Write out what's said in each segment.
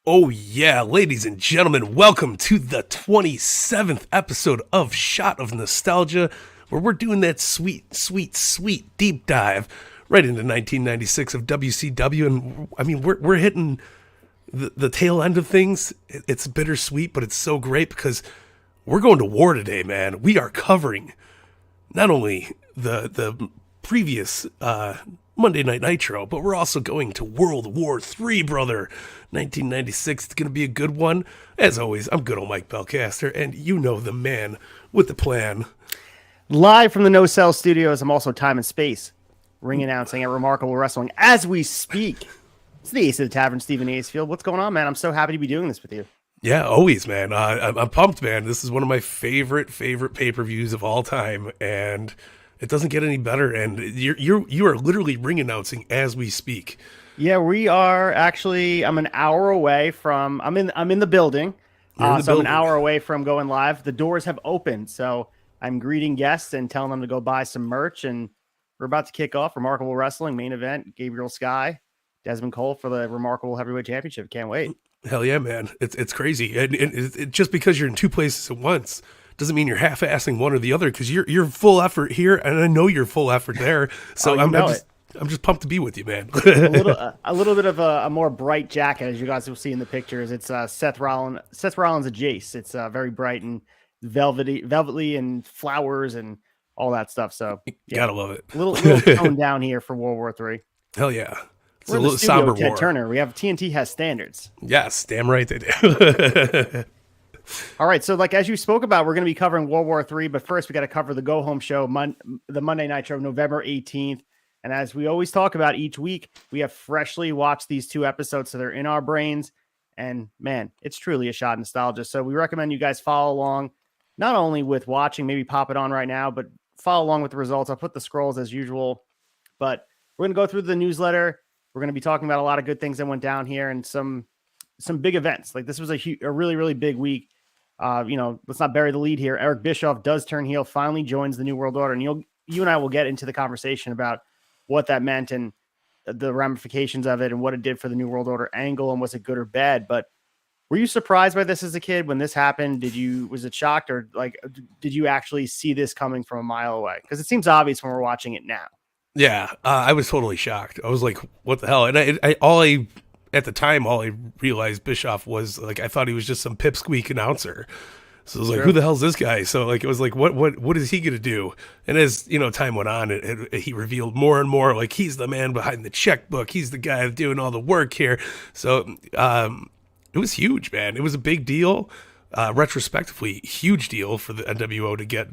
Oh yeah, ladies and gentlemen, welcome to the 27th episode of Shot of Nostalgia, where we're doing that sweet deep dive right into 1996 of WCW, and I mean, we're hitting the tail end of things. It's bittersweet, but it's so great because we're going to war today, man. We are covering not only the previous Monday Night Nitro, but we're also going to World War III, brother. 1996, it's going to be a good one. As always, I'm good old Mike Belcaster, and you know the man with the plan. Live from the No Cell Studios, I'm also Time and Space, ring announcing at Remarkable Wrestling as we speak. It's the Ace of the Tavern, Stephen ACEFIELD. What's going on, man? I'm so happy to be doing this with you. Yeah, always, man. I'm pumped, man. This is one of my favorite pay-per-views of all time, and it doesn't get any better. And you are literally ring announcing as we speak. Yeah, we are actually. I'm an hour away from. I'm in the building. I'm an hour away from going live. The doors have opened, so I'm greeting guests and telling them to go buy some merch. And we're about to kick off Remarkable Wrestling main event. Gabriel Sky, Desmond Cole for the Remarkable Heavyweight Championship. Can't wait. Hell yeah, man! It's crazy, and it, just because you're in two places at once doesn't mean you're half-assing one or the other. Because you're full effort here, and I know you're full effort there. So I'm just pumped to be with you, man. a little bit of a more bright jacket, as you guys will see in the pictures. It's Seth Rollins' a Jace. It's very bright and velvety and flowers and all that stuff. So yeah, gotta love it. A little toned down here for World War III. Hell yeah. It's We're a little somber Ted war. Turner. We have TNT has standards. Yes, damn right they do. All right, so like as you spoke about, we're going to be covering World War III, but first we got to cover the Go Home Show, the Monday Nitro, November 18th. And as we always talk about each week, we have freshly watched these two episodes, so they're in our brains. And man, it's truly a shot of nostalgia. So we recommend you guys follow along, not only with watching, maybe pop it on right now, but follow along with the results. I'll put the scrolls as usual, but we're going to go through the newsletter. We're going to be talking about a lot of good things that went down here and some big events. Like this was a really big week. Let's not bury the lead here. Eric Bischoff does turn heel, finally joins the New World Order. And you and I will get into the conversation about what that meant and the ramifications of it and what it did for the New World Order angle and was it good or bad. But were you surprised by this as a kid when this happened? Was it shocked or did you actually see this coming from a mile away? Because it seems obvious when we're watching it now. Yeah, I was totally shocked. I was like, what the hell? And at the time, all I realized Bischoff was like, I thought he was just some pipsqueak announcer. So I was like, who the hell's this guy? So like, it was like, what is he going to do? And as time went on, he revealed more and more, like he's the man behind the checkbook. He's the guy doing all the work here. So it was huge, man. It was a big deal. Retrospectively, huge deal for the NWO to get,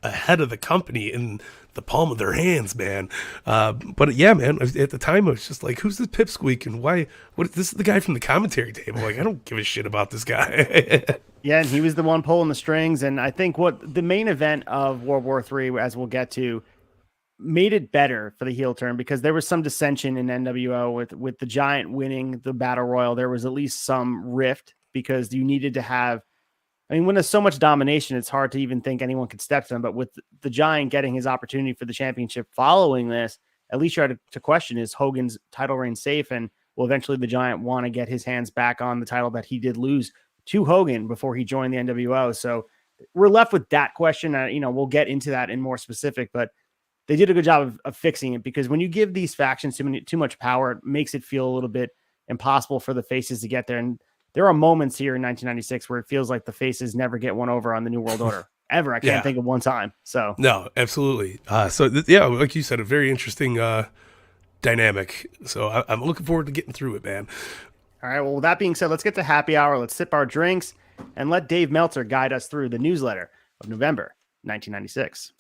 ahead of the company in the palm of their hands, man. But yeah, man, at the time I was just like, who's this pipsqueak and why? This is the guy from the commentary table. Like, I don't give a shit about this guy. Yeah, and he was the one pulling the strings. And I think what the main event of World War III, as we'll get to, made it better for the heel turn because there was some dissension in NWO with the Giant winning the Battle Royal. There was at least some rift because you needed to have, when there's so much domination, it's hard to even think anyone could step to them. But with the Giant getting his opportunity for the championship following this, at least you had to question, is Hogan's title reign safe? And will eventually the Giant want to get his hands back on the title that he did lose to Hogan before he joined the NWO? So we're left with that question. We'll get into that in more specific, but they did a good job of fixing it because when you give these factions too much power, it makes it feel a little bit impossible for the faces to get there. And there are moments here in 1996 where it feels like the faces never get one over on the New World Order ever. I can't think of one time. So no, absolutely. Like you said, a very interesting dynamic. So I'm looking forward to getting through it, man. All right. Well, with that being said, let's get to happy hour. Let's sip our drinks and let Dave Meltzer guide us through the newsletter of November 1996.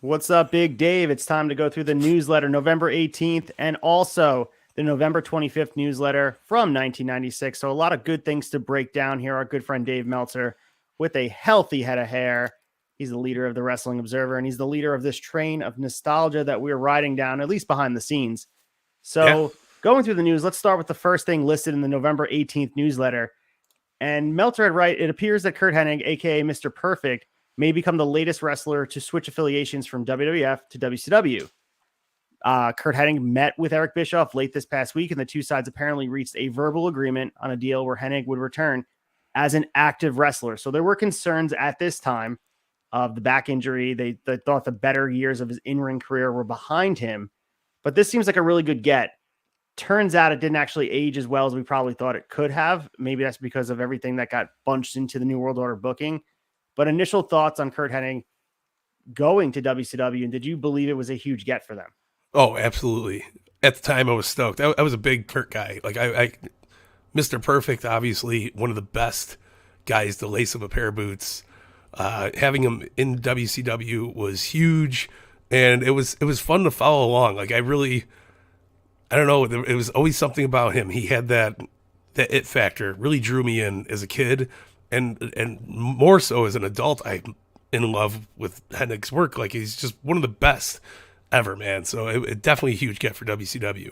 What's up, Big Dave? It's time to go through the newsletter November 18th and also the November 25th newsletter from 1996. So a lot of good things to break down here. Our good friend Dave Meltzer with a healthy head of hair. He's the leader of the Wrestling Observer, and he's the leader of this train of nostalgia that we're riding down, at least behind the scenes. So going through the news, let's start with the first thing listed in the November 18th newsletter. And Meltzer had right, it appears that Curt Hennig, a.k.a. Mr. Perfect, may become the latest wrestler to switch affiliations from WWF to WCW. Curt Hennig met with Eric Bischoff late this past week, and the two sides apparently reached a verbal agreement on a deal where Hennig would return as an active wrestler. So there were concerns at this time of the back injury. They thought the better years of his in-ring career were behind him, but this seems like a really good get. Turns out it didn't actually age as well as we probably thought it could have. Maybe that's because of everything that got bunched into the New World Order booking. But initial thoughts on Curt Hennig going to WCW, and did you believe it was a huge get for them? Oh, absolutely. At the time, I was stoked. I was a big Curt guy. Like I Mr. Perfect, obviously one of the best guys to lace up a pair of boots. Having him in WCW was huge, and it was fun to follow along. Like I don't know, it was always something about him. He had that it factor. Really drew me in as a kid. And more so as an adult, I'm in love with Hennig's work. Like he's just one of the best ever, man. So it definitely a huge get for WCW.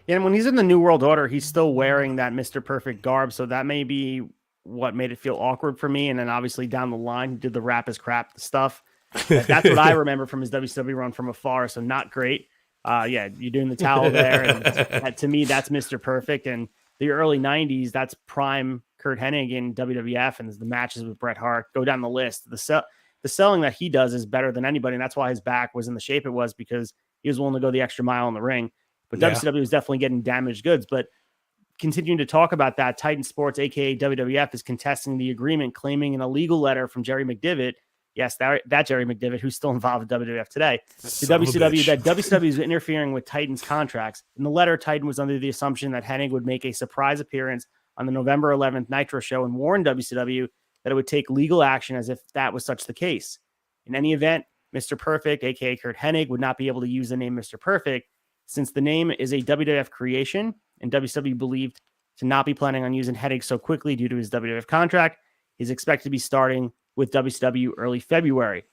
Yeah, and when he's in the New World Order, he's still wearing that Mr. Perfect garb. So that may be what made it feel awkward for me. And then obviously down the line, he did the rap is crap stuff. That's what I remember from his WCW run from afar. So not great. Yeah, you're doing the towel there. And to me, that's Mr. Perfect. And the early 90s, that's prime Curt Hennig in WWF, and the matches with Bret Hart go down the list. The selling that he does is better than anybody, and that's why his back was in the shape it was, because he was willing to go the extra mile in the ring. But WCW was definitely getting damaged goods. But continuing to talk about that, Titan Sports, aka WWF, is contesting the agreement, claiming an illegal letter from Jerry McDevitt. Yes, that Jerry McDevitt, who's still involved with WWF today, to WCW, that WCW is interfering with Titan's contracts. In the letter, Titan was under the assumption that Hennig would make a surprise appearance on the November 11th Nitro show and warned WCW that it would take legal action as if that was such the case. In any event, Mr. Perfect, aka Curt Hennig, would not be able to use the name Mr. Perfect since the name is a WWF creation, and WCW believed to not be planning on using Hennig so quickly due to his WWF contract. He's expected to be starting with WCW early February.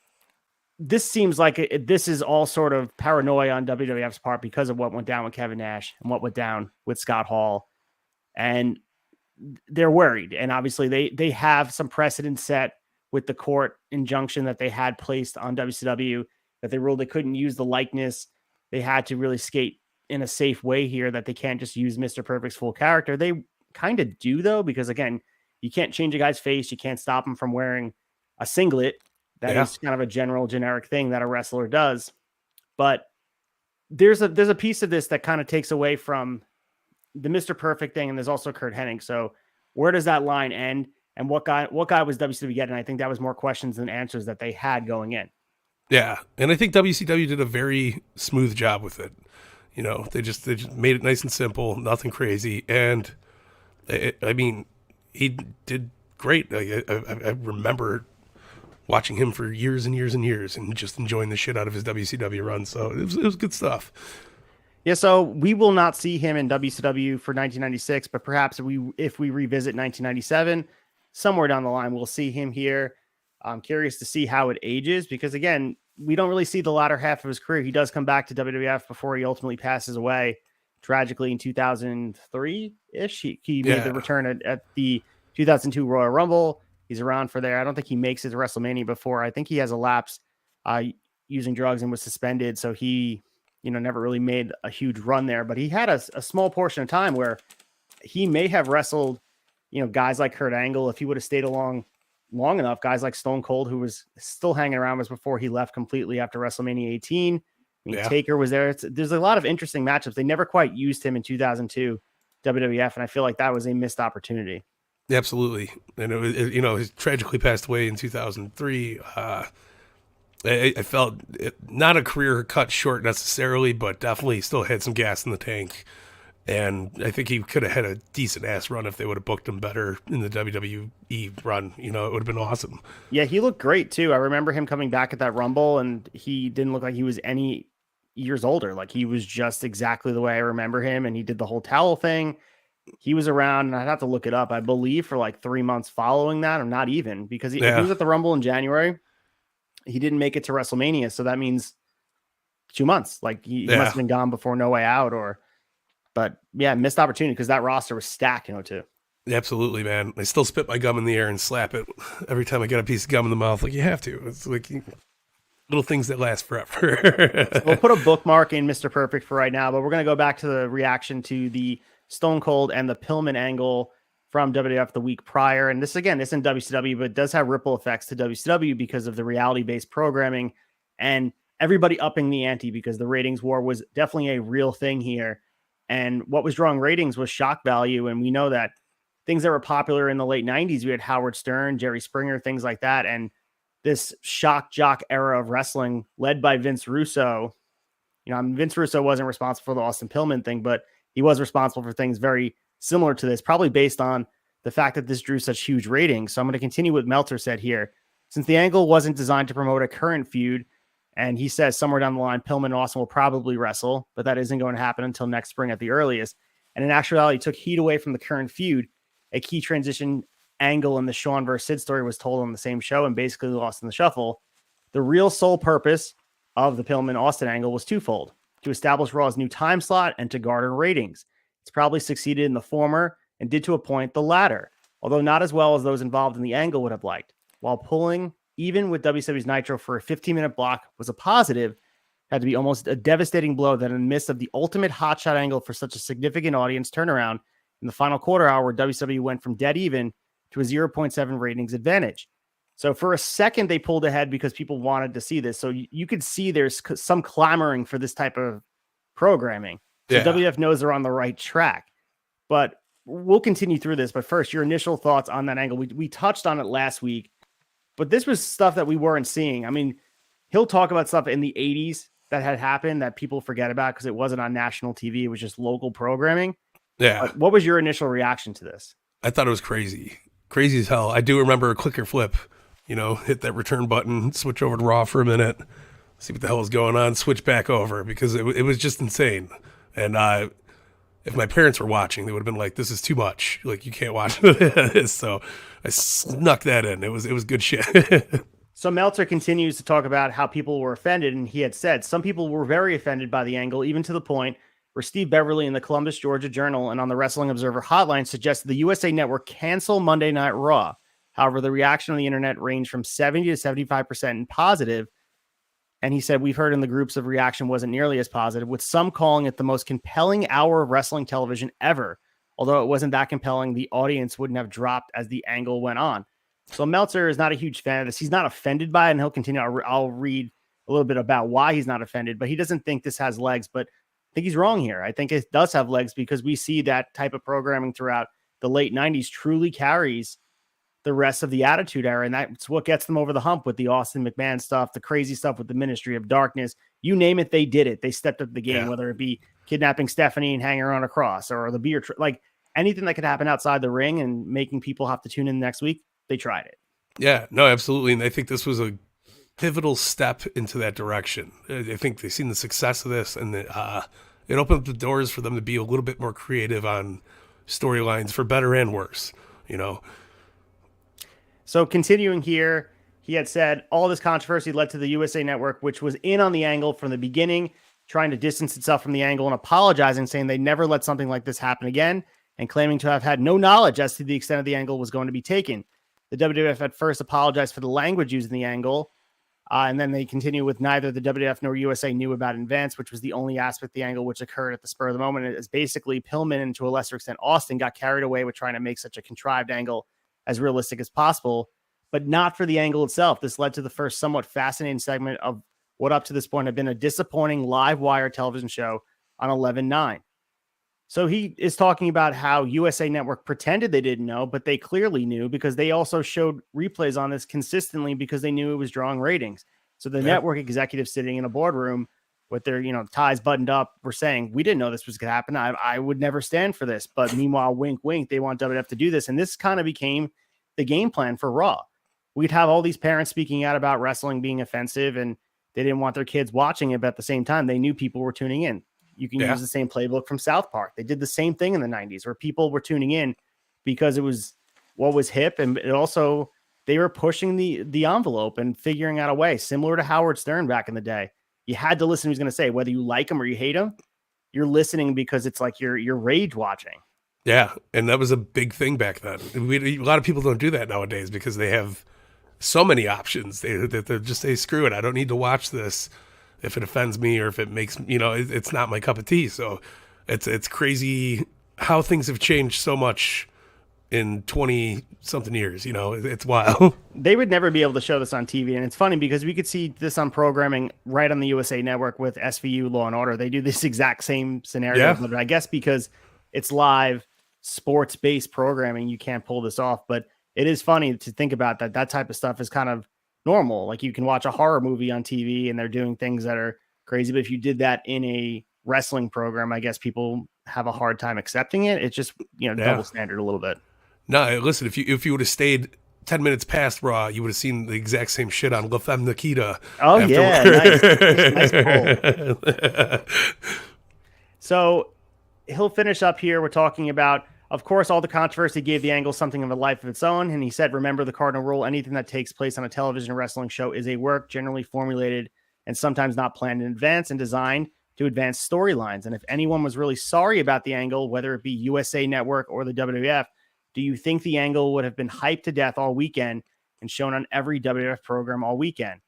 This seems like this is all sort of paranoia on WWF's part because of what went down with Kevin Nash and what went down with Scott Hall. And they're worried. And obviously they have some precedent set with the court injunction that they had placed on WCW, that they ruled they couldn't use the likeness. They had to really skate in a safe way here, that they can't just use Mr. Perfect's full character. They kind of do, though, because again, you can't change a guy's face. You can't stop him from wearing a singlet. That is kind of a generic thing that a wrestler does. But there's a piece of this that kind of takes away from the Mr. Perfect thing, and there's also Curt Hennig. So where does that line end? And what guy was WCW getting? I think that was more questions than answers that they had going in. Yeah, and I think WCW did a very smooth job with it. You know, they just made it nice and simple, nothing crazy, and I mean, he did great. I remember watching him for years and years and years, and just enjoying the shit out of his WCW run. So it was good stuff. Yeah, so we will not see him in WCW for 1996, but perhaps if we revisit 1997, somewhere down the line, we'll see him here. I'm curious to see how it ages, because again, we don't really see the latter half of his career. He does come back to WWF before he ultimately passes away tragically in 2003-ish. He made the return at the 2002 Royal Rumble. He's around for there. I don't think he makes it to WrestleMania before. I think he has a lapse using drugs and was suspended. So he, never really made a huge run there, but he had a small portion of time where he may have wrestled, guys like Kurt Angle, if he would have stayed long enough, guys like Stone Cold, who was still hanging around, was before he left completely after WrestleMania 18. Taker was there. There's a lot of interesting matchups. They never quite used him in 2002 WWF, and I feel like that was a missed opportunity. Absolutely. And he tragically passed away in 2003. I felt not a career cut short necessarily, but definitely still had some gas in the tank. And I think he could have had a decent ass run if they would have booked him better in the WWE run. You know, it would have been awesome. Yeah, he looked great too. I remember him coming back at that Rumble, and he didn't look like he was any years older. Like he was just exactly the way I remember him, and he did the whole towel thing. He was around, and I'd have to look it up, I believe, for like 3 months following that, or not even, because he was at the Rumble in January. He didn't make it to WrestleMania, so that means 2 months. Like he must have been gone before No Way Out, but yeah, missed opportunity because that roster was stacked, too. Absolutely, man. I still spit my gum in the air and slap it every time I get a piece of gum in the mouth. Like you have to. It's like little things that last forever. So we'll put a bookmark in Mr. Perfect for right now, but we're going to go back to the reaction to the Stone Cold and the PILLMAN angle from WWF the week prior. And this, again, isn't WCW, but it does have ripple effects to WCW because of the reality-based programming and everybody upping the ante because the ratings war was definitely a real thing here. And what was drawing ratings was shock value. And we know that things that were popular in the late 90s, we had Howard Stern, Jerry Springer, things like that. And this shock jock era of wrestling led by Vince Russo. Vince Russo wasn't responsible for the Austin Pillman thing, but he was responsible for things very similar to this, probably based on the fact that this drew such huge ratings. So I'm going to continue what Meltzer said here. Since the angle wasn't designed to promote a current feud, and he says somewhere down the line, Pillman and Austin will probably wrestle, but that isn't going to happen until next spring at the earliest. And in actuality, took heat away from the current feud. A key transition angle in the Shawn versus Sid story was told on the same show and basically lost in the shuffle. The real sole purpose of the Pillman Austin angle was twofold: to establish Raw's new time slot and to garner ratings. It's probably succeeded in the former and did to a point the latter, although not as well as those involved in the angle would have liked. While pulling even with WCW's Nitro for a 15-minute block was a positive, had to be almost a devastating blow that in the midst of the ultimate hotshot angle for such a significant audience turnaround in the final quarter hour, where WCW went from dead even to a 0.7 ratings advantage. So for a second, they pulled ahead because people wanted to see this. So you could see there's some clamoring for this type of programming. So WWF knows they're on the right track. But we'll continue through this. But first, your initial thoughts on that angle. We touched on it last week, but this was stuff that we weren't seeing. I mean, he'll talk about stuff in the 80s that had happened that people forget about because it wasn't on national TV. It was just local programming. Yeah. But what was your initial reaction to this? I thought it was crazy. Crazy as hell. I do remember a clicker flip, hit that return button, switch over to Raw for a minute, see what the hell was going on, switch back over because it was just insane. And if my parents were watching, they would have been like, this is too much. Like, you can't watch this. So I snuck that in. It was good shit. So Meltzer continues to talk about how people were offended, and he had said some people were very offended by the angle, even to the point where Steve Beverly in the Columbus, Georgia Journal and on the Wrestling Observer hotline suggested the USA Network cancel Monday Night Raw. However, the reaction on the internet ranged from 70 to 75% in positive. And he said, we've heard in the groups of reaction wasn't nearly as positive, with some calling it the most compelling hour of wrestling television ever. Although it wasn't that compelling, the audience wouldn't have dropped as the angle went on. So Meltzer is not a huge fan of this. He's not offended by it, and he'll continue. I'll read a little bit about why he's not offended, but he doesn't think this has legs. But I think he's wrong here. I think it does have legs because we see that type of programming throughout the late 90s truly carries the rest of the Attitude Era, and that's what gets them over the hump with the Austin McMahon stuff, the crazy stuff with the Ministry of Darkness. You name it, they did it. They stepped up the game, whether it be kidnapping Stephanie and hanging her on a cross, or the beer, like anything that could happen outside the ring and making people have to tune in next week. They tried it. Yeah, no, absolutely. And I think this was a pivotal step into that direction. I think they've seen the success of this, and it opened up the doors for them to be a little bit more creative on storylines, for better and worse, So continuing here, he had said all this controversy led to the USA Network, which was in on the angle from the beginning, trying to distance itself from the angle and apologizing, saying they never let something like this happen again, and claiming to have had no knowledge as to the extent of the angle was going to be taken. The WWF at first apologized for the language used in the angle, and then they continue with neither the WWF nor USA knew about in advance, which was the only aspect of the angle which occurred at the spur of the moment. It is basically Pillman, and to a lesser extent Austin, got carried away with trying to make such a contrived angle as realistic as possible, but not for the angle itself. This led to the first somewhat fascinating segment of what up to this point had been a disappointing live wire television show on 11/9. So he is talking about how USA Network pretended they didn't know, but they clearly knew because they also showed replays on this consistently because they knew it was drawing ratings. So the network executives sitting in a boardroom with their, ties buttoned up, were saying, we didn't know this was going to happen. I would never stand for this. But meanwhile, wink, wink, they want WWF to do this. And this kind of became the game plan for Raw. We'd have all these parents speaking out about wrestling being offensive, and they didn't want their kids watching it. But at the same time, they knew people were tuning in. You can use the same playbook from South Park. They did the same thing in the 90s where people were tuning in because it was what was hip. And it also, they were pushing the envelope and figuring out a way, similar to Howard Stern back in the day. You had to listen to what he's going to say, whether you like him or you hate him. You're listening because it's like you're rage watching. Yeah, and that was a big thing back then. A lot of people don't do that nowadays because they have so many options. They just say, screw it, I don't need to watch this if it offends me or if it makes, it's not my cup of tea. So it's crazy how things have changed so much in 20 something years. It's wild. They would never be able to show this on TV. And it's funny because we could see this on programming right on the USA Network with SVU Law and Order. They do this exact same scenario. But I guess because it's live sports based programming, you can't pull this off. But it is funny to think about that type of stuff is kind of normal. Like you can watch a horror movie on TV and they're doing things that are crazy. But if you did that in a wrestling program, I guess people have a hard time accepting it. It's just, double standard a little bit. No, listen, if you would have stayed 10 minutes past Raw, you would have seen the exact same shit on La Femme Nikita. Oh, nice pull. So he'll finish up here. We're talking about, of course, all the controversy gave the angle something of a life of its own. And he said, remember the cardinal rule, anything that takes place on a television wrestling show is a work generally formulated and sometimes not planned in advance and designed to advance storylines. And if anyone was really sorry about the angle, whether it be USA Network or the WWF, do you think the angle would have been hyped to death all weekend and shown on every WWF program all weekend?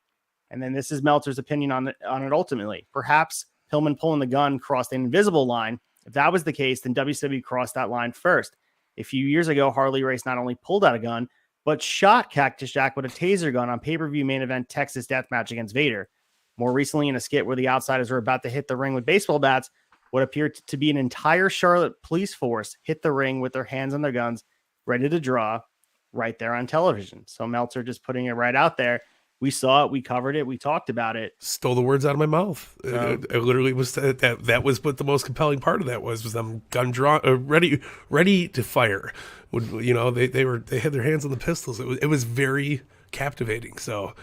And then this is Meltzer's opinion on it ultimately. Perhaps Pillman pulling the gun crossed an invisible line. If that was the case, then WCW crossed that line first. A few years ago, Harley Race not only pulled out a gun, but shot Cactus Jack with a taser gun on pay-per-view main event Texas Deathmatch against Vader. More recently, in a skit where the Outsiders were about to hit the ring with baseball bats, what appeared to be an entire Charlotte police force hit the ring with their hands on their guns, ready to draw, right there on television. So Meltzer just putting it right out there. We saw it, we covered it, we talked about it. Stole the words out of my mouth. It literally was that was what the most compelling part of that was them gun drawn, ready to fire. They had their hands on the pistols. It was very captivating. So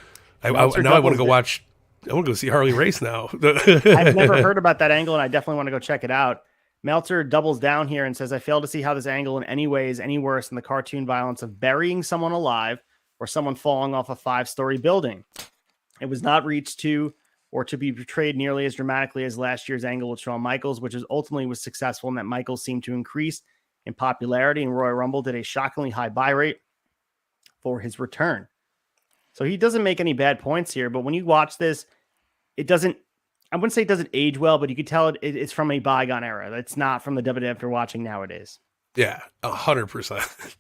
I want to go watch. I want to go see Harley Race now. I've never heard about that angle, and I definitely want to go check it out. Meltzer doubles down here and says, I fail to see how this angle in any way is any worse than the cartoon violence of burying someone alive or someone falling off a 5-story building. It was not reached to or to be portrayed nearly as dramatically as last year's angle with Shawn Michaels, which ultimately was successful in that Michaels seemed to increase in popularity, and Royal Rumble did a shockingly high buy rate for his return. So he doesn't make any bad points here, but when you watch this, I wouldn't say it doesn't age well, but you could tell it's from a bygone era. It's not from the WWF you're watching nowadays. Yeah, 100%.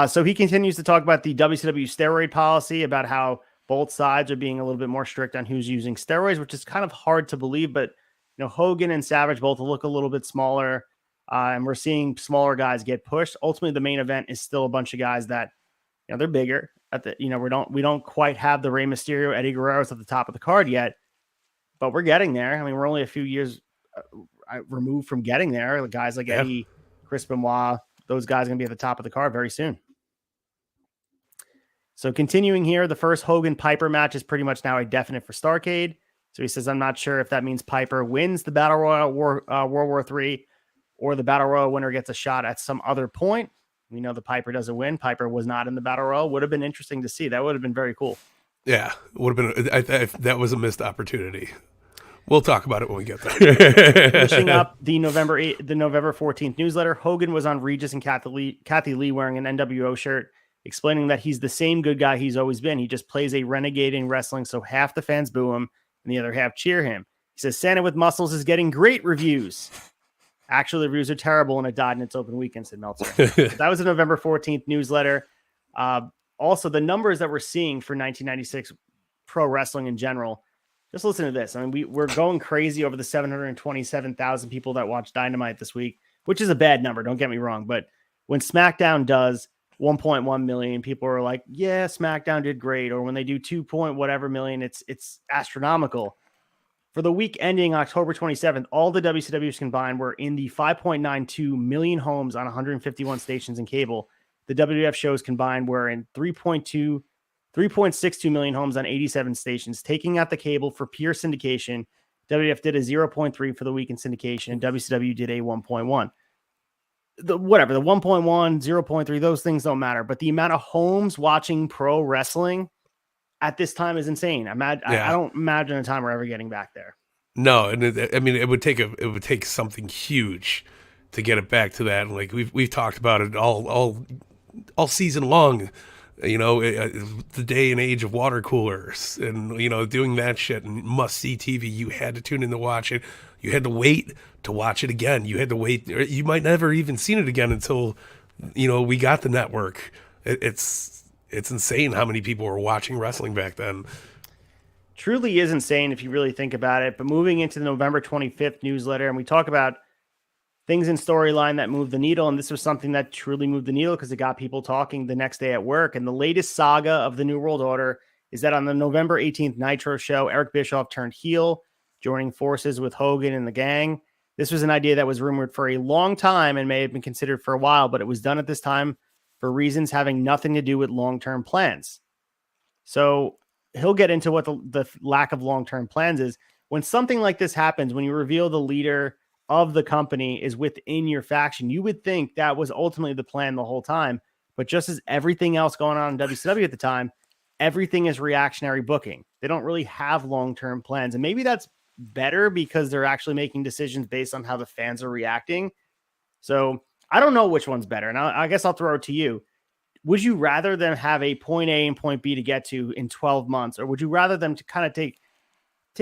So he continues to talk about the WCW steroid policy, about how both sides are being a little bit more strict on who's using steroids, which is kind of hard to believe. But Hogan and Savage both look a little bit smaller, and we're seeing smaller guys get pushed. Ultimately, the main event is still a bunch of guys that they're bigger. We don't quite have the Rey Mysterio, Eddie Guerrero's at the top of the card yet, but we're getting there. I mean, we're only a few years removed from getting there. The guys like Eddie, Chris Benoit, those guys are going to be at the top of the card very soon. So continuing here, the first Hogan Piper match is pretty much now a definite for Starrcade. So he says, I'm not sure if that means Piper wins the Battle Royal World War III or the Battle Royal winner gets a shot at some other point. We know the Piper doesn't win. Piper was not in the Battle Royal. Would have been interesting to see. That would have been very cool. Yeah, would have been. That was a missed opportunity. We'll talk about it when we get there. Finishing up the November 14th newsletter, Hogan was on Regis and Kathy Lee wearing an NWO shirt, explaining that he's the same good guy he's always been. He just plays a renegade in wrestling, so half the fans boo him and the other half cheer him. He says Santa with muscles is getting great reviews. Actually, the reviews are terrible, and it died in its open weekend, said Meltzer. That was the November 14th newsletter. Also, the numbers that we're seeing for 1996 pro wrestling in general, just listen to this. I mean, we're going crazy over the 727,000 people that watched Dynamite this week, which is a bad number, don't get me wrong. But when SmackDown does 1.1 million, people are like, yeah, SmackDown did great. Or when they do 2 point whatever million, it's astronomical. For the week ending October 27th, all the WCWs combined were in the 5.92 million homes on 151 stations in cable. The WWF shows combined were in 3.62 million homes on 87 stations. Taking out the cable for pure syndication, WWF did a 0.3 for the week in syndication, and WCW did a 1.1. The 1.1, 0.3, those things don't matter. But the amount of homes watching pro wrestling at this time is insane. I don't imagine a time we're ever getting back there. No, and it would take something huge to get it back to that. Like we've talked about it all season long. The day and age of water coolers and doing that shit and must see TV. You had to tune in to watch it. You had to wait to watch it again. You had to wait. You might never even seen it again until we got the network. It's insane how many people were watching wrestling back then. Truly is insane if you really think about it. But moving into the November 25th newsletter, and we talk about things in storyline that moved the needle, and this was something that truly moved the needle because it got people talking the next day at work. And the latest saga of the New World Order is that on the November 18th Nitro show, Eric Bischoff turned heel, joining forces with Hogan and the gang. This was an idea that was rumored for a long time and may have been considered for a while, but it was done at this time for reasons having nothing to do with long-term plans. So he'll get into what the lack of long-term plans is. When something like this happens, when you reveal the leader of the company is within your faction, you would think that was ultimately the plan the whole time. But just as everything else going on in WCW at the time, everything is reactionary booking. They don't really have long-term plans. And maybe that's better because they're actually making decisions based on how the fans are reacting. So I don't know which one's better. And I guess I'll throw it to you. Would you rather them have a point A and point B to get to in 12 months? Or would you rather them to kind of take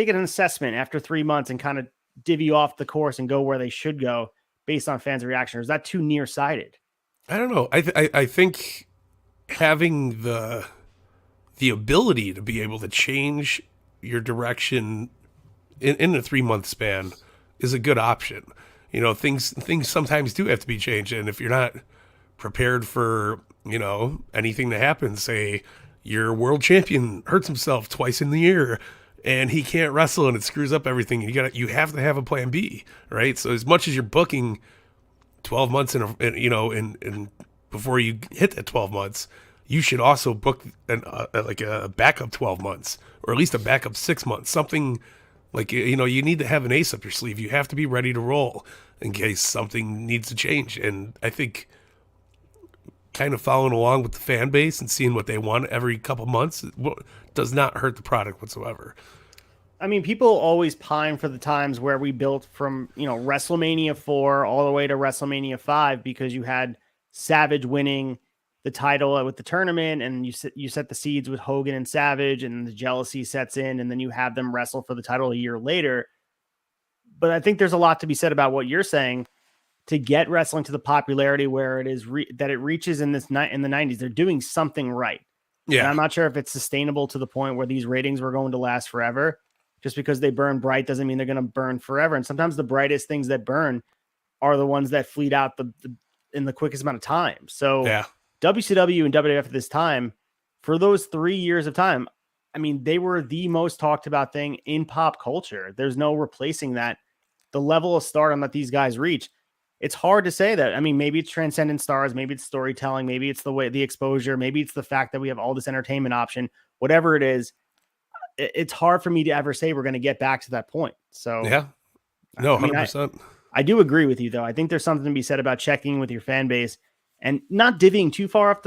an assessment after 3 months and kind of divvy off the course and go where they should go based on fans' reaction? Or is that too nearsighted? I don't know. I think having the ability to be able to change your direction in a 3 month span is a good option. Things sometimes do have to be changed, and if you're not prepared for anything to happen, say your world champion hurts himself twice in the year and he can't wrestle and it screws up everything, you have to have a plan B, right? So as much as you're booking 12 months and before you hit that 12 months, you should also book a backup 12 months or at least a backup 6 months, something like, you need to have an ace up your sleeve. You have to be ready to roll in case something needs to change. And I think kind of following along with the fan base and seeing what they want every couple months does not hurt the product whatsoever. I mean, people always pine for the times where we built from, WrestleMania 4 all the way to WrestleMania 5 because you had Savage winning the title with the tournament, and you set the seeds with Hogan and Savage, and the jealousy sets in, and then you have them wrestle for the title a year later. But I think there's a lot to be said about what you're saying. To get wrestling to the popularity where it is that it reaches in the 90s, they're doing something right. Yeah, and I'm not sure if it's sustainable to the point where these ratings were going to last forever. Just because they burn bright doesn't mean they're going to burn forever. And sometimes the brightest things that burn are the ones that fleet out in the quickest amount of time. So yeah. WCW and WWF at this time, for those 3 years of time, I mean, they were the most talked about thing in pop culture. There's no replacing that. The level of stardom that these guys reach, it's hard to say that. I mean, maybe it's transcendent stars, maybe it's storytelling, maybe it's the exposure, maybe it's the fact that we have all this entertainment option, whatever it is. It's hard for me to ever say we're going to get back to that point. So yeah, no, 100%. I do agree with you though. I think there's something to be said about checking with your fan base and not divvying too far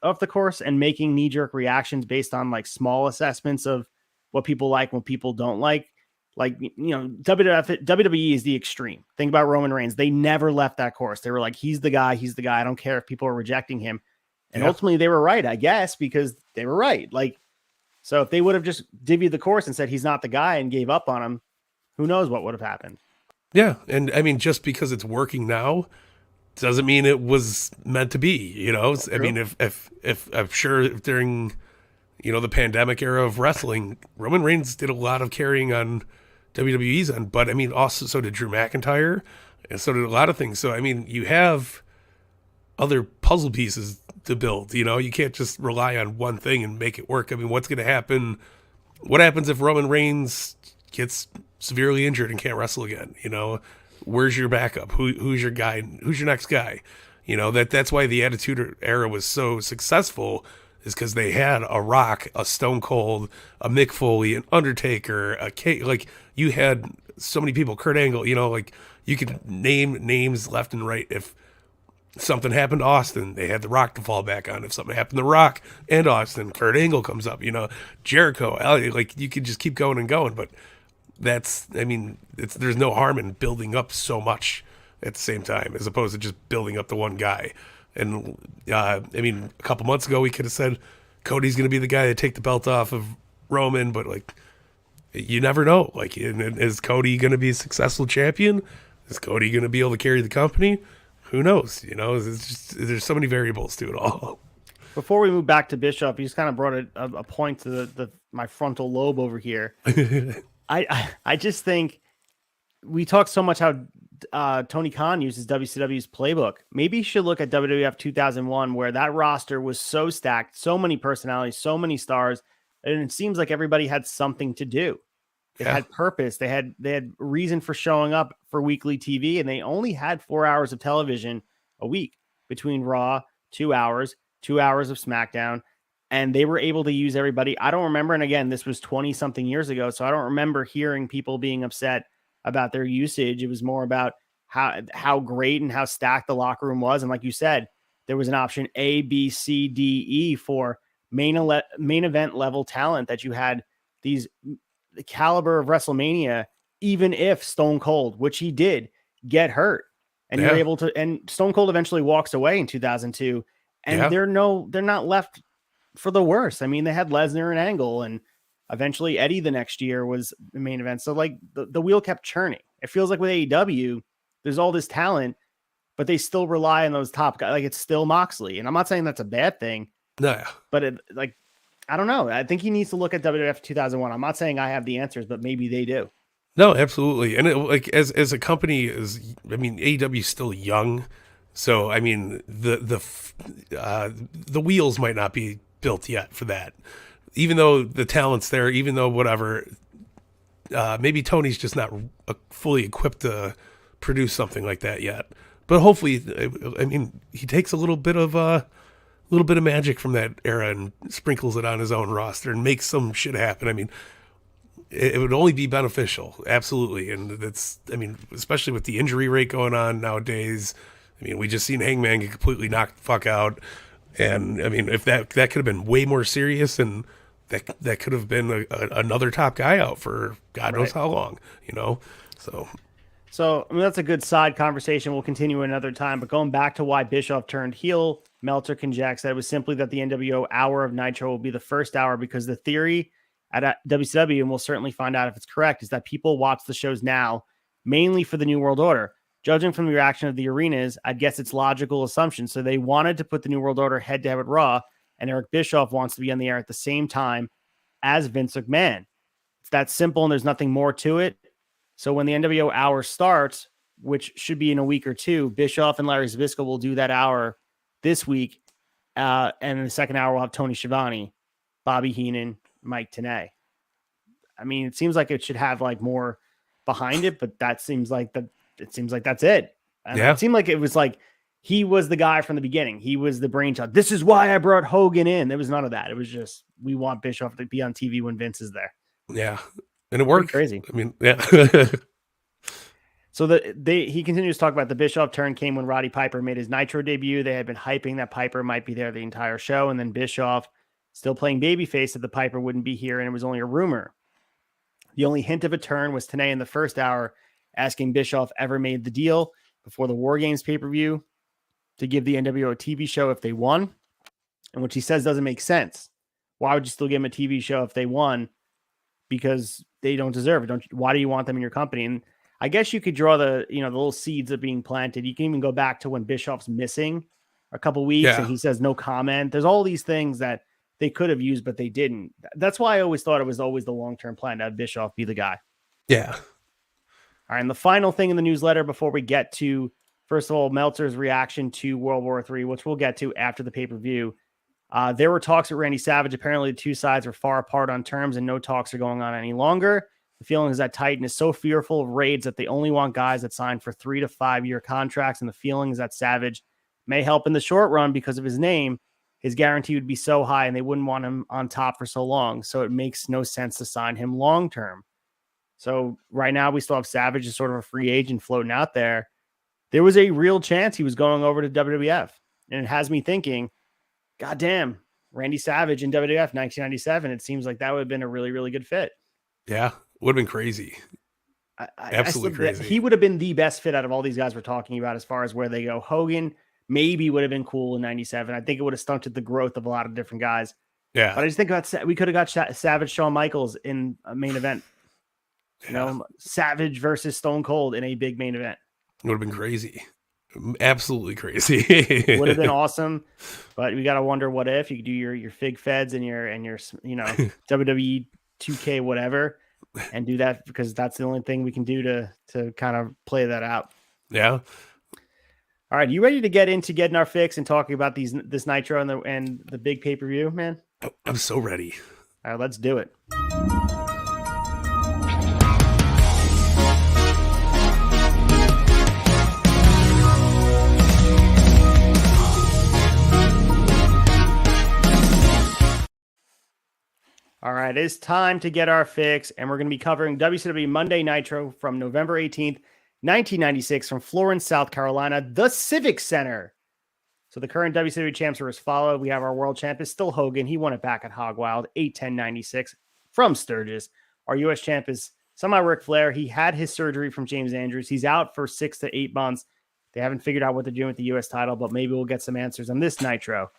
off the course and making knee-jerk reactions based on like small assessments of what people like, what people don't like. Like, WWE is the extreme. Think about Roman Reigns. They never left that course. They were like, he's the guy. I don't care if people are rejecting him. And ultimately they were right, I guess, because they were right. Like, so if they would have just divvied the course and said he's not the guy and gave up on him, who knows what would have happened. Yeah. And I mean, just because it's working now doesn't mean it was meant to be, I mean, if I'm sure during, the pandemic era of wrestling, Roman Reigns did a lot of carrying on WWE's end, but I mean, also so did Drew McIntyre and so did a lot of things. So, I mean, you have other puzzle pieces to build, you can't just rely on one thing and make it work. I mean, what's going to happen? What happens if Roman Reigns gets severely injured and can't wrestle again. You know, where's your backup? Who's your guy? Who's your next guy? You know, that's why the Attitude Era was so successful, is because they had a Rock, a Stone Cold, a Mick Foley, an Undertaker, like you had so many people, Kurt Angle, you know, like you could name names left and right. If something happened to Austin, they had the Rock to fall back on. If something happened to Rock and Austin, Kurt Angle comes up, you know, Jericho, like you could just keep going and going. But there's no harm in building up so much at the same time, as opposed to just building up the one guy. And a couple months ago, we could have said Cody's going to be the guy to take the belt off of Roman, but like, you never know. Like, is Cody going to be a successful champion? Is Cody going to be able to carry the company? Who knows? You know, it's just, there's so many variables to it all. Before we move back to Bischoff, you just kind of brought a point to my frontal lobe over here. I just think we talk so much how Tony Khan uses WCW's playbook. Maybe you should look at WWF 2001, where that roster was so stacked, so many personalities, so many stars, and it seems like everybody had something to do. They had purpose. They had reason for showing up for weekly TV, and they only had 4 hours of television a week between Raw, 2 hours, 2 hours of SmackDown, and they were able to use everybody. I don't remember, and again, this was 20 something years ago, so I don't remember hearing people being upset about their usage. It was more about how great and how stacked the locker room was. And like you said, there was an option A, B, C, D, E for main event level talent, that you had the caliber of WrestleMania, even if Stone Cold, which he did, get hurt, and you're able to, and Stone Cold eventually walks away in 2002, and they're not left for the worse. I mean, they had Lesnar and Angle, and eventually Eddie the next year was the main event. So like the wheel kept churning. It feels like with AEW, there's all this talent, but they still rely on those top guys. Like, it's still Moxley. And I'm not saying that's a bad thing. No. But I don't know. I think he needs to look at WWF 2001. I'm not saying I have the answers, but maybe they do. No, absolutely. And as a company, AEW is still young. So, I mean, the wheels might not be built yet for that. Even though the talent's there, even though whatever, maybe Tony's just not fully equipped to produce something like that yet. But hopefully, I mean, he takes a little bit of magic from that era and sprinkles it on his own roster and makes some shit happen. I mean, it would only be beneficial, absolutely. And especially with the injury rate going on nowadays. I mean, we just seen Hangman get completely knocked the fuck out. And I mean, if that could have been way more serious, and that could have been another top guy out for God knows how long, you know? So I mean, that's a good side conversation. We'll continue another time. But going back to why Bischoff turned heel, Meltzer and Jack said it was simply that the NWO hour of Nitro will be the first hour, because the theory at WCW, and we'll certainly find out if it's correct, is that people watch the shows now mainly for the New World Order. Judging from the reaction of the arenas, I'd guess it's logical assumption. So they wanted to put the New World Order head-to-head with Raw, and Eric Bischoff wants to be on the air at the same time as Vince McMahon. It's that simple, and there's nothing more to it. So when the NWO hour starts, which should be in a week or two, Bischoff and Larry Zbyszko will do that hour this week. And in the second hour, we'll have Tony Schiavone, Bobby Heenan, Mike Tenay. I mean, it seems like it should have like more behind it, but it seems like that's it. And it seemed like it was like he was the guy from the beginning. He was the brainchild. This is why I brought Hogan in. There was none of that. It was just, we want Bischoff to be on TV when Vince is there. Yeah. And it worked. Crazy. I mean, yeah. So he continues to talk about the Bischoff turn came when Roddy Piper made his Nitro debut. They had been hyping that Piper might be there the entire show. And then Bischoff still playing babyface, that the Piper wouldn't be here. And it was only a rumor. The only hint of a turn was Tenay in the first hour, asking Bischoff ever made the deal before the War Games pay-per-view to give the NWO a TV show if they won. And what he says doesn't make sense. Why would you still give them a TV show if they won? Because they don't deserve it. Why do you want them in your company? And I guess you could draw the little seeds that are being planted. You can even go back to when Bischoff's missing a couple weeks and he says no comment. There's all these things that they could have used, but they didn't. That's why I always thought it was always the long-term plan to have Bischoff be the guy. Yeah. All right. And the final thing in the newsletter before we get to, first of all, Meltzer's reaction to World War III, which we'll get to after the pay-per-view. There were talks with Randy Savage. Apparently, the two sides were far apart on terms, and no talks are going on any longer. The feeling is that Titan is so fearful of raids that they only want guys that sign for 3 to 5 year contracts. And the feeling is that Savage may help in the short run because of his name. His guarantee would be so high and they wouldn't want him on top for so long. So it makes no sense to sign him long term. So right now we still have Savage as sort of a free agent floating out there. There was a real chance he was going over to WWF. And it has me thinking, God damn, Randy Savage in WWF 1997. It seems like that would have been a really, really good fit. Yeah, would have been crazy. Absolutely crazy. He would have been the best fit out of all these guys we're talking about as far as where they go. Hogan maybe would have been cool in 97. I think it would have stunted the growth of a lot of different guys. Yeah. But I just think about we could have got Savage Shawn Michaels in a main event. You know, Savage versus Stone Cold in a big main event. It would have been crazy. Absolutely crazy. Would have been awesome. But we got to wonder what if you could do your Fig Feds and your you know, WWE 2K whatever and do that, because that's the only thing we can do to kind of play that out. Yeah. All right, you ready to get into getting our fix and talking about this Nitro and the big pay-per-view, man? I'm so ready. All right, let's do it. All right, it's time to get our fix, and we're going to be covering WCW Monday Nitro from November 18th, 1996 from Florence, South Carolina, the Civic Center. So the current WCW champs are as follow. We have our world champ is still Hogan. He won it back at Hog Wild, 8/10/96 from Sturgis. Our U.S. champ is Ric Flair. He had his surgery from James Andrews. He's out for 6 to 8 months. They haven't figured out what they're doing with the U.S. title, but maybe we'll get some answers on this Nitro.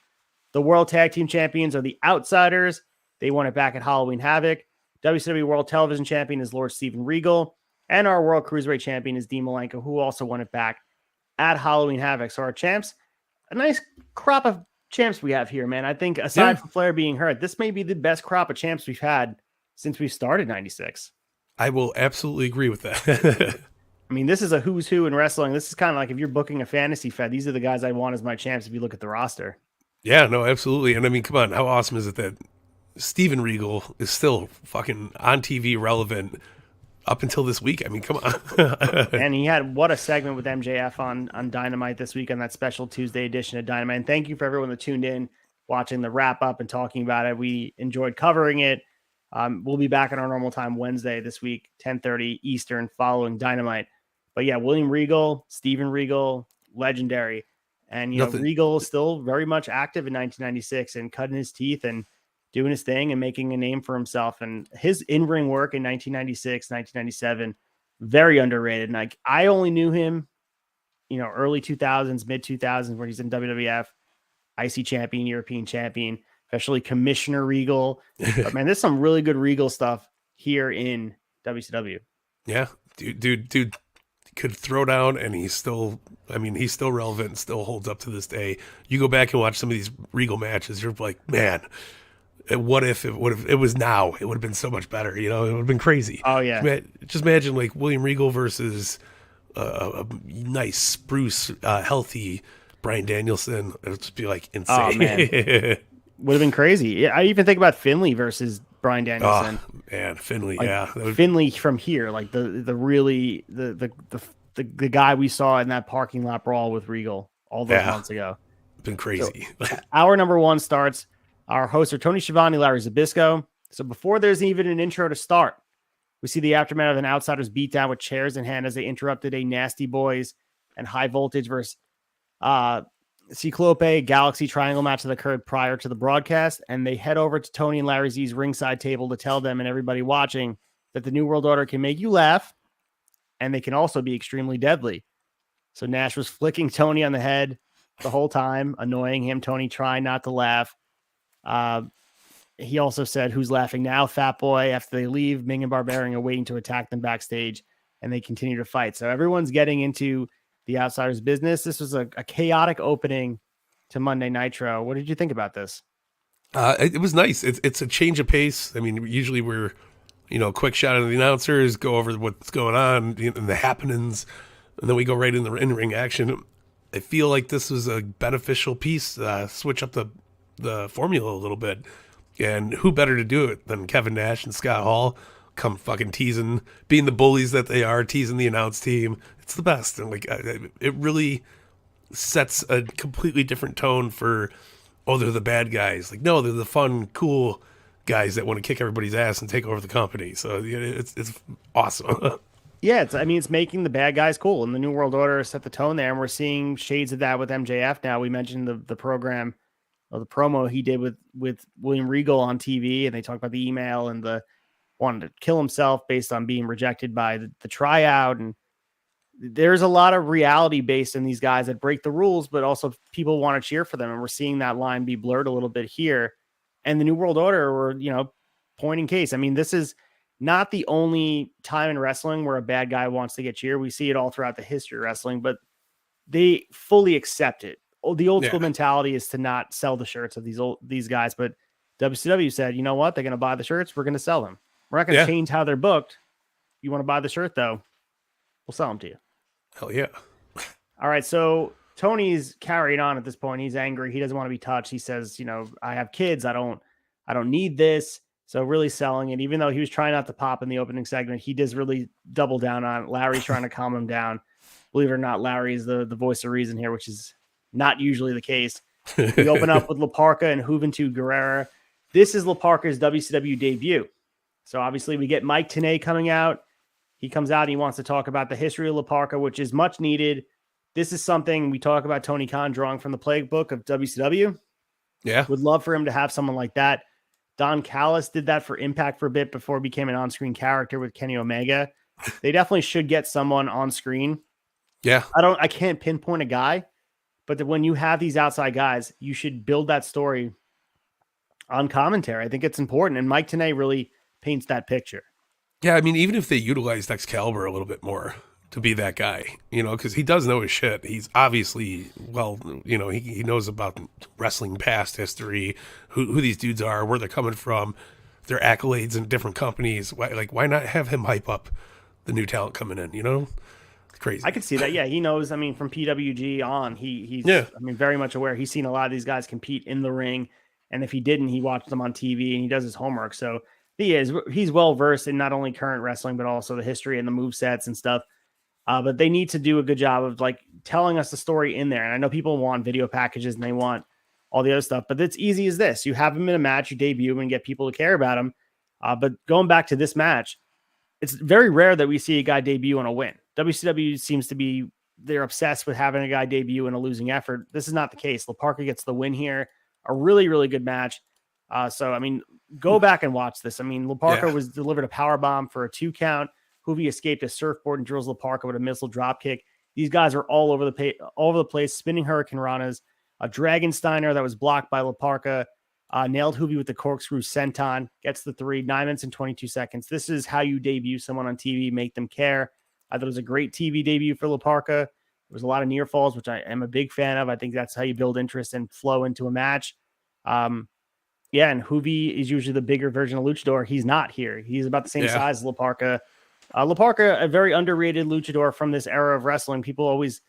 The World Tag Team Champions are the Outsiders. They won it back at Halloween Havoc. WCW World Television Champion is Lord Steven Regal. And our World Cruiserweight Champion is Dean Malenko, who also won it back at Halloween Havoc. So our champs, a nice crop of champs we have here, man. I think aside from Flair being hurt, this may be the best crop of champs we've had since we started 96. I will absolutely agree with that. I mean, this is a who's who in wrestling. This is kind of like if you're booking a fantasy fed, these are the guys I want as my champs if you look at the roster. Yeah, no, absolutely. And I mean, come on, how awesome is it that Steven Regal is still fucking on TV relevant up until this week? I mean, come on. And he had what a segment with MJF on Dynamite this week on that special Tuesday edition of Dynamite. And thank you for everyone that tuned in, watching the wrap up and talking about it. We enjoyed covering it. We'll be back at our normal time Wednesday this week, 10:30 Eastern, following Dynamite. But yeah, William Regal, Steven Regal, legendary. And, you know, Regal is still very much active in 1996 and cutting his teeth and doing his thing and making a name for himself. And his in-ring work in 1996, 1997, very underrated. And like, I only knew him, you know, early 2000s, mid 2000s, where he's in WWF, IC champion, European champion, especially Commissioner Regal. But man, there's some really good Regal stuff here in WCW. Yeah, dude could throw down, and he's still relevant and still holds up to this day. You go back and watch some of these Regal matches, you're like, man, what if it was now? It would have been so much better. You know, it would have been crazy. Oh yeah. Just imagine like William Regal versus a nice, spruce, healthy Bryan Danielson. It would just be like insane. Oh man, would have been crazy. I even think about Finley versus Bryan Danielson. Oh man, Finley. Like, yeah, Finley from here, like the really the guy we saw in that parking lot brawl with Regal all those months ago. Been crazy. So, hour number one starts. Our hosts are Tony Schiavone, Larry Zbyszko. So before there's even an intro to start, we see the aftermath of an Outsiders beatdown with chairs in hand as they interrupted a Nasty Boys and High Voltage versus Ciclope Galaxy Triangle match that occurred prior to the broadcast. And they head over to Tony and Larry Z's ringside table to tell them and everybody watching that the New World Order can make you laugh and they can also be extremely deadly. So Nash was flicking Tony on the head the whole time, annoying him. Tony trying not to laugh. He also said, "Who's laughing now, fat boy?" After they leave, Ming and Barbarian are waiting to attack them backstage, and they continue to fight. So everyone's getting into the Outsiders business. This was a chaotic opening to Monday Nitro. What did you think about this? It was nice. It's a change of pace. I mean, usually we're, quick shot of the announcers, go over what's going on and the happenings, and then we go right in the in-ring action. I feel like this was a beneficial piece, switch up the formula a little bit. And who better to do it than Kevin Nash and Scott Hall come fucking teasing, being the bullies that they are, teasing the announce team. It's the best. And like, it really sets a completely different tone for, oh, they're the bad guys. Like, no, they're the fun, cool guys that want to kick everybody's ass and take over the company. So it's awesome. Yeah, it's making the bad guys cool, and the New World Order set the tone there, and we're seeing shades of that with MJF now. We mentioned the program or the promo he did with William Regal on TV, and they talked about the email and the wanted to kill himself based on being rejected by the tryout. And there's a lot of reality based in these guys that break the rules, but also people want to cheer for them, and we're seeing that line be blurred a little bit here. And the New World Order were, point in case. I mean, this is not the only time in wrestling where a bad guy wants to get cheered. We see it all throughout the history of wrestling, but they fully accept it. The old school mentality is to not sell the shirts of these guys, but WCW said, you know what? They're going to buy the shirts. We're going to sell them. We're not going to change how they're booked. You want to buy the shirt though? We'll sell them to you. Hell yeah. All right. So Tony's carrying on at this point. He's angry. He doesn't want to be touched. He says, I have kids. I don't need this. So really selling it, even though he was trying not to pop in the opening segment, he does really double down on it. Larry's trying to calm him down. Believe it or not, Larry is the voice of reason here, which is not usually the case. We open up with La Parka and Juventud Guerrera. This is La Parka's WCW debut. So obviously we get Mike Tenay coming out. He comes out and he wants to talk about the history of La Parka, which is much needed. This is something we talk about Tony Khan drawing from the plague book of WCW. Yeah. Would love for him to have someone like that. Don Callis did that for Impact for a bit before he became an on-screen character with Kenny Omega. They definitely should get someone on screen. Yeah. I can't pinpoint a guy, but when you have these outside guys, you should build that story on commentary. I think it's important. And Mike Tenay really paints that picture. Yeah. I mean, even if they utilized Excalibur a little bit more to be that guy, because he does know his shit. He's obviously, he knows about wrestling past history, who these dudes are, where they're coming from, their accolades in different companies. Why not have him hype up the new talent coming in, It's crazy. I could see that. Yeah, he knows. I mean, from PWG on, he's very much aware. He's seen a lot of these guys compete in the ring. And if he didn't, he watched them on TV and he does his homework. So he's well-versed in not only current wrestling, but also the history and the movesets and stuff. But they need to do a good job of telling us the story in there. And I know people want video packages and they want all the other stuff, but it's easy as this. You have him in a match, you debut him and get people to care about him. But going back to this match, it's very rare that we see a guy debut and a win. WCW seems to be, they're obsessed with having a guy debut in a losing effort. This is not the case. La Parka gets the win here. A really, really good match. So, I memean, go back and watch this. I mean, La Parka was delivered a power bomb for a 2 count. Hoovy escaped a surfboard and drills La Parka with a missile drop kick. These guys are all over the place, spinning Hurricane Ranas. A Dragon Steiner that was blocked by La Parka, nailed Hoovy with the corkscrew senton, gets the 3, 9 minutes and 22 seconds. This is how you debut someone on TV, make them care. I thought it was a great TV debut for La Parka. There was a lot of near falls, which I am a big fan of. I think that's how you build interest and flow into a match. And Hoovy is usually the bigger version of Luchador. He's not here. He's about the same size as La Parka. La Parka, a very underrated luchador from this era of wrestling. People always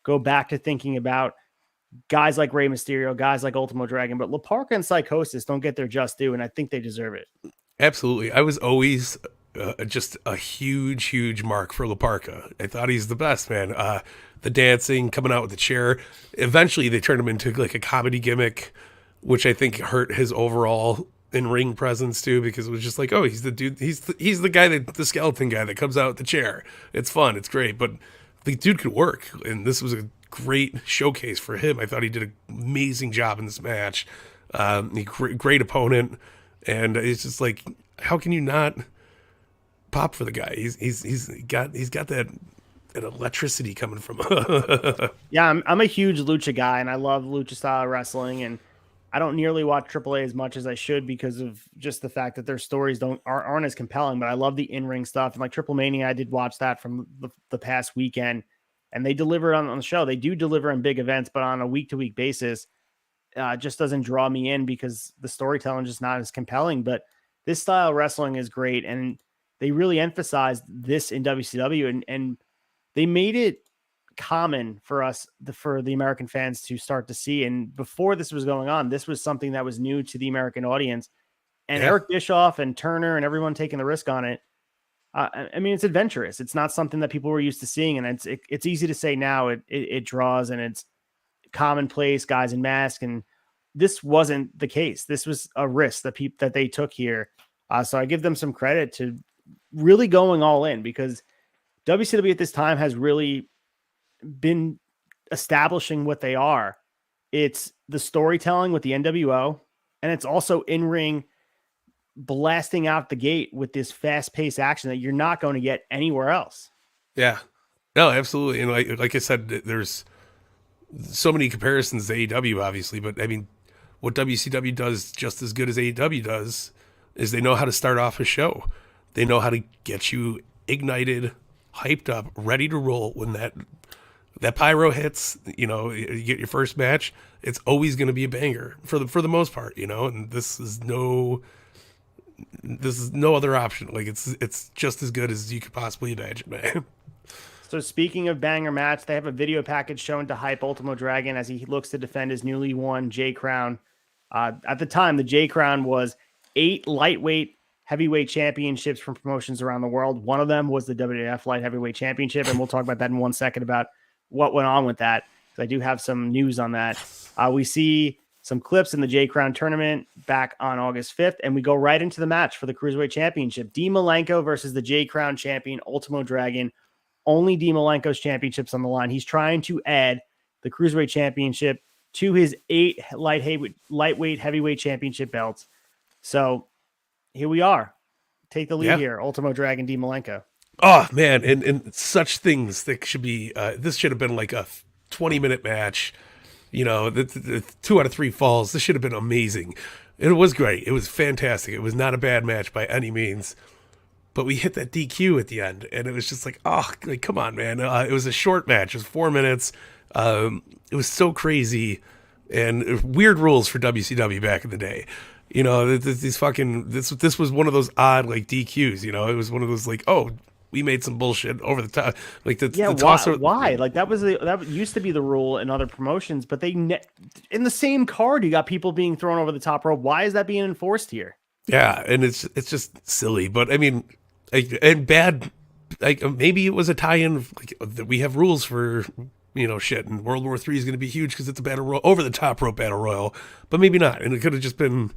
go back to thinking about guys like Rey Mysterio, guys like Ultimo Dragon, but La Parka and Psychosis don't get their just due, and I think they deserve it. Absolutely. I was always just a huge mark for La Parka. I thought he's the best, man. The dancing, coming out with the chair. Eventually, they turned him into a comedy gimmick, which I think hurt his overall in-ring presence too, because it was just he's the dude, he's the guy the skeleton guy that comes out with the chair. It's fun, it's great, but the dude could work, and this was a great showcase for him. I thought he did an amazing job in this match. Great opponent, and it's just how can you not pop for the guy? He's got that electricity coming from him. Yeah, I'm a huge lucha guy, and I love lucha style wrestling, and I don't nearly watch AAA as much as I should because of just the fact that their stories aren't as compelling, but I love the in-ring stuff. And Triple Mania, I did watch that from the past weekend, and they deliver on the show. They do deliver in big events, but on a week-to-week basis, just doesn't draw me in because the storytelling is just not as compelling. But this style of wrestling is great, and they really emphasized this in WCW, and they made it common for us, for the American fans to start to see. And before this was going on, this was something that was new to the American audience. And Eric Bischoff and Turner and everyone taking the risk on it I mean, it's adventurous. It's not something that people were used to seeing, and it's easy to say now. It draws, and it's commonplace, guys in masks, and this wasn't the case. This was a risk that they took here. So I give them some credit to really going all in, because WCW at this time has really been establishing what they are. It's the storytelling with the NWO, and it's in-ring blasting out the gate with this fast-paced action that you're not going to get anywhere else. Yeah, no, absolutely. And like I said, there's so many comparisons to AEW, obviously, but I mean, what WCW does just as good as AEW does is they know how to start off a show. They know how to get you ignited, hyped up, ready to roll. When that pyro hits, you get your first match, it's always going to be a banger for the most part, and this is no other option. Like, it's just as good as you could possibly imagine, man. So speaking of banger match, they have a video package shown to hype Ultimo Dragon as he looks to defend his newly won J Crown. At the time, the J Crown was 8 lightweight heavyweight championships from promotions around the world. One of them was the WWF Light Heavyweight Championship, and we'll talk about that in 1 second about what went on with that. So I do have some news on that. We see some clips in the J Crown tournament back on August 5th, and we go right into the match for the Cruiserweight Championship. Dean Malenko versus the J Crown champion, Ultimo Dragon. Only Dean Malenko's championships on the line. He's trying to add the Cruiserweight Championship to his 8 lightweight heavyweight championship belts. So here we are. Take the lead here. Ultimo Dragon, Dean Malenko. Oh, man. And such things that should be, this should have been like a 20-minute match. The 2 out of 3 falls. This should have been amazing. And it was great. It was fantastic. It was not a bad match by any means. But we hit that DQ at the end, and it was just like, come on, man. It was a short match. It was 4 minutes. It was so crazy, and weird rules for WCW back in the day. This was one of those odd, like, DQs. It was one of those, like, we made some bullshit over the top. Like, the tosser. Why? Like, that used to be the rule in other promotions, but in the same card, you got people being thrown over the top rope. Why is that being enforced here? Yeah, and it's just silly. But I mean, and bad. Like, maybe it was a tie-in. Like, that we have rules for shit, and World War III is going to be huge because it's a over the top rope battle royal. But maybe not, and it could have just been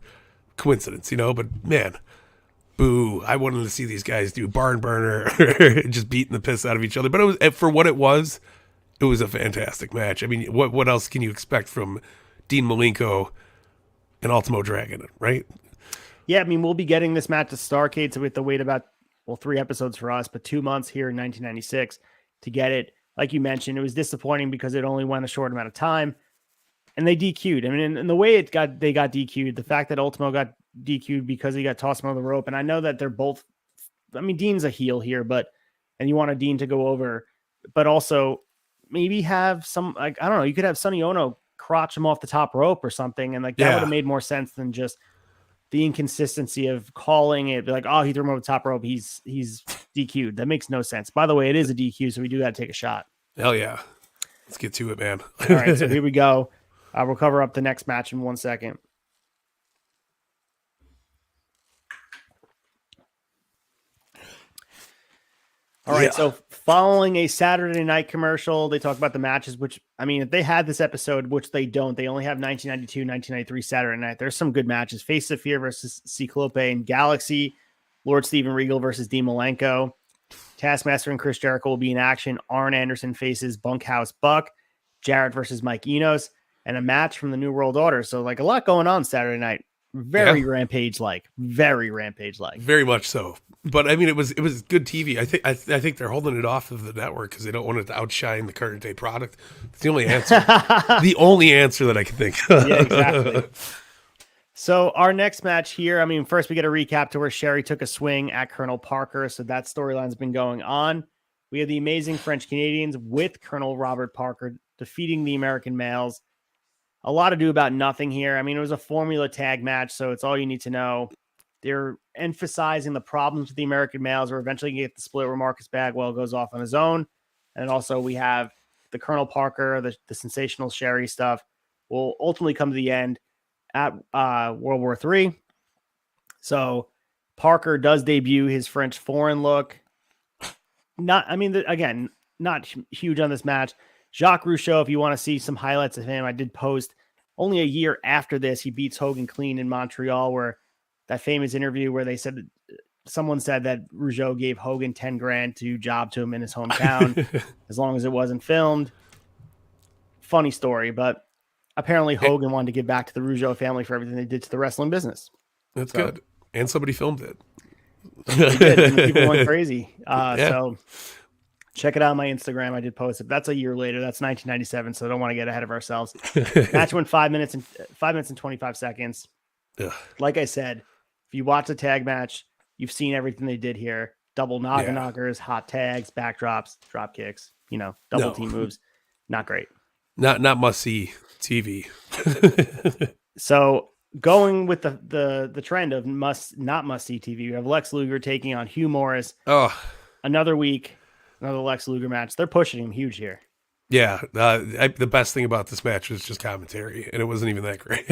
coincidence, But man, boo! I wanted to see these guys do barn burner, just beating the piss out of each other. But it was, for what it was a fantastic match. I mean, what else can you expect from Dean Malenko and Ultimo Dragon, right? Yeah, I mean, we'll be getting this match to Starrcade, so we have to wait about 3 episodes for us, but 2 months here in 1996 to get it. Like you mentioned, it was disappointing because it only went a short amount of time, and they DQ'd. I mean, and the way they got DQ'd, the fact that Ultimo got DQ'd because he got tossed on the rope, and I know that they're both. I mean, Dean's a heel here, and you want a Dean to go over, but also maybe have some, like, I don't know, you could have Sonny Ono crotch him off the top rope or something, and like that would have made more sense than just the inconsistency of calling it like, he threw him over the top rope, he's DQ'd. That makes no sense. By the way, it is a DQ, so we do got to take a shot. Hell yeah. Let's get to it, man. All right, so here we go. We'll cover up the next match in 1 second. All right, so following a Saturday night commercial, they talk about the matches, which, I mean, if they had this episode, which they don't, they only have 1992, 1993 Saturday night. There's some good matches. Face of Fear versus Cyclope and Galaxy. Lord Steven Regal versus Dean Malenko. Taskmaster and Chris Jericho will be in action. Arn Anderson faces Bunkhouse Buck. Jarrett versus Mike Enos. And a match from the New World Order. So, like, a lot going on Saturday night. Very Rampage-like. Very Rampage-like. Very much so. But I mean, it was good TV. I think they're holding it off of the network because they don't want it to outshine the current day product. It's the only answer. The only answer that I can think of. Yeah, exactly. So our next match here, I mean, first we get a recap to where Sherry took a swing at Colonel Parker. So that storyline's been going on. We have the amazing French Canadians with Colonel Robert Parker defeating the American males. A lot to do about nothing here. I mean, it was a formula tag match, so it's all you need to know. They're emphasizing the problems with the American males. We're eventually going to get the split where Marcus Bagwell goes off on his own. And also we have the Colonel Parker, the sensational Sherry stuff will ultimately come to the end at World War III. So Parker does debut his French foreign look. again, not huge on this match. Jacques Rougeau, if you want to see some highlights of him, I did post only a year after this. He beats Hogan clean in Montreal, where that famous interview where they said someone said that Rougeau gave Hogan 10 grand to job to him in his hometown, as long as it wasn't filmed. Funny story, but apparently Hogan wanted to give back to the Rougeau family for everything they did to the wrestling business. That's good. And somebody filmed it. They did, and people went crazy. So check it out on my Instagram. I did post it. That's a year later. That's 1997. So I don't want to get ahead of ourselves. Match went 5 minutes and 25 seconds. Ugh. Like I said, if you watch the tag match, you've seen everything they did here. Double knockers, hot tags, backdrops, drop kicks, double team moves. Not great. Not must see TV. So going with the trend of must see TV, you have Lex Luger taking on Hugh Morris. Oh, another week, another Lex Luger match. They're pushing him huge here. Yeah, the best thing about this match was just commentary, and it wasn't even that great.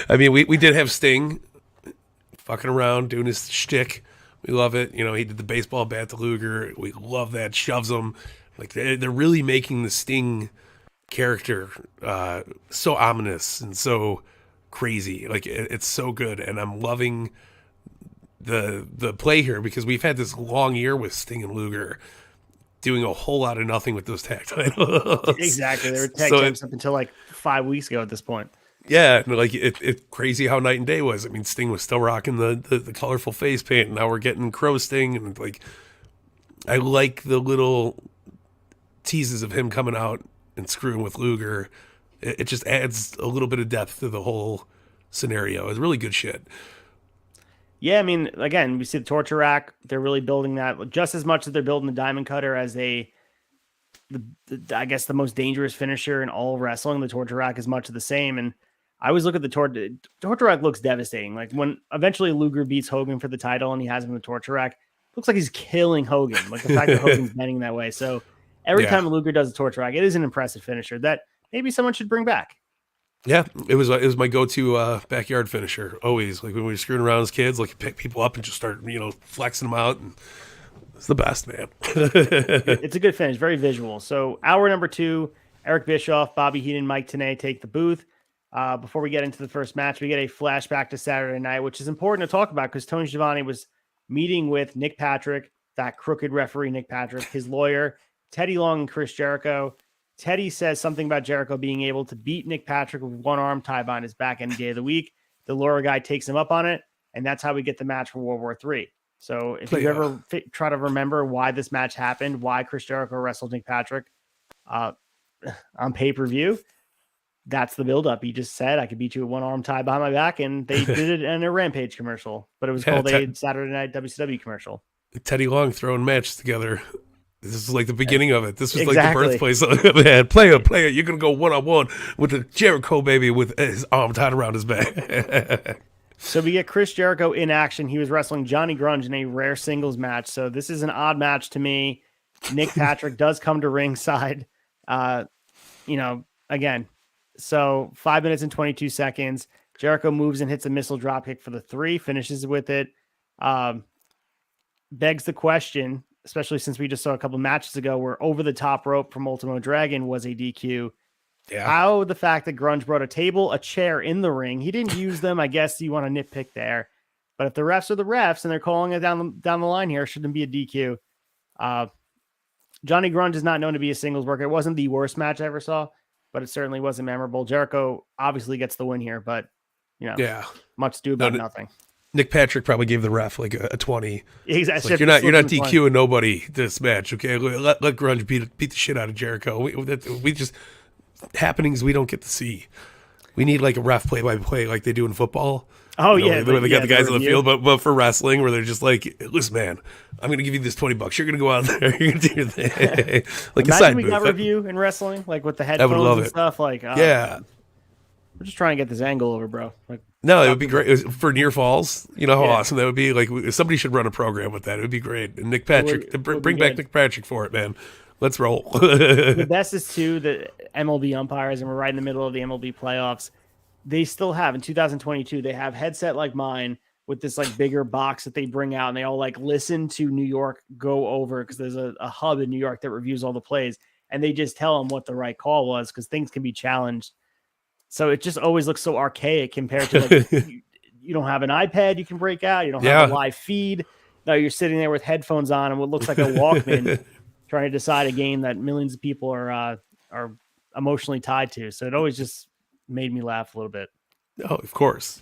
I mean, we did have Sting fucking around doing his shtick. We love it. He did the baseball bat to Luger. We love that. Shoves him. Like they're really making the Sting character so ominous and so crazy. Like it's so good, and I'm loving the play here because we've had this long year with Sting and Luger doing a whole lot of nothing with those tag titles. Exactly, they were tag champs up until like 5 weeks ago at this point. Yeah, like it's crazy how night and day was. I mean, Sting was still rocking the colorful face paint, and now we're getting Crow Sting, and like I like the little teases of him coming out and screwing with Luger. It just adds a little bit of depth to the whole scenario. It's really good shit. Yeah, I mean, again, we see the torture rack. They're really building that just as much as they're building the diamond cutter as I guess the most dangerous finisher in all wrestling. The torture rack is much of the same. And I always look at the torture rack looks devastating. Like when eventually Luger beats Hogan for the title and he has him in the torture rack, looks like he's killing Hogan. Like the fact that Hogan's bending that way. So every time Luger does the torture rack, it is an impressive finisher that maybe someone should bring back. Yeah, it was my go-to backyard finisher. Always, like when we were screwing around as kids, like pick people up and just start, flexing them out, and it's the best, man. It's a good finish, very visual. So hour number 2, Eric Bischoff, Bobby Heenan, Mike Tenay take the booth. Before we get into the first match, we get a flashback to Saturday night, which is important to talk about because Tony Schiavone was meeting with Nick Patrick, that crooked referee Nick Patrick, his lawyer, Teddy Long, and Chris Jericho. Teddy says something about Jericho being able to beat Nick Patrick with one arm tied behind his back any day of the week. The Laura guy takes him up on it, and that's how we get the match for World War III. So if you ever try to remember why this match happened, why Chris Jericho wrestled Nick Patrick on pay-per-view, that's the build-up. He just said, I could beat you with one arm tied behind my back, and they did it in a Rampage commercial, but it was called a Saturday Night WCW commercial. Teddy Long throwing matches together. This is like the beginning of it. This was like the birthplace of it, man. Player, you're going to go one-on-one with the Jericho baby with his arm tied around his back. So we get Chris Jericho in action. He was wrestling Johnny Grunge in a rare singles match. So this is an odd match to me. Nick Patrick does come to ringside. Again, so 5 minutes and 22 seconds. Jericho moves and hits a missile dropkick for the 3, finishes with it. Begs the question, especially since we just saw a couple matches ago where over the top rope from Ultimo Dragon was a DQ. Yeah. How the fact that Grunge brought a table, a chair in the ring, he didn't use them. I guess you want to nitpick there, but if the refs are the refs and they're calling it down the line here, it shouldn't be a DQ. Johnny Grunge is not known to be a singles worker. It wasn't the worst match I ever saw, but it certainly wasn't memorable. Jericho obviously gets the win here, but much ado about nothing. Nick Patrick probably gave the ref like a 20. Exactly. Like, you're not DQing nobody this match. Okay, let Grunge beat the shit out of Jericho. We just happenings we don't get to see. We need like a ref play-by-play like they do in football. Oh yeah, where they got the guys on the field, but for wrestling where they're just like, listen, man, I'm going to give you this $20. You're going to go out there. You're going to do your thing. Like imagine a side we booth. got review in wrestling, like with the headphones and stuff. Like, yeah. We're just trying to get this angle over, bro. Like, no, it would be great for near falls. You know how awesome that would be. Like somebody should run a program with that. It would be great. And Nick Patrick, bring back Nick Patrick for it, man. Let's roll. The best is too the MLB umpires, and we're right in the middle of the MLB playoffs. They still have in 2022. They have headset like mine with this like bigger box that they bring out, and they all like listen to New York go over, because there's a hub in New York that reviews all the plays, and they just tell them what the right call was, because things can be challenged. So it just always looks so archaic compared to like you don't have an iPad you can break out, you don't have a live feed. No, you're sitting there with headphones on and what looks like a Walkman trying to decide a game that millions of people are emotionally tied to. So it always just made me laugh a little bit. Oh, of course.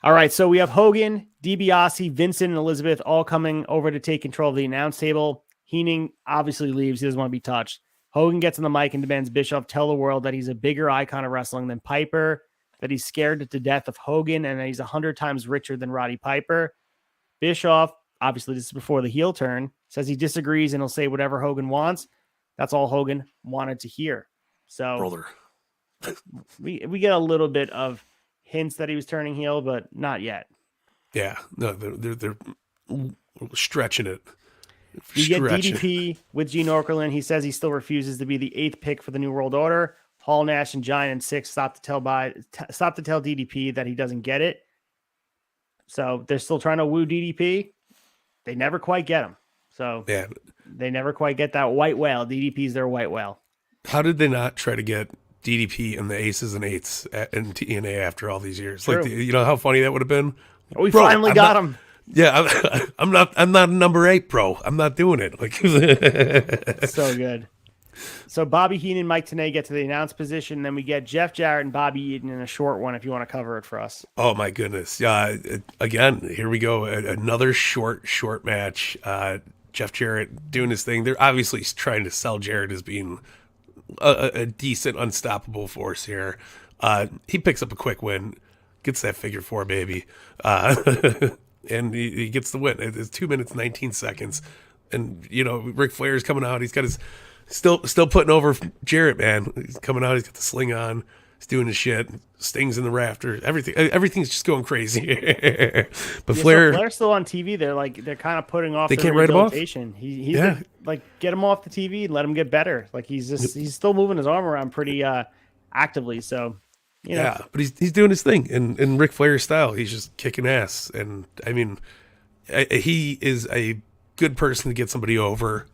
All right, so we have Hogan, DiBiase, Vincent, and Elizabeth all coming over to take control of the announce table. Henning obviously leaves. He doesn't want to be touched. Hogan gets on the mic and demands Bischoff tell the world that he's a bigger icon of wrestling than Piper, that he's scared to death of Hogan, and that he's 100 times richer than Roddy Piper. Bischoff, obviously this is before the heel turn, says he disagrees and he'll say whatever Hogan wants. That's all Hogan wanted to hear. So Brother. we get a little bit of hints that he was turning heel, but not yet. Yeah, no, they're stretching it. You get DDP with Gene Okerlund. He says he still refuses to be the 8th pick for the New World Order. Hall, Nash, and Giant and 6 stop to tell DDP that he doesn't get it. So they're still trying to woo DDP. They never quite get him. So yeah, they never quite get that white whale. DDP's their white whale. How did they not try to get DDP and the Aces and Eights in TNA after all these years? True. Like, you know how funny that would have been? We finally got him. Yeah, I'm not a number 8, bro. I'm not doing it. Like, so good. So Bobby Heenan and Mike Tenay get to the announce position. Then we get Jeff Jarrett and Bobby Eaton in a short one, if you want to cover it for us. Oh my goodness. Yeah. Again, here we go. Another short match. Jeff Jarrett doing his thing. They're obviously trying to sell Jarrett as being a decent, unstoppable force here. He picks up a quick win, gets that figure 4, baby. And he gets the win. It's 2 minutes, 19 seconds. And, you know, Ric Flair's coming out. He's got his still putting over Jarrett, man. He's coming out. He's got the sling on. He's doing his shit. Stings in the rafters. Everything's just going crazy. But Flair's still on TV. They're kind of putting off. They can't write him off. He's get him off the TV and let him get better. Like he's still moving his arm around pretty actively. So. You know. Yeah, but he's doing his thing in Ric Flair style. He's just kicking ass, and I mean, he is a good person to get somebody over.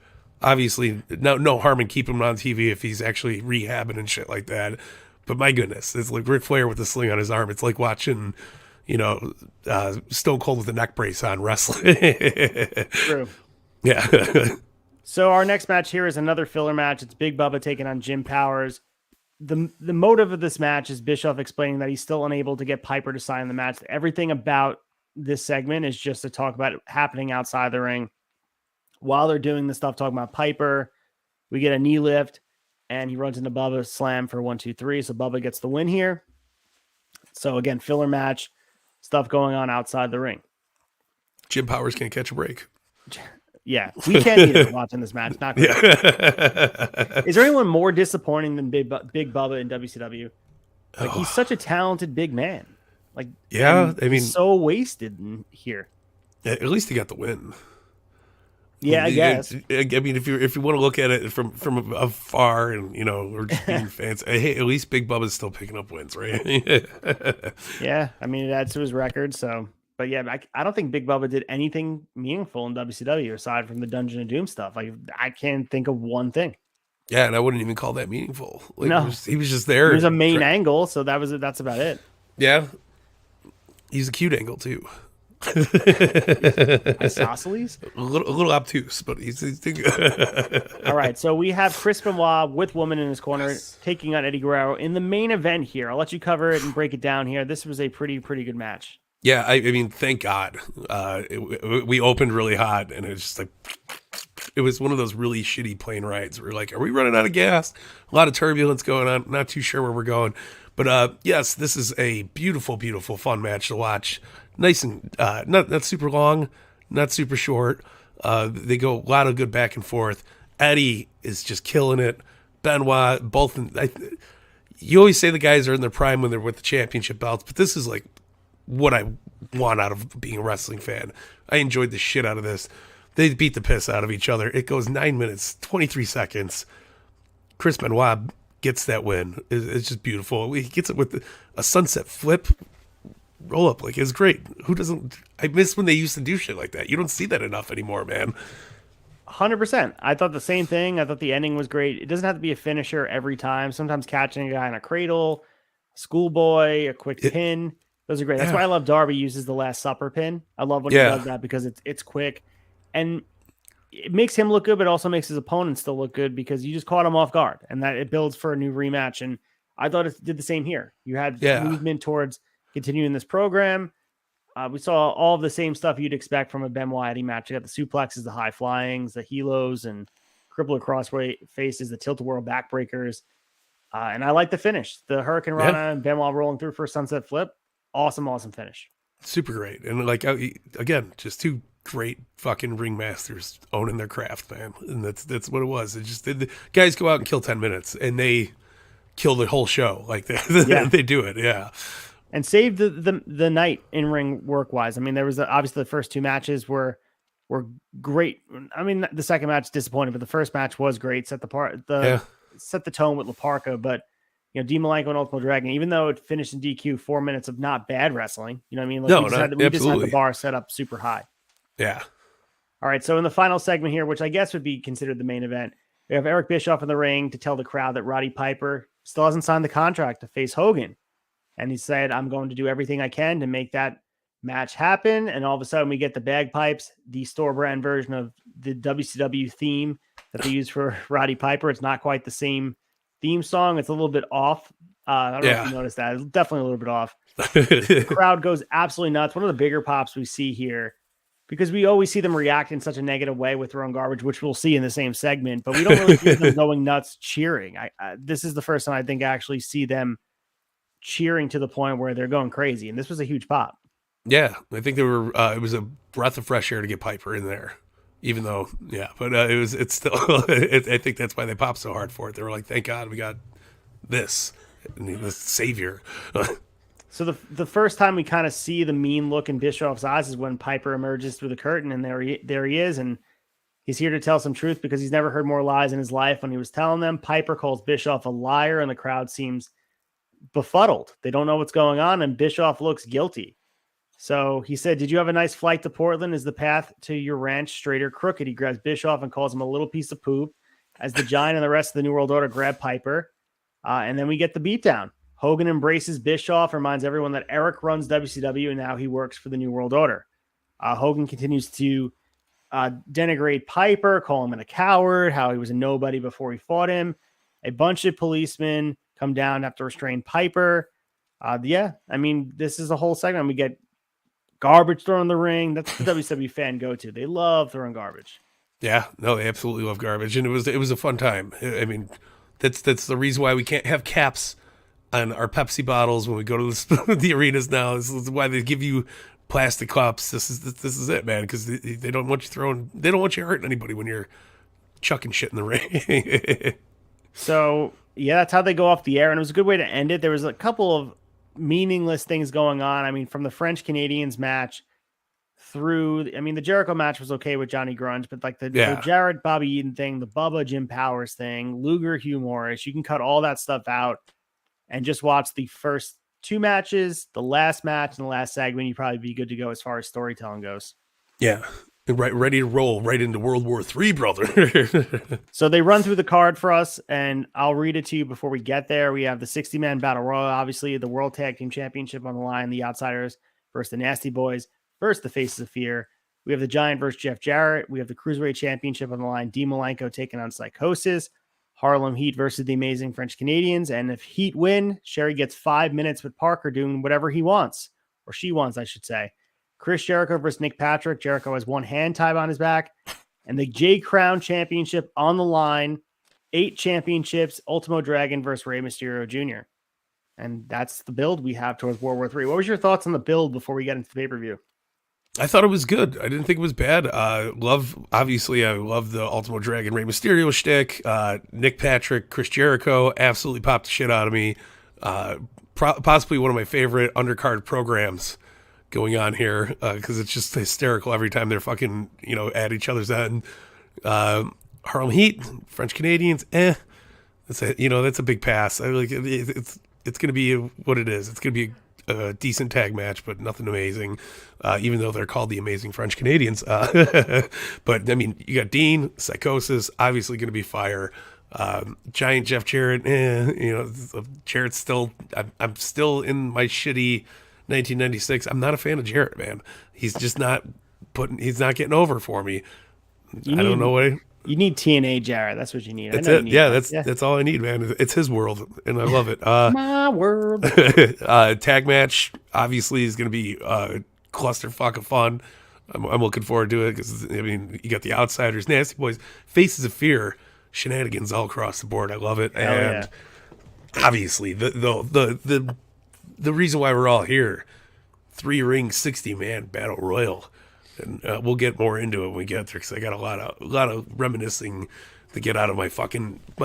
Obviously, no harm in keeping him on TV if he's actually rehabbing and shit like that. But my goodness, it's like Ric Flair with the sling on his arm. It's like watching, Stone Cold with a neck brace on wrestling. True. Yeah. So our next match here is another filler match. It's Big Bubba taking on Jim Powers. The motive of this match is Bischoff explaining that he's still unable to get Piper to sign the match. Everything about this segment is just to talk about it happening outside the ring. While they're doing the stuff talking about Piper, we get a knee lift, and he runs into Bubba, slam for 1, 2, 3. So Bubba gets the win here. So again, filler match, stuff going on outside the ring. Jim Powers can't catch a break. Yeah, we can't either watching this match. Not great. Yeah. Is there anyone more disappointing than Big Bubba in WCW? Like he's such a talented big man. Like yeah, I mean, so wasted in here. At least he got the win. Yeah, I guess. I mean, if you want to look at it from afar, and we're just being fans. Hey, at least Big Bubba's still picking up wins, right? Yeah, I mean, it adds to his record. So, but yeah, I don't think Big Bubba did anything meaningful in WCW aside from the Dungeon of Doom stuff. Like, I can't think of one thing. Yeah, and I wouldn't even call that meaningful. Like, no, he was just there. He was a main angle, so that's about it. Yeah, he's a cute angle too. Isosceles? A little obtuse, but he's all right. So we have Chris Benoit with Woman in his corner taking on Eddie Guerrero in the main event here. I'll let you cover it and break it down here. This was a pretty good match. Yeah, I mean, thank God. We opened really hot, and it's just like it was one of those really shitty plane rides. We're like, are we running out of gas? A lot of turbulence going on. Not too sure where we're going, but yes, this is a beautiful, fun match to watch. Nice and not super long, not super short. They go a lot of good back and forth. Eddie is just killing it. Benoit, both. You always say the guys are in their prime when they're with the championship belts, but this is like what I want out of being a wrestling fan. I enjoyed the shit out of this. They beat the piss out of each other. It goes 9 minutes, 23 seconds. Chris Benoit gets that win. It's just beautiful. He gets it with a sunset flip. roll up like is great. Who doesn't? I miss when they used to do shit like that. You don't see that enough anymore, man. 100%. I thought the same thing. I thought the ending was great. It doesn't have to be a finisher every time. Sometimes catching a guy in a cradle, schoolboy, a quick pin. Those are great. That's why I love Darby uses the Last Supper pin. I love when he does that because it's quick. And it makes him look good, but also makes his opponent still look good because you just caught him off guard. And that it builds for a new rematch. And I thought it did the same here. You had movement towards continuing this program. We saw all of the same stuff you'd expect from a Benoit Eddie match. You got the suplexes, the high flyings, the helos, and crippler crossway faces, the tilt-a-whirl backbreakers. And I like the finish. The Hurricane Rana and Benoit rolling through for a sunset flip. Awesome finish. Super great. And like, again, just two great fucking ringmasters owning their craft, man. And that's what it was. It just the guys go out and kill 10 minutes and they kill the whole show. Like they do it. Yeah. And save the night in ring work wise. I mean, there was obviously the first two matches were great. I mean, the second match disappointed, but the first match was great. Set the tone with Laparca, but you know, Malenko and Ultimo Dragon, even though it finished in DQ, 4 minutes of not bad wrestling. You know what I mean? Like we just had the bar set up super high. Yeah. All right. So in the final segment here, which I guess would be considered the main event, we have Eric Bischoff in the ring to tell the crowd that Roddy Piper still hasn't signed the contract to face Hogan. And he said, I'm going to do everything I can to make that match happen. And all of a sudden we get the bagpipes, the store brand version of the WCW theme that they use for Roddy Piper. It's not quite the same theme song. It's a little bit off. I don't know if you noticed that. It's definitely a little bit off. The crowd goes absolutely nuts. One of the bigger pops we see here, because we always see them react in such a negative way with throwing garbage, which we'll see in the same segment, but we don't really see them going nuts cheering. This is the first time I think I actually see them cheering to the point where they're going crazy. And this was a huge pop. Yeah. I think it was a breath of fresh air to get Piper in there, even though, but it's still, I think that's why they popped so hard for it. They were like, thank God we got this, the savior. So the first time we kind of see the mean look in Bischoff's eyes is when Piper emerges through the curtain, and there he is. And he's here to tell some truth because he's never heard more lies in his life. When he was telling them, Piper calls Bischoff a liar, and the crowd seems befuddled. They don't know what's going on, and Bischoff looks guilty. So he said, did you have a nice flight to Portland? Is the path to your ranch straight or crooked? He grabs Bischoff and calls him a little piece of poop as the Giant and the rest of the New World Order grab Piper. And then we get the beatdown. Hogan embraces Bischoff, reminds everyone that Eric runs WCW and now he works for the New World Order. Hogan continues to denigrate Piper, call him a coward, how he was a nobody before he fought him. A bunch of policemen come down to have to restrain Piper. I mean, this is a whole segment. We get garbage thrown in the ring. That's the WCW fan go to. They love throwing garbage. Yeah, no, they absolutely love garbage, and it was a fun time. I mean, that's the reason why we can't have caps on our Pepsi bottles when we go to the arenas now. This is why they give you plastic cups. This is it, man, because they don't want you throwing. They don't want you hurting anybody when you're chucking shit in the ring. So that's how they go off the air, and it was a good way to end it. There was a couple of meaningless things going on. I mean, from the French Canadians match through, I mean, the Jericho match was okay with Johnny Grunge, but like the Jarrett Bobby Eaton thing, the Bubba Jim Powers thing, Luger Hugh Morris, you can cut all that stuff out and just watch the first two matches, the last match, and the last segment. You'd probably be good to go as far as storytelling goes. Yeah. Right, ready to roll right into World War III, brother. So they run through the card for us, and I'll read it to you before we get there. We have the 60-man Battle Royal, obviously, the World Tag Team Championship on the line, the Outsiders versus the Nasty Boys versus the Faces of Fear. We have the Giant versus Jeff Jarrett. We have the Cruiserweight Championship on the line, Malenko taking on Psychosis. Harlem Heat versus the Amazing French Canadians. And if Heat win, Sherry gets 5 minutes with Parker doing whatever he wants, or she wants, I should say. Chris Jericho versus Nick Patrick. Jericho has one hand tied on his back. And the J Crown Championship on the line. 8 championships. Ultimo Dragon versus Rey Mysterio Jr. And that's the build we have towards World War III. What was your thoughts on the build before we get into the pay-per-view? I thought it was good. I didn't think it was bad. I love the Ultimo Dragon Rey Mysterio shtick. Nick Patrick, Chris Jericho absolutely popped the shit out of me. Possibly one of my favorite undercard programs going on here, because it's just hysterical every time they're fucking, at each other's end. Harlem Heat, French Canadians, that's a big pass. It's going to be what it is. It's going to be a decent tag match, but nothing amazing, even though they're called the Amazing French Canadians. But I mean, you got Dean, Psychosis, obviously going to be fire. Giant Jeff Jarrett, Jarrett's still, I'm still in my shitty 1996. I'm not a fan of Jarrett, man. He's just not he's not getting over for me. I don't know what. You need TNA Jarrett. That's what you need. That's it. That's all I need, man. It's his world, and I love it. My world. Tag match obviously is going to be clusterfuck of fun. I'm looking forward to it because I mean you got the Outsiders, Nasty Boys, Faces of Fear, shenanigans all across the board. I love it, and obviously the reason why we're all here, 3-ring 60-man battle royal. And we'll get more into it when we get there because I got a lot of reminiscing to get out of my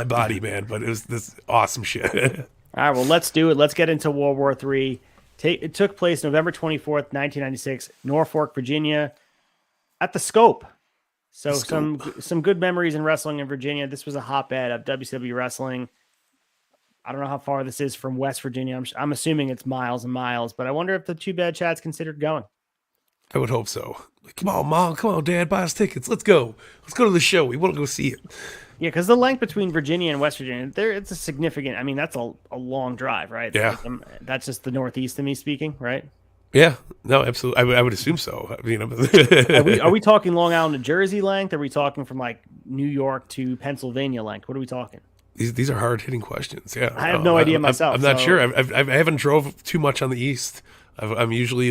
body, man. But it was this awesome shit. All right, well, let's do it. Let's get into World War III. It took place November 24th, 1996, Norfolk, Virginia, at the Scope. So some good memories in wrestling in Virginia. This was a hotbed of WCW wrestling. I don't know how far this is from West Virginia. I'm assuming it's miles and miles, but I wonder if the Too Bad Chad's considered going. I would hope so. Like, come on, Mom. Come on, Dad. Buy us tickets. Let's go. Let's go to the show. We want to go see it. Yeah, because the length between Virginia and West Virginia, it's a significant. I mean, that's a long drive, right? Yeah. That's just the Northeast of me speaking, right? Yeah. No, absolutely. I would assume so. I mean, are we talking Long Island to Jersey length? Are we talking from like New York to Pennsylvania length? What are we talking? These are hard hitting questions. Yeah. I have no idea myself. I'm not sure. I haven't drove too much on the East. I'm usually,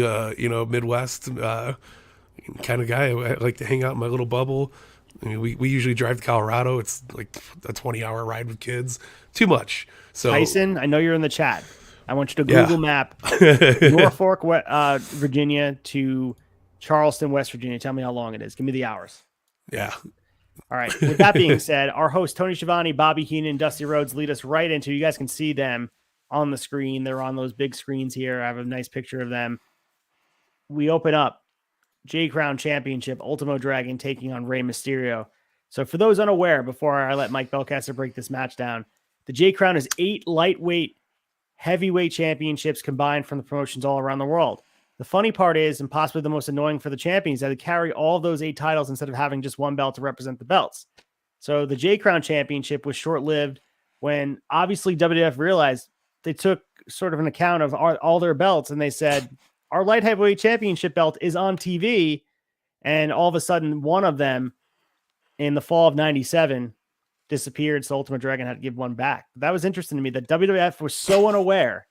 Midwest kind of guy. I like to hang out in my little bubble. I mean, we usually drive to Colorado. It's like a 20-hour ride with kids. Too much. So Tyson, I know you're in the chat. I want you to Google map Norfolk, Virginia to Charleston, West Virginia. Tell me how long it is. Give me the hours. Yeah. All right. With that being said, our hosts, Tony Schiavone, Bobby Heenan, Dusty Rhodes, lead us right into, you guys can see them on the screen. They're on those big screens here. I have a nice picture of them. We open up J Crown Championship, Ultimo Dragon taking on Rey Mysterio. So for those unaware, before I let Mike Belcaster break this match down, the J Crown is 8 lightweight, heavyweight championships combined from the promotions all around the world. The funny part is, and possibly the most annoying for the champions, that they carry all of those 8 titles instead of having just one belt to represent the belts. So the J Crown Championship was short-lived when obviously WWF realized they took sort of an account of all their belts and they said, our light heavyweight championship belt is on TV. And all of a sudden, one of them in the fall of 97 disappeared. So Ultimate Dragon had to give one back. But that was interesting to me that WWF was so unaware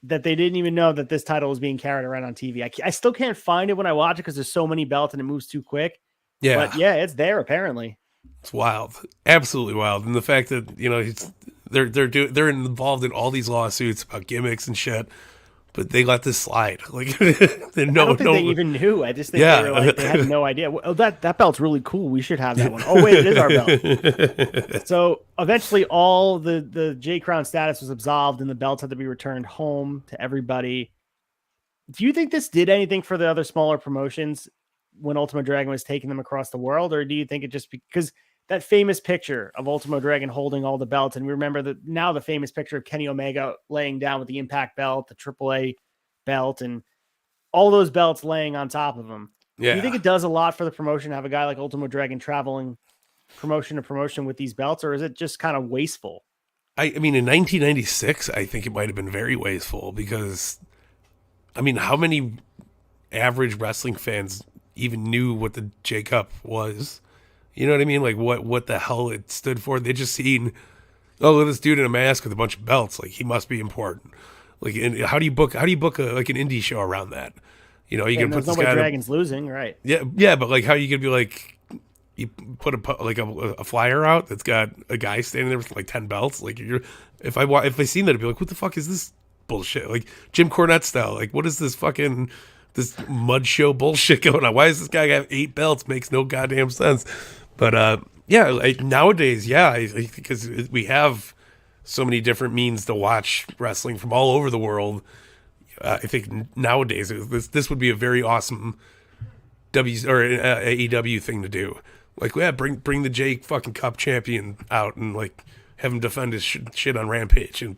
that they didn't even know that this title was being carried around on TV. I still can't find it when I watch it because there's so many belts and it moves too quick. Yeah. But yeah, it's there apparently. It's wild. Absolutely wild. And the fact that, they're involved in all these lawsuits about gimmicks and shit, but they let this slide. Like, I don't think they even knew. I just think they were like, they had no idea. Oh, that belt's really cool. We should have that one. Oh, wait, it is our belt. So eventually all the J Crown status was absolved and the belts had to be returned home to everybody. Do you think this did anything for the other smaller promotions when Ultimo Dragon was taking them across the world? Or do you think it just because that famous picture of Ultimo Dragon holding all the belts, and we remember the famous picture of Kenny Omega laying down with the Impact belt, the AAA belt, and all those belts laying on top of him. Yeah. Do you think it does a lot for the promotion to have a guy like Ultimo Dragon traveling promotion to promotion with these belts, or is it just kind of wasteful? I mean, in 1996, I think it might have been very wasteful because, I mean, how many average wrestling fans even knew what the J Cup was? You know what I mean? Like what the hell it stood for? They just seen, oh, look at this dude in a mask with a bunch of belts. Like he must be important. Like, and how do you book an indie show around that? You can put this guy. Dragon's losing, right? Yeah, but like, how are you gonna be like, you put a flyer out that's got a guy standing there with like 10 belts? Like if I seen that, I'd be like, what the fuck is this bullshit? Like Jim Cornette style. Like what is this fucking this mud show bullshit going on? Why does this guy have 8 belts? Makes no goddamn sense. But like nowadays, because we have so many different means to watch wrestling from all over the world. I think nowadays this would be a very awesome AEW thing to do. Like, yeah, bring the J fucking Cup champion out and like have him defend his shit on Rampage, and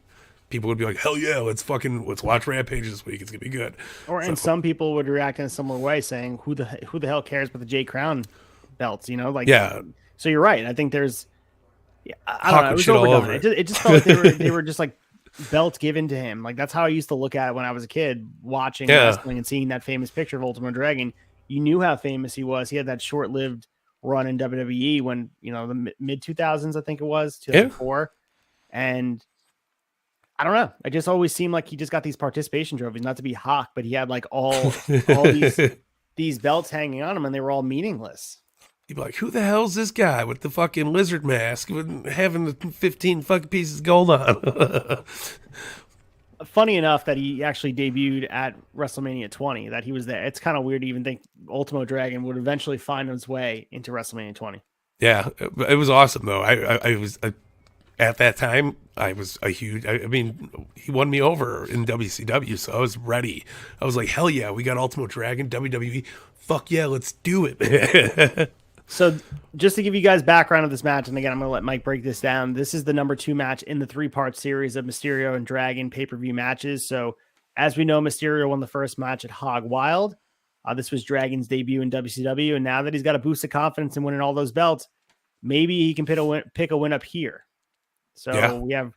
people would be like, hell yeah, let's watch Rampage this week. It's gonna be good. And some people would react in a similar way, saying, who the hell cares about the J Crown belts? You know, like, yeah. So you're right. I think there's, I don't know, it was overdone. It just felt like they were just like belts given to him. Like, that's how I used to look at it when I was a kid, watching wrestling and seeing that famous picture of Ultimo Dragon. You knew how famous he was. He had that short-lived run in WWE when, you know, the mid 2000s, I think it was 2004. And I don't know. It just always seemed like he just got these participation trophies, not to be hawk, but he had like all these belts hanging on him, and they were all meaningless. You'd be like, who the hell's this guy with the fucking lizard mask with having the 15 fucking pieces of gold on? Funny enough that he actually debuted at WrestleMania 20, that he was there. It's kind of weird to even think Ultimo Dragon would eventually find his way into WrestleMania 20. Yeah, it was awesome though. I was at that time, I was a huge, I mean, he won me over in WCW, so I was ready. I was like, hell yeah, we got Ultimo Dragon, WWE. Fuck yeah, let's do it. So just to give you guys background of this match, and again, I'm going to let Mike break this down. This is the number 2 match in the 3-part series of Mysterio and Dragon pay-per-view matches. So as we know, Mysterio won the first match at Hog Wild. This was Dragon's debut in WCW. And now that he's got a boost of confidence in winning all those belts, maybe he can pick a win up here. So we have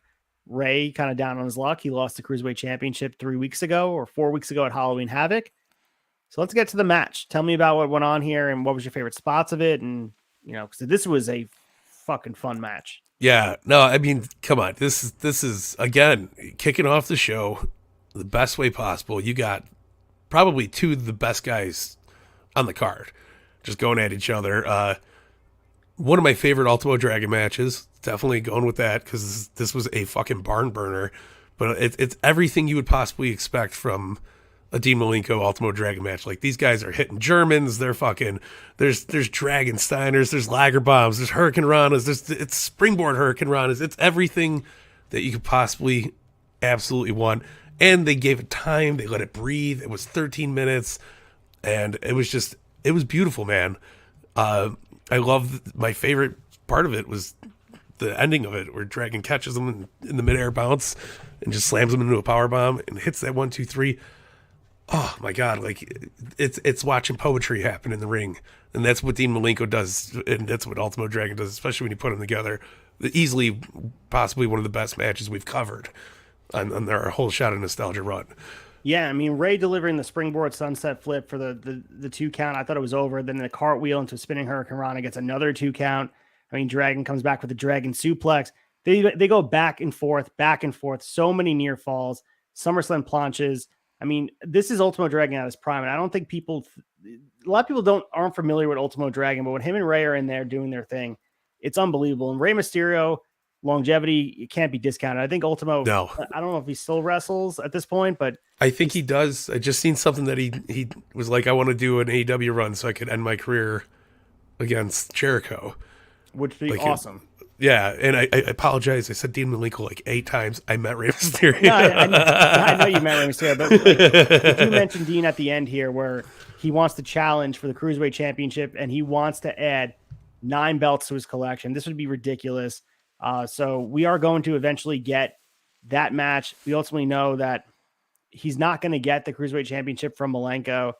Ray kind of down on his luck. He lost the Cruiserweight Championship 3 weeks ago or 4 weeks ago at Halloween Havoc. So let's get to the match. Tell me about what went on here and what was your favorite spots of it. And, you know, because this was a fucking fun match. Yeah, no, I mean, come on. This is again, kicking off the show the best way possible. You got probably 2 of the best guys on the card just going at each other. One of my favorite Ultimo Dragon matches, definitely going with that because this was a fucking barn burner. But it's everything you would possibly expect from a Dean Malenko Ultimo Dragon match. Like, these guys are hitting Germans. They're fucking, there's Dragon Steiners, there's Lager Bombs, there's Hurricane Ranas, it's Springboard Hurricane Ranas. It's everything that you could possibly absolutely want. And they gave it time. They let it breathe. It was 13 minutes. And it was beautiful, man. I love, my favorite part of it was the ending of it, where Dragon catches him in the midair bounce and just slams him into a power bomb and hits that 1, 2, 3. Oh my God. Like, it's watching poetry happen in the ring. And that's what Dean Malenko does. And that's what Ultimo Dragon does, especially when you put them together. Easily, possibly one of the best matches we've covered on our whole Shot of Nostalgia run. Yeah, I mean, Ray delivering the springboard sunset flip for the 2 count. I thought it was over. Then the cartwheel into a spinning Hurricane Rana gets another 2 count. I mean, Dragon comes back with the Dragon suplex. They go back and forth. So many near falls, SummerSlam planches. I mean, this is Ultimo Dragon at his prime. And I don't think a lot of people aren't familiar with Ultimo Dragon, but when him and Ray are in there doing their thing, it's unbelievable. And Rey Mysterio, longevity, it can't be discounted. I think Ultimo, no. I don't know if he still wrestles at this point, but I think he does. I just seen something that he was like, I want to do an AEW run so I could end my career against Jericho. Which would be like, awesome. Yeah, and I apologize. I said Dean Malenko like 8 times. I met Rey Mysterio. No, I know you met Rey Mysterio, but like, you mentioned Dean at the end here, where he wants to challenge for the Cruiserweight Championship, and he wants to add 9 belts to his collection. This would be ridiculous. So we are going to eventually get that match. We ultimately know that he's not going to get the Cruiserweight Championship from Malenko,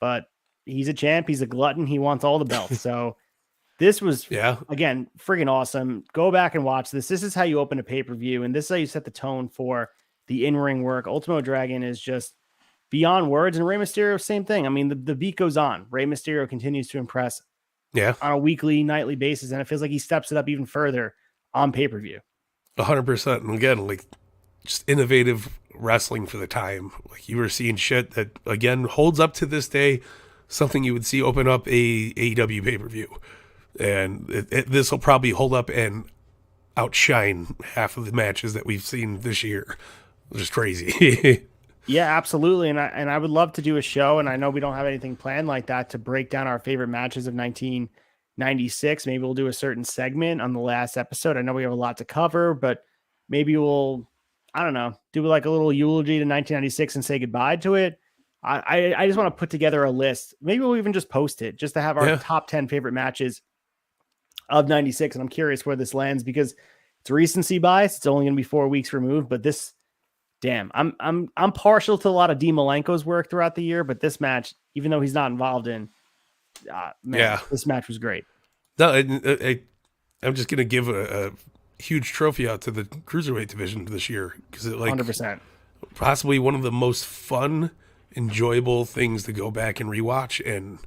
but he's a champ. He's a glutton. He wants all the belts. So this was, again, friggin' awesome. Go back and watch this. This is how you open a pay-per-view, and this is how you set the tone for the in-ring work. Ultimo Dragon is just beyond words, and Rey Mysterio, same thing. I mean, the beat goes on. Rey Mysterio continues to impress on a weekly, nightly basis, and it feels like he steps it up even further on pay-per-view. 100%. And again, like, just innovative wrestling for the time. Like, you were seeing shit that, again, holds up to this day, something you would see open up a AEW pay-per-view. And this will probably hold up and outshine half of the matches that we've seen this year. Just crazy. Yeah, absolutely. And I would love to do a show, and I know we don't have anything planned like that, to break down our favorite matches of 1996. Maybe we'll do a certain segment on the last episode. I know we have a lot to cover, but maybe we'll, I don't know, do like a little eulogy to 1996 and say goodbye to it. I just want to put together a list. Maybe we'll even just post it just to have our top 10 favorite matches of 96. And I'm curious where this lands, because it's recency bias. It's only going to be 4 weeks removed, but this Damn, I'm partial to a lot of D Malenko's work throughout the year, but this match, even though he's not involved in, this match was great. No, I'm just gonna give a huge trophy out to the cruiserweight division this year because it 100%. Possibly one of the most fun, enjoyable things to go back and rewatch, and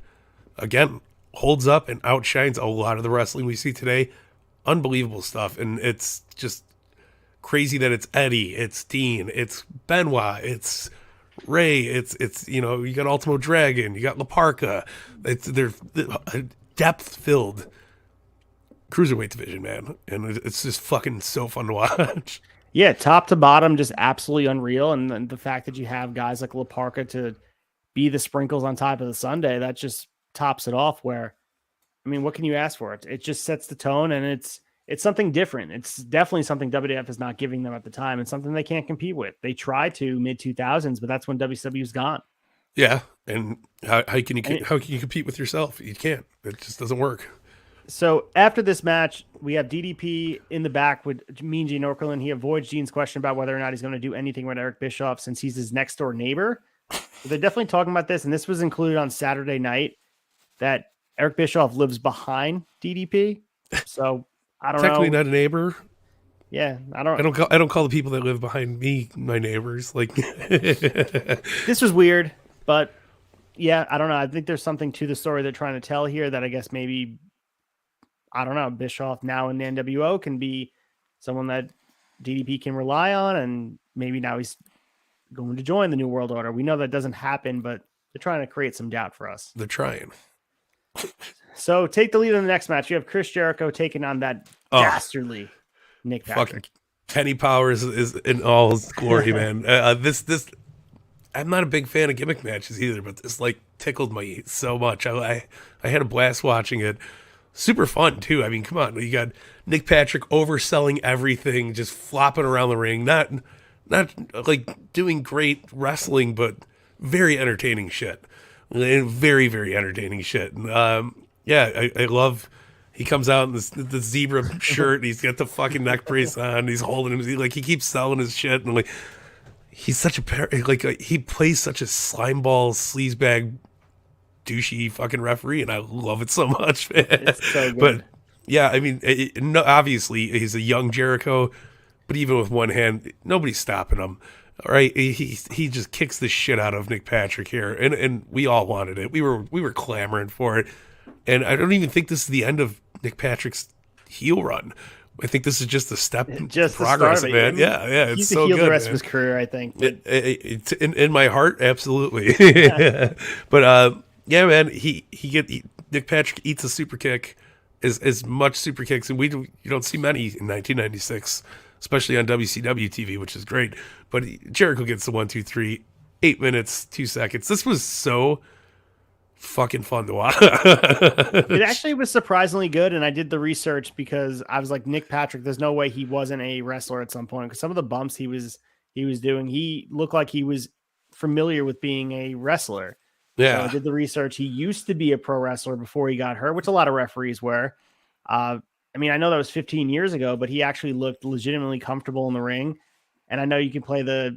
again holds up and outshines a lot of the wrestling we see today. Unbelievable stuff, and it's just crazy that it's Eddie, it's Dean, it's Benoit, it's Ray, it's you got Ultimo Dragon, you got La Parka. They're a depth-filled cruiserweight division, man, and it's just fucking so fun to watch. Yeah, top to bottom, just absolutely unreal, and then the fact that you have guys like La Parka to be the sprinkles on top of the sundae, that just tops it off. Where, I mean, what can you ask for? It just sets the tone, and it's something different. It's definitely something WWF is not giving them at the time, and something they can't compete with. They try to mid-2000s, but that's when WCW's gone. Yeah, and how can you compete with yourself? You can't. It just doesn't work. So after this match, we have DDP in the back with Mean Gene Okerlund. He avoids Gene's question about whether or not he's going to do anything with Eric Bischoff since he's his next door neighbor. So they're definitely talking about this, and this was included on Saturday night, that Eric Bischoff lives behind DDP. So I don't Technically know. not a neighbor. Yeah, I don't call the people that live behind me my neighbors. Like this was weird, but yeah, I don't know. I think there's something to the story they're trying to tell here that I guess maybe, I don't know, Bischoff now in the NWO can be someone that DDP can rely on, and maybe now he's going to join the New World Order. We know that doesn't happen, but they're trying to create some doubt for us. They're trying. So take the lead in the next match. You have Chris Jericho taking on that dastardly Nick Patrick. Fucking Kenny Powers is in all his glory, man. This I'm not a big fan of gimmick matches either, but this tickled me so much. I had a blast watching it. Super fun too. I mean, come on, you got Nick Patrick overselling everything, just flopping around the ring, not like doing great wrestling, but very entertaining shit. And very, very entertaining shit. And, I love. He comes out in the zebra shirt. And he's got the fucking neck brace on. He's holding him. He keeps selling his shit, and he's such he plays such a slimeball, sleazebag, douchey fucking referee, and I love it so much, man. It's so good. But yeah, I mean, obviously he's a young Jericho, but even with one hand, nobody's stopping him. All right, he just kicks the shit out of Nick Patrick here, and we all wanted it. We were clamoring for it, and I don't even think this is the end of Nick Patrick's heel run. I think this is just a step in progress, man. Yeah, it's he's so good. good, The rest man. of his career, I think. It's in my heart, absolutely. But yeah, man, Nick Patrick eats a super kick, as much super kicks, and you don't see many in 1996, especially on WCW TV, which is great. But Jericho gets the 1, 2, 3, 8 minutes, 2 seconds. This was so fucking fun to watch. It actually was surprisingly good, and I did the research because I was like, Nick Patrick, there's no way he wasn't a wrestler at some point, because some of the bumps he was doing, he looked like he was familiar with being a wrestler. Yeah. So I did the research. He used to be a pro wrestler before he got hurt, which a lot of referees were. I mean, I know that was 15 years ago, but he actually looked legitimately comfortable in the ring. And I know you can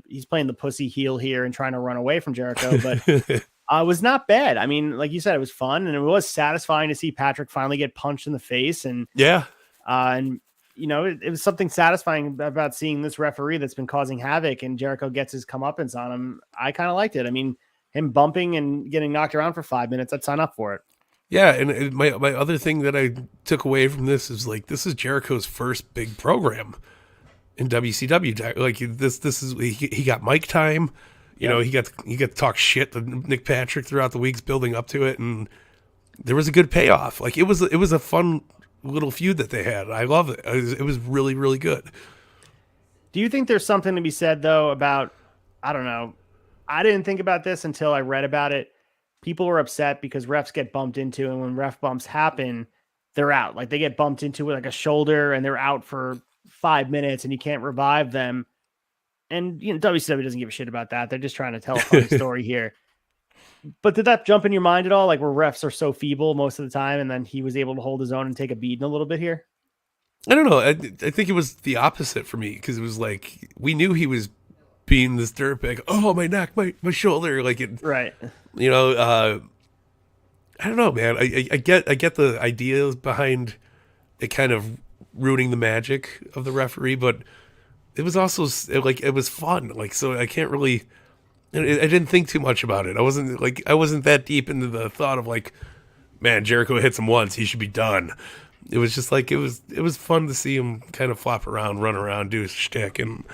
he's playing the pussy heel here and trying to run away from Jericho, but it was not bad. I mean, like you said, it was fun, and it was satisfying to see Patrick finally get punched in the face. And yeah. And it was something satisfying about seeing this referee that's been causing havoc, and Jericho gets his comeuppance on him. I kind of liked it. I mean, him bumping and getting knocked around for 5 minutes, I'd sign up for it. Yeah, and my other thing that I took away from this is this is Jericho's first big program in WCW. Like this is he got mic time. You know, he got to talk shit to Nick Patrick throughout the weeks building up to it, and there was a good payoff. Like it was a fun little feud that they had. I love it. It was really, really good. Do you think there's something to be said though about, I don't know, I didn't think about this until I read about it. People were upset because refs get bumped into, and when ref bumps happen, they're out. Like they get bumped into with like a shoulder and they're out for 5 minutes and you can't revive them. And WCW doesn't give a shit about that. They're just trying to tell a funny story here. But did that jump in your mind at all? Like where refs are so feeble most of the time, and then he was able to hold his own and take a beating a little bit here? I don't know. I think it was the opposite for me, because it was like we knew he was being this dirtbag. Oh, my neck, my shoulder, like it. Right. You know, I don't know, man. I get the idea behind it, kind of ruining the magic of the referee, but it was also like it was fun. Like, so I can't really. I didn't think too much about it. I wasn't that deep into the thought of like, man, Jericho hits him once, he should be done. It was just like it was fun to see him kind of flop around, run around, do his shtick, and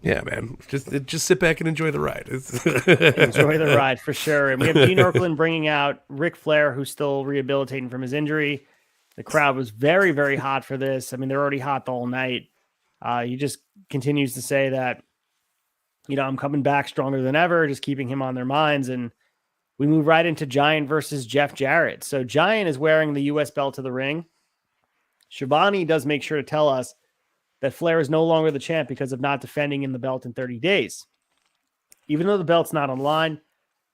yeah, man, just sit back and enjoy the ride. Enjoy the ride for sure. And we have Dean Orkland bringing out Ric Flair, who's still rehabilitating from his injury. The crowd was very, very hot for this. I mean, they're already hot the whole night. He just continues to say that, you know, I'm coming back stronger than ever, just keeping him on their minds. And we move right into Giant versus Jeff Jarrett. So Giant is wearing the U.S. belt to the ring. Shivani does make sure to tell us that Flair is no longer the champ because of not defending in the belt in 30 days. Even though the belt's not on line,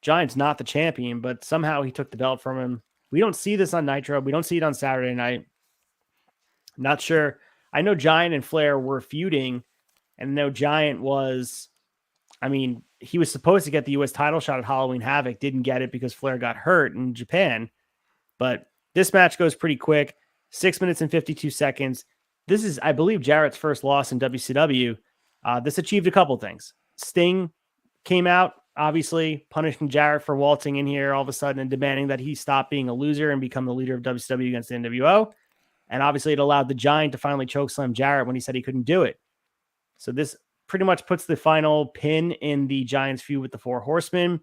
Giant's not the champion, but somehow he took the belt from him. We don't see this on Nitro. We don't see it on Saturday night. Not sure. I know Giant and Flair were feuding, and I know Giant was, I mean, he was supposed to get the U.S. title shot at Halloween Havoc, didn't get it because Flair got hurt in Japan. But this match goes pretty quick. 6 minutes and 52 seconds. This is, I believe, Jarrett's first loss in WCW. This achieved a couple things. Sting came out, obviously, punishing Jarrett for waltzing in here all of a sudden and demanding that he stop being a loser and become the leader of WCW against the NWO. And obviously, it allowed the Giant to finally chokeslam Jarrett when he said he couldn't do it. So this pretty much puts the final pin in the Giants' feud with the Four Horsemen.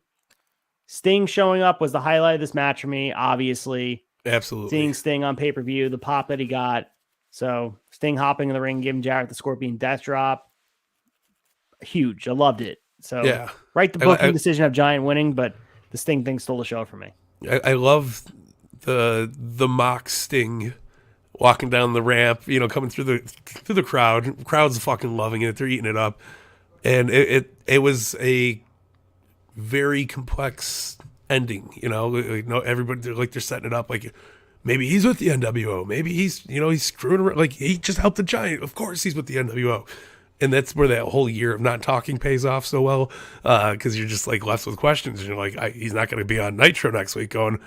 Sting showing up was the highlight of this match for me, obviously. Absolutely. Seeing Sting on pay-per-view, the pop that he got. So Sting hopping in the ring, giving Jarrett the Scorpion Death Drop. Huge. I loved it. So yeah, right, the booking decision of Giant winning, but the Sting thing stole the show for me. I love the mock Sting walking down the ramp, you know, coming through the crowd. Crowd's fucking loving it. They're eating it up. And it was a very complex ending, you know. Everybody, they're setting it up like maybe he's with the NWO, maybe he's screwing around, like he just helped the Giant, of course he's with the NWO. And that's where that whole year of not talking pays off so well, because you're just like left with questions, and you're like, he's not going to be on Nitro next week going,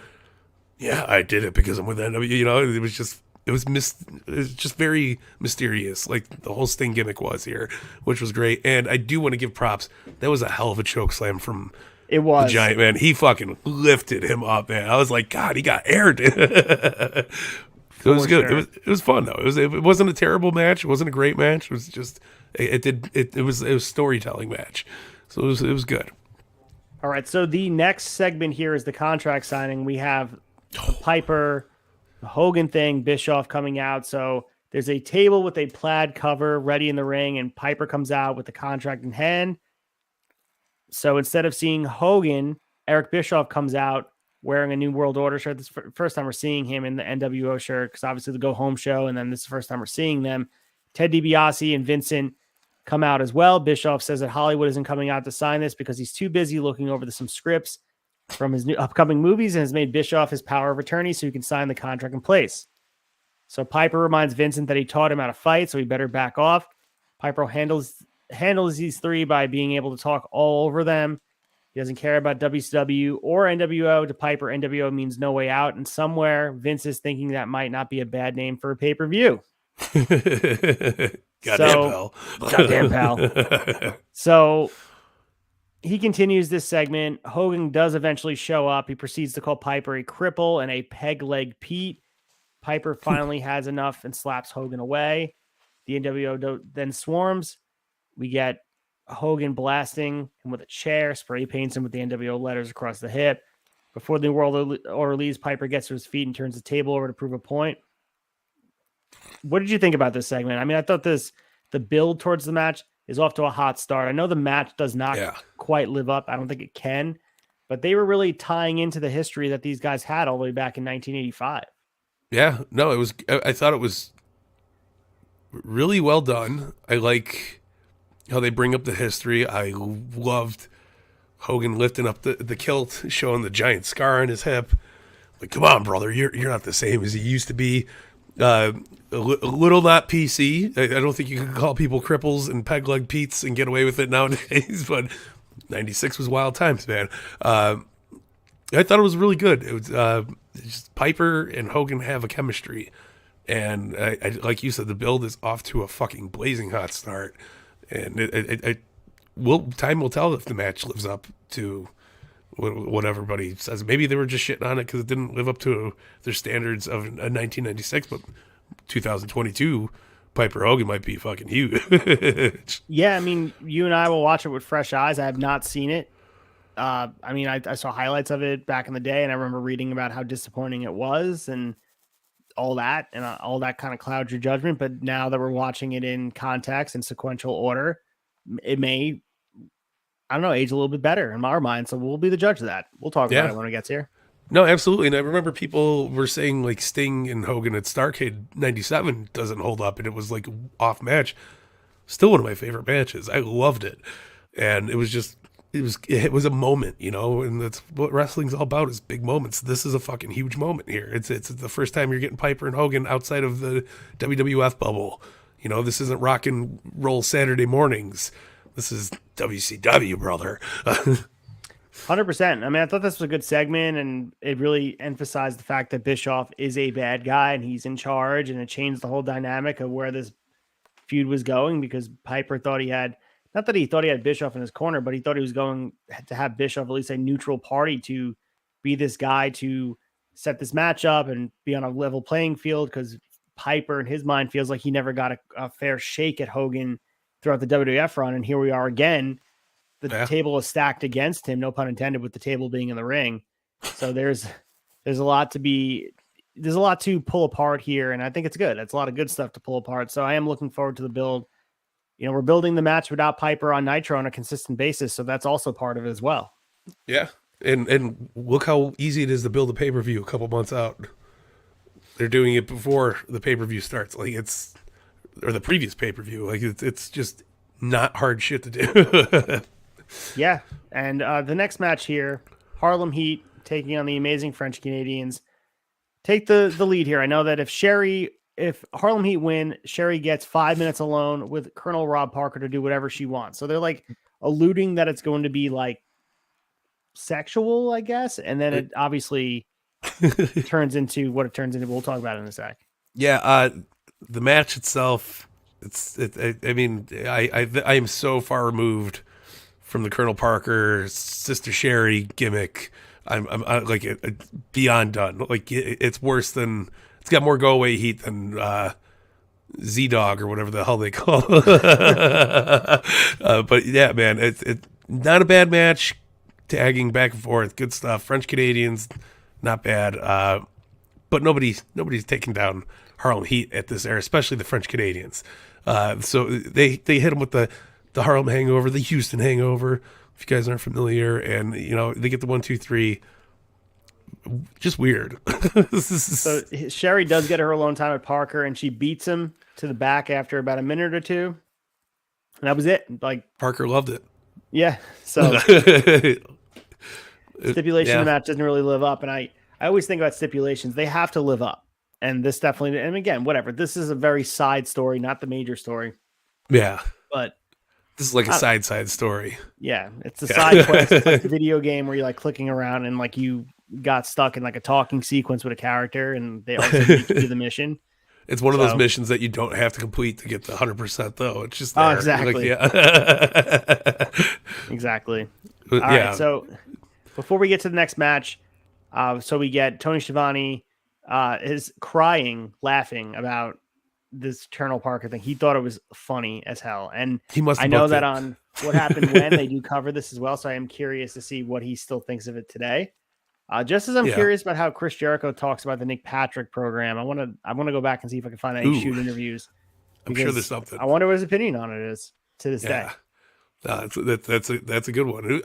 yeah, I did it because I'm with NWO. You know, it was just very mysterious, like the whole Sting gimmick was here, which was great. And I do want to give props. That was a hell of a choke slam from It was. The Giant, man. He fucking lifted him up, man. I was like, God, he got aired. It was good. Sure. It was fun though. It wasn't a terrible match. It wasn't a great match. It was just it was a storytelling match. So it was good. All right. So the next segment here is the contract signing. We have Piper, the Hogan thing, Bischoff coming out. So there's a table with a plaid cover ready in the ring, and Piper comes out with the contract in hand. So instead of seeing Hogan, Eric Bischoff comes out wearing a New World Order shirt. This is the first time we're seeing him in the NWO shirt, because obviously the Go Home show, and then this is the first time we're seeing them. Ted DiBiase and Vincent come out as well. Bischoff says that Hollywood isn't coming out to sign this because he's too busy looking over some scripts from his new upcoming movies, and has made Bischoff his power of attorney so he can sign the contract in place. So Piper reminds Vincent that he taught him how to fight, so he better back off. Piper handles these three by being able to talk all over them. He doesn't care about WCW or NWO. To Piper, NWO means no way out, and somewhere Vince is thinking that might not be a bad name for a pay-per-view. Goddamn pal. So he continues this segment. Hogan does eventually show up. He proceeds to call Piper a cripple and a peg leg Pete. Piper finally has enough and slaps Hogan away. The NWO then swarms. We get Hogan blasting him with a chair, spray paints him with the NWO letters across the hip. Before the World Order leaves, Piper gets to his feet and turns the table over to prove a point. What did you think about this segment? I mean, I thought the build towards the match is off to a hot start. I know the match does not quite live up. I don't think it can, but they were really tying into the history that these guys had all the way back in 1985. Yeah, no, it was. I thought it was really well done. I like how they bring up the history. I loved Hogan lifting up the kilt, showing the giant scar on his hip. Like, come on, brother, you're not the same as you used to be. a little not PC. I don't think you can call people cripples and peg leg Pete's and get away with it nowadays, but 96 was wild times, man. I thought it was really good. It was just Piper and Hogan have a chemistry. And I like you said, the build is off to a fucking blazing hot start. And time will tell if the match lives up to what everybody says. Maybe they were just shitting on it because it didn't live up to their standards of 1996, but 2022 Piper Hogan might be fucking huge. Yeah, I mean, you and I will watch it with fresh eyes. I have not seen it. I mean, I saw highlights of it back in the day, and I remember reading about how disappointing it was and all that, and all that kind of clouds your judgment. But now that we're watching it in context and sequential order, it may, I don't know, age a little bit better in our mind. So we'll be the judge of that. We'll talk about it when it gets here. No, absolutely. And I remember people were saying like Sting and Hogan at Starrcade 97 doesn't hold up, and it was like off match. Still one of my favorite matches. I loved it. And it was just, it was a moment, you know, and that's what wrestling's all about, is big moments. This is a fucking huge moment here. It's the first time you're getting Piper and Hogan outside of the WWF bubble. You know, this isn't rock and roll Saturday mornings. This is WCW, brother. 100%. I mean, I thought this was a good segment, and it really emphasized the fact that Bischoff is a bad guy and he's in charge, and it changed the whole dynamic of where this feud was going, because Piper thought he had, not that he thought he had Bischoff in his corner, but he thought he was going to have Bischoff at least a neutral party to be this guy to set this match up and be on a level playing field, because Piper in his mind feels like he never got a fair shake at Hogan throughout the WWF run. And here we are again. The table is stacked against him, no pun intended, with the table being in the ring. So there's a lot to pull apart here, and I think it's good. It's a lot of good stuff to pull apart. So I am looking forward to the build. You know, we're building the match without Piper on Nitro on a consistent basis, so that's also part of it as well. Yeah, and look how easy it is to build a pay-per-view a couple months out. They're doing it before the pay-per-view starts, like or the previous pay-per-view. Like it's just not hard shit to do. Yeah, and the next match here, Harlem Heat taking on the Amazing French Canadians. Take the lead here. I know that if Harlem Heat win, Sherry gets 5 minutes alone with Colonel Rob Parker to do whatever she wants. So they're like alluding that it's going to be like sexual, I guess, and then it obviously turns into what it turns into. We'll talk about it in a sec. Yeah, the match itself, I mean, I am so far removed from the Colonel Parker Sister Sherry gimmick. I'm like beyond done. Like it's worse than, it's got more go away heat than Z-Dog or whatever the hell they call it. But yeah, man, it's not a bad match. Tagging back and forth, good stuff. French Canadians, not bad. But nobody's taking down Harlem Heat at this era, especially the French Canadians. So they hit them with the Harlem Hangover, the Houston Hangover, if you guys aren't familiar, and you know they get the 1, 2, 3. Just weird. So Sherry does get her alone time at Parker, and she beats him to the back after about a minute or two, and that was it. Like Parker loved it. Yeah. So stipulation of the match doesn't really live up, and I always think about stipulations; they have to live up, and this definitely. And again, whatever. This is a very side story, not the major story. Yeah, but. This is like a side story. Yeah, it's a side quest. It's like a video game where you're like clicking around and like you got stuck in like a talking sequence with a character, and they also need to do the mission. It's one of those missions that you don't have to complete to get the 100%, though. It's just there. Exactly. Like, yeah. Exactly. All right. So before we get to the next match, so we get Tony Schiavone is crying, laughing about this Colonel Parker thing. He thought it was funny as hell, and he must. I know that on What Happened When they do cover this as well, so I am curious to see what he still thinks of it today. Just as I'm curious about how Chris Jericho talks about the Nick Patrick program, I want to go back and see if I can find any shoot interviews. I'm sure there's something. I wonder what his opinion on it is to this day. That's a good one.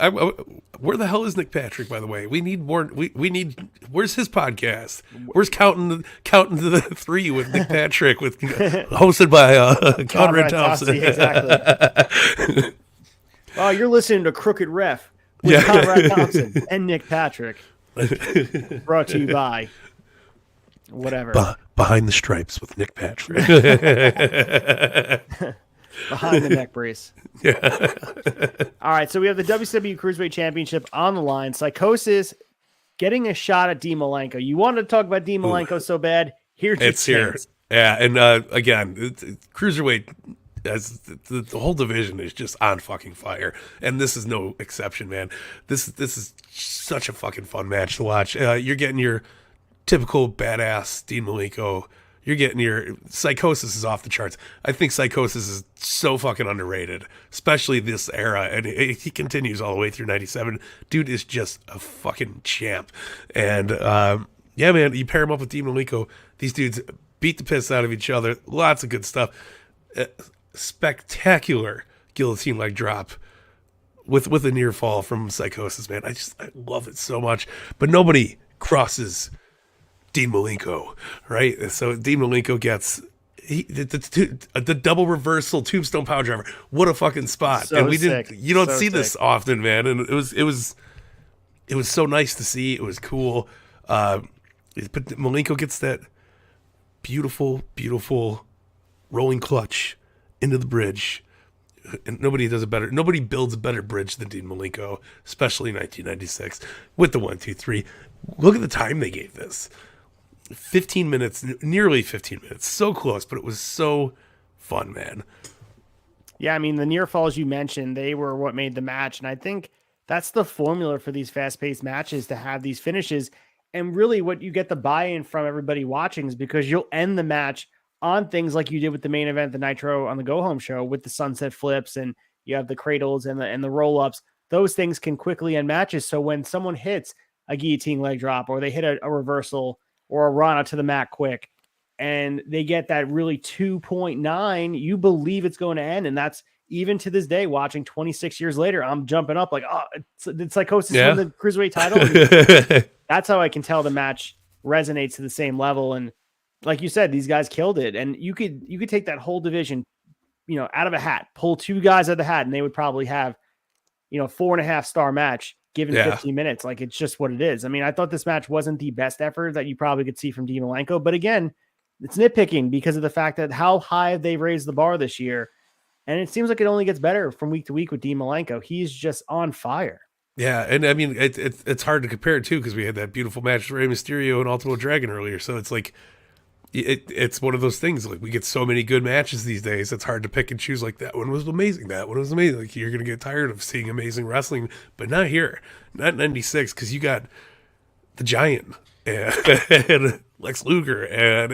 Where the hell is Nick Patrick, by the way? We need more. We need. Where's his podcast? Where's counting to the 3 with Nick Patrick, hosted by Conrad Thompson? Exactly. Oh, you're listening to Crooked Ref with Conrad Thompson and Nick Patrick. Brought to you by. whatever. Behind the stripes with Nick Patch. Behind the neck brace. Yeah. All right, so we have the WCW Cruiserweight Championship on the line. Psychosis getting a shot at Dean Malenko. You wanted to talk about Dean Malenko so bad. Here's your chance. Yeah, and again, Cruiserweight, as the whole division is just on fucking fire, and this is no exception, man. This is such a fucking fun match to watch. You're getting your typical badass Dean Malenko. You're getting your Psychosis is off the charts. I think Psychosis is so fucking underrated, especially this era, and he continues all the way through '97. Dude is just a fucking champ, and yeah, man, you pair him up with Dean Malenko. These dudes beat the piss out of each other. Lots of good stuff. Spectacular guillotine leg drop with a near fall from Psychosis, man. I love it so much. But nobody crosses Dean Malenko, right? So Dean Malenko gets the double reversal tombstone power driver. What a fucking spot! So and sick. You don't So see this sick. often, man. And it was so nice to see. It was cool. But Malenko gets that beautiful rolling clutch into the bridge, and nobody builds a better bridge than Dean Malenko, especially in 1996 with the 1-2-3. Look at the time they gave this. 15 minutes, nearly 15 minutes. So close, but it was so fun, man. Yeah, I mean, the near falls you mentioned, they were what made the match. And I think that's the formula for these fast-paced matches, to have these finishes. And really what you get the buy-in from everybody watching is because you'll end the match on things like you did with the main event, the Nitro on the go-home show, with the sunset flips, and you have the cradles and the roll-ups. Those things can quickly end matches. So when someone hits a guillotine leg drop, or they hit a reversal or a rana to the mat quick, and they get that really 2.9, you believe it's going to end. And that's, even to this day, watching 26 years later, I'm jumping up like, oh, did Psychosis win the Cruiserweight title? That's how I can tell the match resonates to the same level. And like you said, these guys killed it. And you could take that whole division, out of a hat, pull two guys out of the hat, and they would probably have, 4.5 star match given 15 minutes. Like, it's just what it is. I mean, I thought this match wasn't the best effort that you probably could see from Dean Malenko, but again, it's nitpicking because of the fact that how high they've raised the bar this year. And it seems like it only gets better from week to week with Dean Malenko. He's just on fire. Yeah, and I mean, it's hard to compare it too, because we had that beautiful match with Rey Mysterio and Ultimo Dragon earlier. So it's like, it's one of those things. Like, we get so many good matches these days. It's hard to pick and choose. Like, that one was amazing. That one was amazing. Like, you're gonna get tired of seeing amazing wrestling, but not here, not in '96, because you got the Giant and Lex Luger, and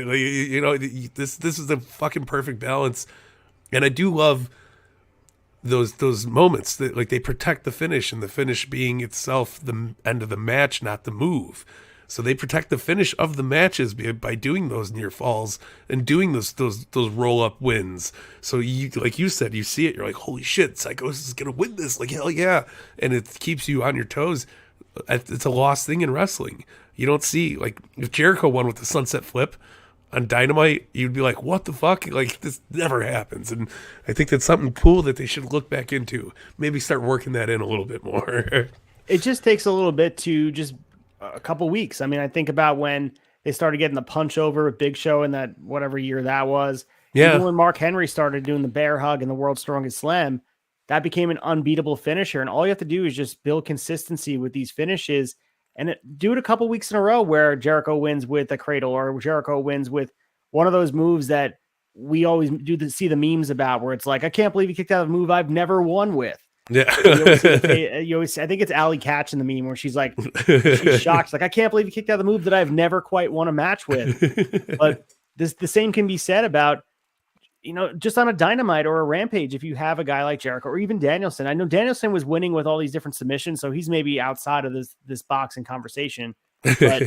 this is a fucking perfect balance. And I do love those moments that, like, they protect the finish, and the finish being itself the end of the match, not the move. So they protect the finish of the matches by doing those near falls and doing those roll up wins. So you, like you said, you see it, you're like, holy shit, Psychosis is gonna win this, like, hell yeah, and it keeps you on your toes. It's a lost thing in wrestling. You don't see, like, if Jericho won with the sunset flip on Dynamite, you'd be like, what the fuck? Like, this never happens. And I think that's something cool that they should look back into. Maybe start working that in a little bit more. It just takes a little bit to just a couple weeks. I mean, I think about when they started getting the punch over with Big Show in that whatever year that was. Yeah. Even when Mark Henry started doing the bear hug and the world's strongest slam, that became an unbeatable finisher. And all you have to do is just build consistency with these finishes, and do it a couple weeks in a row where Jericho wins with a cradle, or Jericho wins with one of those moves that we always see the memes about, where it's like, I can't believe he kicked out of a move I've never won with. Yeah. I think it's Allie Katch in the meme where she's like, she's shocked. She's like, I can't believe he kicked out the move that I've never quite won a match with. But the same can be said about, just on a Dynamite or a Rampage, if you have a guy like Jericho or even Danielson. I know Danielson was winning with all these different submissions, so he's maybe outside of this boxing conversation. But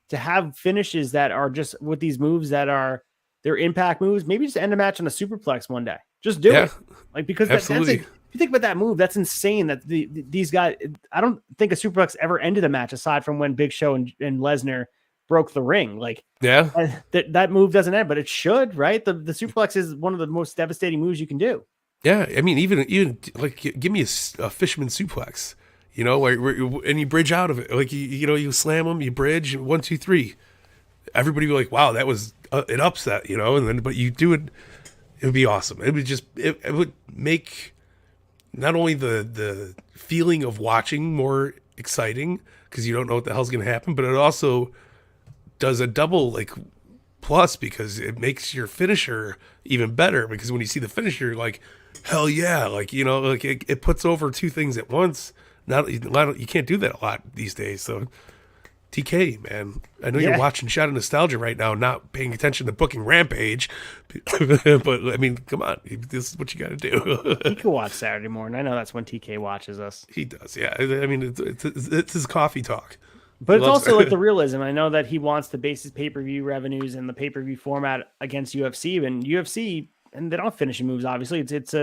to have finishes that are just with these moves that are their impact moves, maybe just end a match on a superplex one day. Just do it. Like, because that's it. If you think about that move, that's insane. That these guys, I don't think a superplex ever ended a match aside from when Big Show and Lesnar broke the ring. Like, that move doesn't end, but it should, right? The superplex is one of the most devastating moves you can do. Yeah, I mean, even like, give me a fisherman suplex, and you bridge out of it. Like, you slam them, you bridge 1, 2, 3. everybody would be like, wow, that was an upset, you know, and then, but you do it, it would be awesome. It would just, it would make not only the feeling of watching more exciting because you don't know what the hell's going to happen, but it also does a double like plus because it makes your finisher even better because when you see the finisher, you're like, hell yeah, like, you know, like it puts over two things at once. You can't do that a lot these days. So TK, man, I know you're watching Shot of Nostalgia right now, not paying attention to booking Rampage, but I mean, come on, this is what you got to do. He could watch Saturday morning. I know that's when TK watches us. He does, yeah. I mean, it's his coffee talk. But it's also like the realism. I know that he wants to base his pay-per-view revenues and the pay-per-view format against UFC, and UFC, and they don't finishing moves. Obviously, it's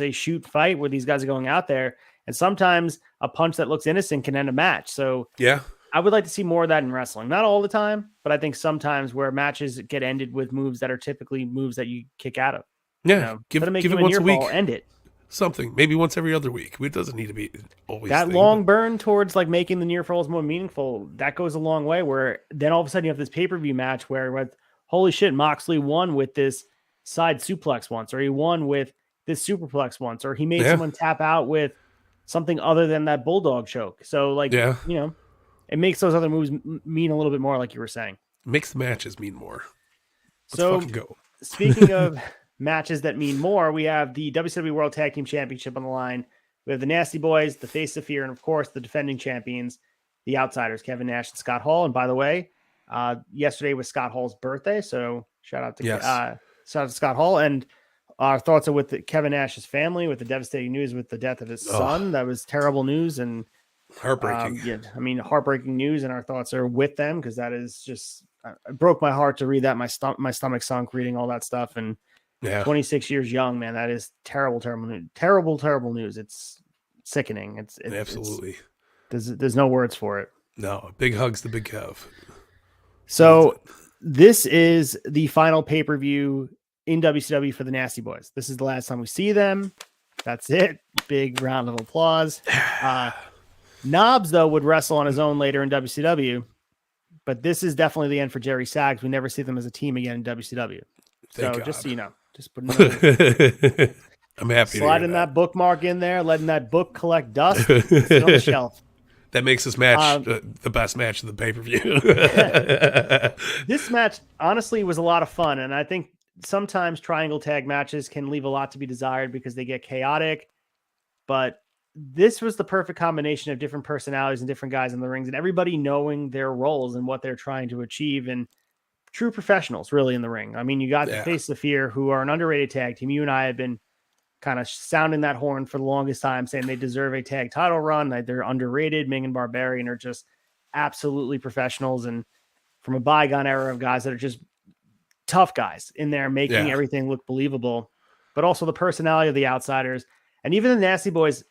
a shoot fight where these guys are going out there, and sometimes a punch that looks innocent can end a match. So yeah. I would like to see more of that in wrestling. Not all the time, but I think sometimes where matches get ended with moves that are typically moves that you kick out of. Yeah, you know, give it once a week. End it. Something, maybe once every other week. It doesn't need to be always that long burn towards like making the near falls more meaningful. That goes a long way. Where then all of a sudden you have this pay-per-view match where holy shit, Moxley won with this side suplex once, or he won with this superplex once, or he made someone tap out with something other than that bulldog choke. So like, you know. It makes those other moves mean a little bit more, like you were saying. It makes the matches mean more. Let's fucking go. Speaking of matches that mean more, we have the WCW World Tag Team Championship on the line. We have the Nasty Boys, the Face of Fear, and of course, the defending champions, the Outsiders, Kevin Nash and Scott Hall. And by the way, yesterday was Scott Hall's birthday, so shout out to Scott Hall. And our thoughts are with Kevin Nash's family, with the devastating news with the death of his son. That was terrible news and heartbreaking. I mean, heartbreaking news, and our thoughts are with them because that is just it broke my heart to read that. My stomach sunk reading all that stuff. And 26 years young, man, that is terrible news. It's sickening. It's absolutely. There's no words for it. No, big hugs to Big Kev. So this is the final pay-per-view in WCW for the Nasty Boys. This is the last time we see them. That's it. Big round of applause. Knobs, though, would wrestle on his own later in WCW, but this is definitely the end for Jerry Sags. We never see them as a team again in WCW. Thank so God. just so you know, just putting it I'm happy. Sliding that bookmark in there, letting that book collect dust on the shelf. That makes this match the best match of the pay-per-view. This match, honestly, was a lot of fun, and I think sometimes triangle tag matches can leave a lot to be desired because they get chaotic, but this was the perfect combination of different personalities and different guys in the rings and everybody knowing their roles and what they're trying to achieve, and true professionals really in the ring. I mean, you got the Face of Fear, who are an underrated tag team. You and I have been kind of sounding that horn for the longest time, saying they deserve a tag title run. They're underrated. Ming and Barbarian are just absolutely professionals, and from a bygone era of guys that are just tough guys in there, making everything look believable, but also the personality of the Outsiders. And even the Nasty Boys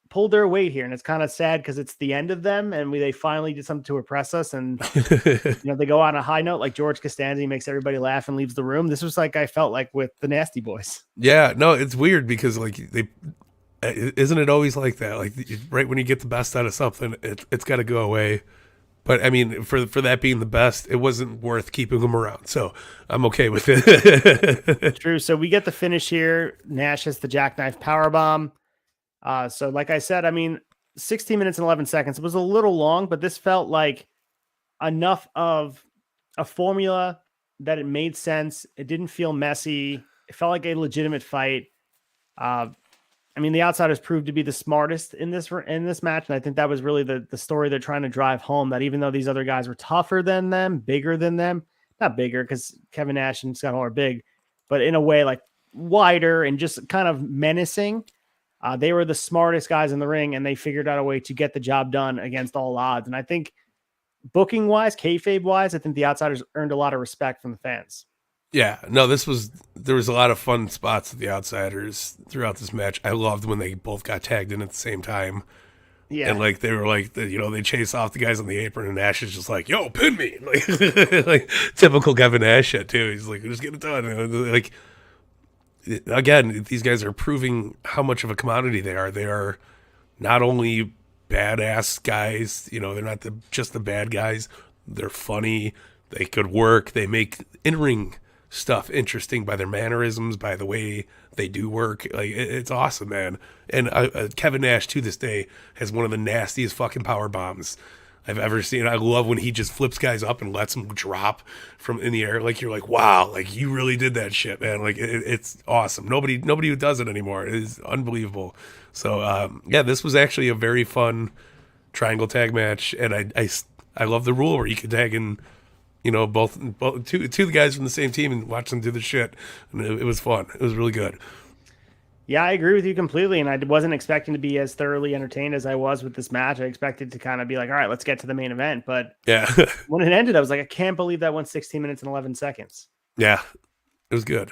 pulled their weight here, and it's kind of sad because it's the end of them, and they finally did something to oppress us, and they go on a high note, like George Costanza makes everybody laugh and leaves the room. This was like I felt like with the Nasty Boys. Yeah, no, it's weird because like isn't it always like that? Like right when you get the best out of something, it's got to go away. But I mean, for that being the best, it wasn't worth keeping them around, so I'm okay with it. True. So we get the finish here. Nash has the jackknife powerbomb. So like I said, I mean, 16 minutes and 11 seconds. It was a little long, but this felt like enough of a formula that it made sense. It didn't feel messy. It felt like a legitimate fight. I mean, the Outsiders proved to be the smartest in this match, and I think that was really the story they're trying to drive home, that even though these other guys were tougher than them, bigger than them, not bigger because Kevin Nash and Scott Hall are big, but in a way like wider and just kind of menacing, they were the smartest guys in the ring, and they figured out a way to get the job done against all odds. And I think booking-wise, kayfabe-wise, I think the Outsiders earned a lot of respect from the fans. Yeah, no, there was a lot of fun spots with the Outsiders throughout this match. I loved when they both got tagged in at the same time. Yeah. And like they were like, they chase off the guys on the apron, and Nash is just like, yo, pin me. Like typical Kevin Nash shit too. He's like, just get it done. Like, again, these guys are proving how much of a commodity they are. They are not only badass guys, they're not just the bad guys. They're funny. They could work. They make in-ring stuff interesting by their mannerisms, by the way they do work. Like it's awesome, man. And Kevin Nash to this day has one of the nastiest fucking power bombs I've ever seen. I love when he just flips guys up and lets them drop from in the air. Like you're like, wow, like you really did that shit, man. Like it's awesome. Nobody who does it anymore. It is unbelievable. So yeah, this was actually a very fun triangle tag match, and I love the rule where you can tag in, you know, both two of the guys from the same team and watch them do the shit. And it was fun. It was really good. Yeah, I agree with you completely, and I wasn't expecting to be as thoroughly entertained as I was with this match. I expected to kind of be like, all right, let's get to the main event. But yeah, when it ended, I was like, I can't believe that went 16 minutes and 11 seconds. Yeah, it was good.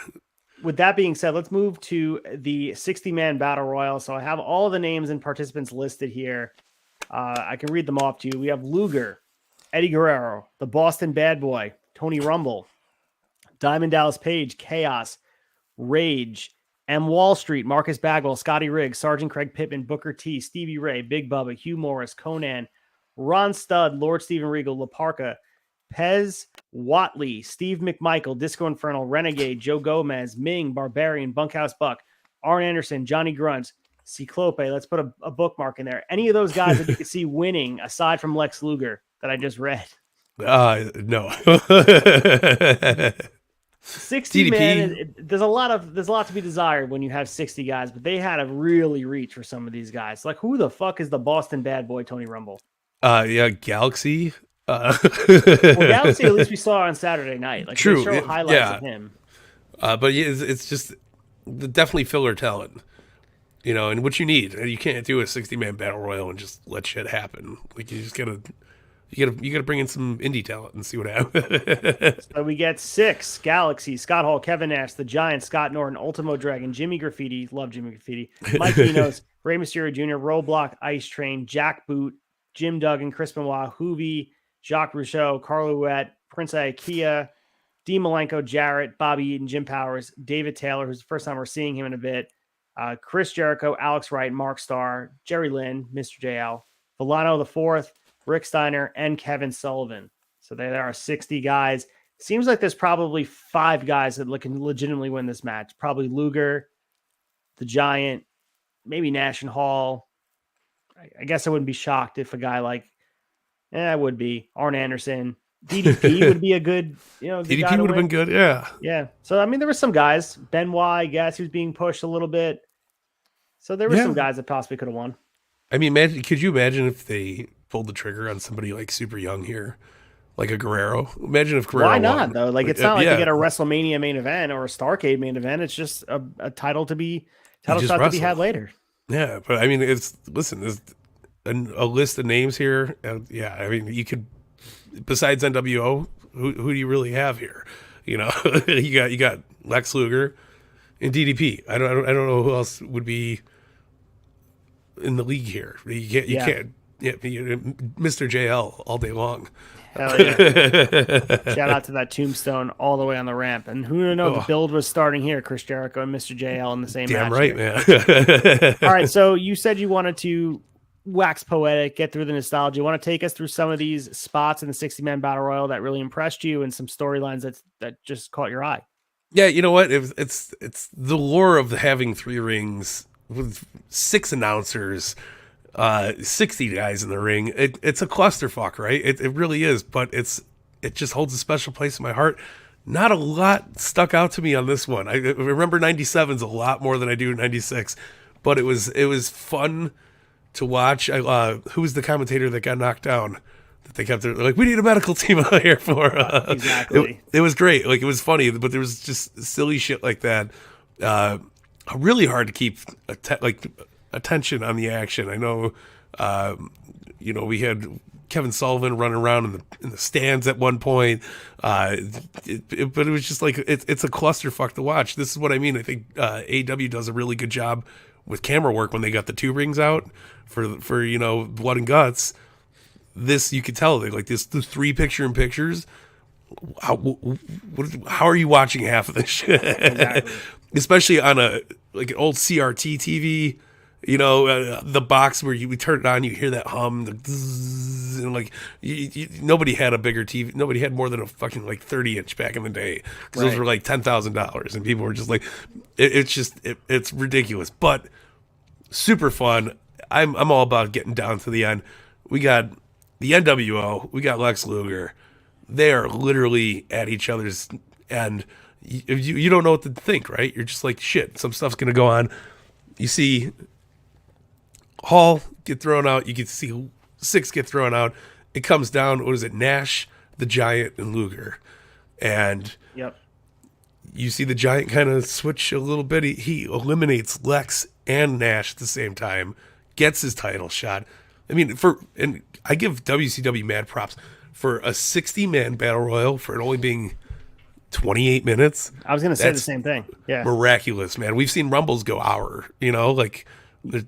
With that being said, let's move to the 60-man battle royal. So I have all the names and participants listed here. I can read them off to you. We have Luger, Eddie Guerrero, the Boston Bad Boy, Tony Rumble, Diamond Dallas Page, Chaos, Rage, M. Wall Street, Marcus Bagwell, Scotty Riggs, Sergeant Craig Pittman, Booker T, Stevie Ray, Big Bubba, Hugh Morris, Conan, Ron Studd, Lord Steven Regal, La Parka, Pez, Watley, Steve McMichael, Disco Inferno, Renegade, Joe Gomez, Ming, Barbarian, Bunkhouse Buck, Arn Anderson, Johnny Grunt, Ciclope. Let's put a bookmark in there. Any of those guys that you could see winning aside from Lex Luger that I just read? No. 60 DDP. Man, there's a lot to be desired when you have 60 guys, but they had to really reach for some of these guys. Like, who the fuck is the Boston Bad Boy Tony Rumble? Yeah, Galaxy. Well, Galaxy, at least we saw on Saturday night. Like, True. they show highlights of him. But yeah, it's just definitely filler talent, you know, and what you need. You can't do a 60-man battle royal and just let shit happen. Like you just gotta bring in some indie talent and see what happens. So we get 6: Galaxy, Scott Hall, Kevin Nash, The Giant, Scott Norton, Ultimo Dragon, Jimmy Graffiti, love Jimmy Graffiti, Mike Enos, Rey Mysterio Jr., Roadblock, Ice Train, Jack Boot, Jim Duggan, Chris Benoit, Hoovy, Jacques Rougeau, Carl Ouellette, Prince Ikea, Dean Malenko, Jarrett, Bobby Eaton, Jim Powers, David Taylor, who's the first time we're seeing him in a bit, Chris Jericho, Alex Wright, Mark Starr, Jerry Lynn, Mr. JL, Volano the Fourth, Rick Steiner, and Kevin Sullivan. So there are 60 guys. Seems like there's probably 5 guys that can legitimately win this match. Probably Luger, the Giant, maybe Nash and Hall. I guess I wouldn't be shocked if a guy like, I would be, Arn Anderson. DDP would be a good, DDP would have been good, yeah. Yeah. So, I mean, there were some guys. Benoit, I guess, he was being pushed a little bit. So there were some guys that possibly could have won. I mean, could you imagine if they pulled the trigger on somebody like super young here, like a Guerrero? Imagine if Guerrero Why not, won. though? Like, it's not like they get a WrestleMania main event or a Starrcade main event. It's just a title shot to be had later. Yeah, but I mean, there's a list of names here. Yeah, I mean, you could, besides NWO, who do you really have here? You know, you got Lex Luger and DDP. I don't know who else would be in the league here. You can't. Yeah, Mr. JL all day long. Hell yeah. Shout out to that tombstone all the way on the ramp. And who would know the build was starting here, Chris Jericho and Mr. JL in the same match. Damn right, man. All right, so you said you wanted to wax poetic, get through the nostalgia. You want to take us through some of these spots in the 60-man battle royal that really impressed you and some storylines that just caught your eye? Yeah, you know what? It's the lore of having 3 rings with 6 announcers, 60 guys in the ring. It's a clusterfuck, right? It really is, but it just holds a special place in my heart. Not a lot stuck out to me on this one. I remember 97's a lot more than I do 96, but it was fun to watch. Who was the commentator that got knocked down? That they kept like, we need a medical team out here for. Exactly. It was great. Like, it was funny, but there was just silly shit like that. Really hard to keep attention on the action. I know, we had Kevin Sullivan running around in the stands at one point, but it was just like it's a clusterfuck to watch. This is what I mean. I think AEW does a really good job with camera work when they got the 2 rings out for blood and guts. This, you could tell, they like this, the 3 picture-in-pictures. How are you watching half of this shit? Exactly. Especially on an old CRT TV, The box where we turn it on, you hear that hum, the zzz, and like nobody had a bigger TV. Nobody had more than a fucking like 30-inch back in the day, because those were like $10,000, and people were just like, it's ridiculous, but super fun. I'm all about getting down to the end. We got the NWO, we got Lex Luger. They are literally at each other's end. You don't know what to think, right? You're just like, shit, some stuff's gonna go on. You see Hall get thrown out. You get to see Six get thrown out. It comes down, what is it, Nash, the Giant, and Luger. And you see the Giant kind of switch a little bit. He eliminates Lex and Nash at the same time, gets his title shot. I mean, and I give WCW mad props for a 60-man battle royal for it only being 28 minutes. I was going to say the same thing. Yeah. Miraculous, man. We've seen Rumbles go hour, like.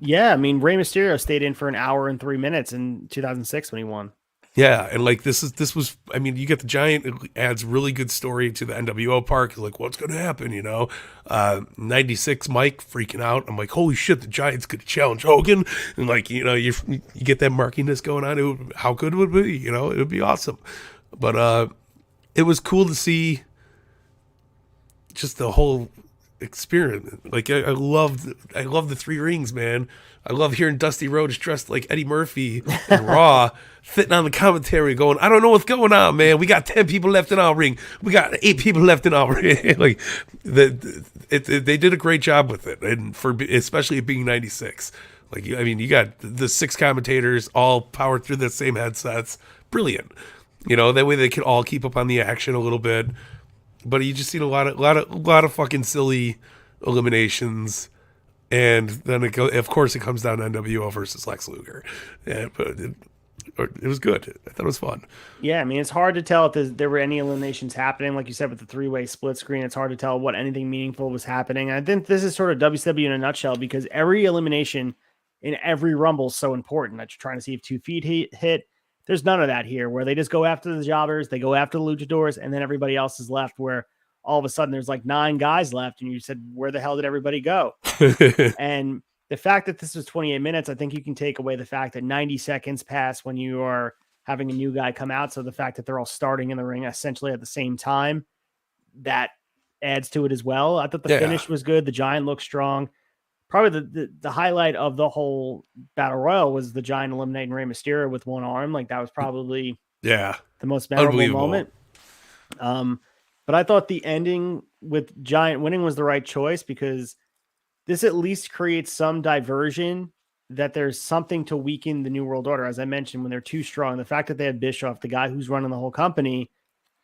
Yeah, I mean, Rey Mysterio stayed in for an hour and 3 minutes in 2006 when he won. Yeah, and like this was, I mean, you get the Giant, it adds really good story to the NWO part. Like, what's going to happen, 96 Mike freaking out. I'm like, holy shit, the Giant's going to challenge Hogan. And like, you get that markiness going on. How good would it be? It would be awesome. But it was cool to see just the whole experiment. Like, I love the three rings, man. I love hearing Dusty Rhodes dressed like Eddie Murphy in Raw, sitting on the commentary going, I don't know what's going on, man. We got 10 people left in our ring. We got 8 people left in our ring. Like, they did a great job with it, and especially it being 96. Like, I mean, you got the 6 commentators all powered through the same headsets. Brilliant. That way they can all keep up on the action a little bit. But you just seen a lot of fucking silly eliminations. And then of course it comes down to NWO versus Lex Luger. Yeah, but it was good. I thought it was fun. Yeah, I mean, it's hard to tell if there were any eliminations happening. Like you said, with the 3-way split screen, it's hard to tell what anything meaningful was happening. And I think this is sort of WCW in a nutshell, because every elimination in every Rumble is so important that you're trying to see if 2 feet hit. There's none of that here, where they just go after the jobbers, they go after the luchadors, and then everybody else is left, where all of a sudden there's like 9 guys left, and you said, where the hell did everybody go? And the fact that this was 28 minutes, I think you can take away the fact that 90 seconds pass when you are having a new guy come out. So the fact that they're all starting in the ring essentially at the same time, that adds to it as well. I thought the finish was good. The Giant looked strong. Probably the highlight of the whole battle royal was the Giant eliminating Rey Mysterio with one arm. Like, that was probably the most memorable moment. But I thought the ending with Giant winning was the right choice, because this at least creates some diversion, that there's something to weaken the New World Order. As I mentioned, when they're too strong, the fact that they have Bischoff, the guy who's running the whole company,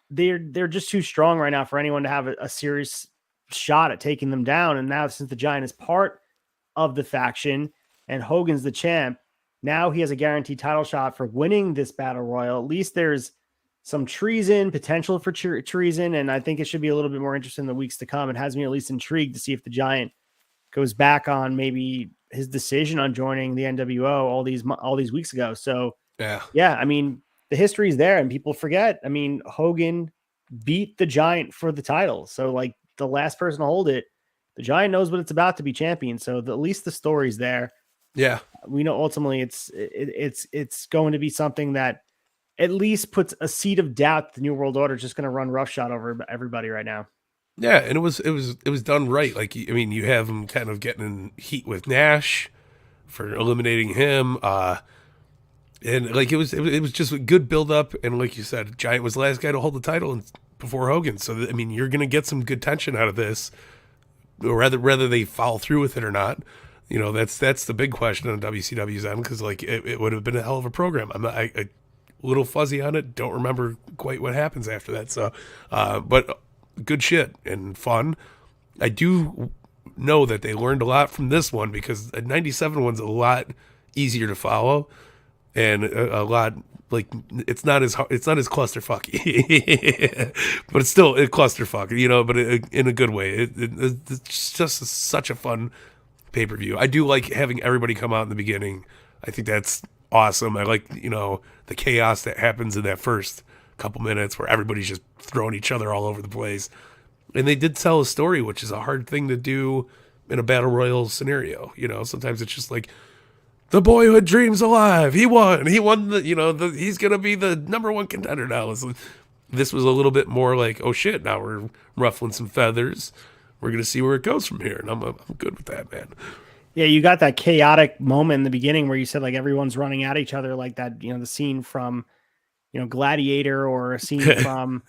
they're just too strong right now for anyone to have a serious shot at taking them down. And now, since the Giant is part of the faction and Hogan's the champ, now he has a guaranteed title shot for winning this battle royal. At least there's some potential for treason. And I think it should be a little bit more interesting in the weeks to come. It has me at least intrigued to see if the Giant goes back on maybe his decision on joining the NWO all these weeks ago. So yeah, I mean, the history is there and people forget. I mean, Hogan beat the Giant for the title. So like, the last person to hold it, the Giant knows what it's about to be champion. So at least the story's there. Yeah. We know ultimately it's going to be something that at least puts a seed of doubt the New World Order is just going to run roughshod over everybody right now. Yeah, and it was done right. Like, I mean, you have him kind of getting in heat with Nash for eliminating him, and like it was just a good build up. And like you said, Giant was the last guy to hold the title before Hogan. So I mean, you're gonna get some good tension out of this, or whether they follow through with it or not. That's the big question on WCW's end, because like it would have been a hell of a program. I'm a little fuzzy on it. Don't remember quite what happens after that. So, but good shit and fun. I do know that they learned a lot from this one, because a 97 one's a lot easier to follow and a lot, like, it's not as clusterfucky, but it's still a clusterfuck, but in a good way. It's just such a fun pay-per-view. I do like having everybody come out in the beginning. I think that's awesome. I like, the chaos that happens in that first couple minutes where everybody's just throwing each other all over the place. And they did tell a story, which is a hard thing to do in a battle royal scenario. You know, sometimes it's just like the boyhood dream's alive. He won the, you know, he's going to be the number one contender now. This was a little bit more like, oh shit, now we're ruffling some feathers. We're going to see where it goes from here. And I'm good with that, man. Yeah, you got that chaotic moment in the beginning where you said like everyone's running at each other, like that, you know, the scene from, you know, Gladiator, or a scene from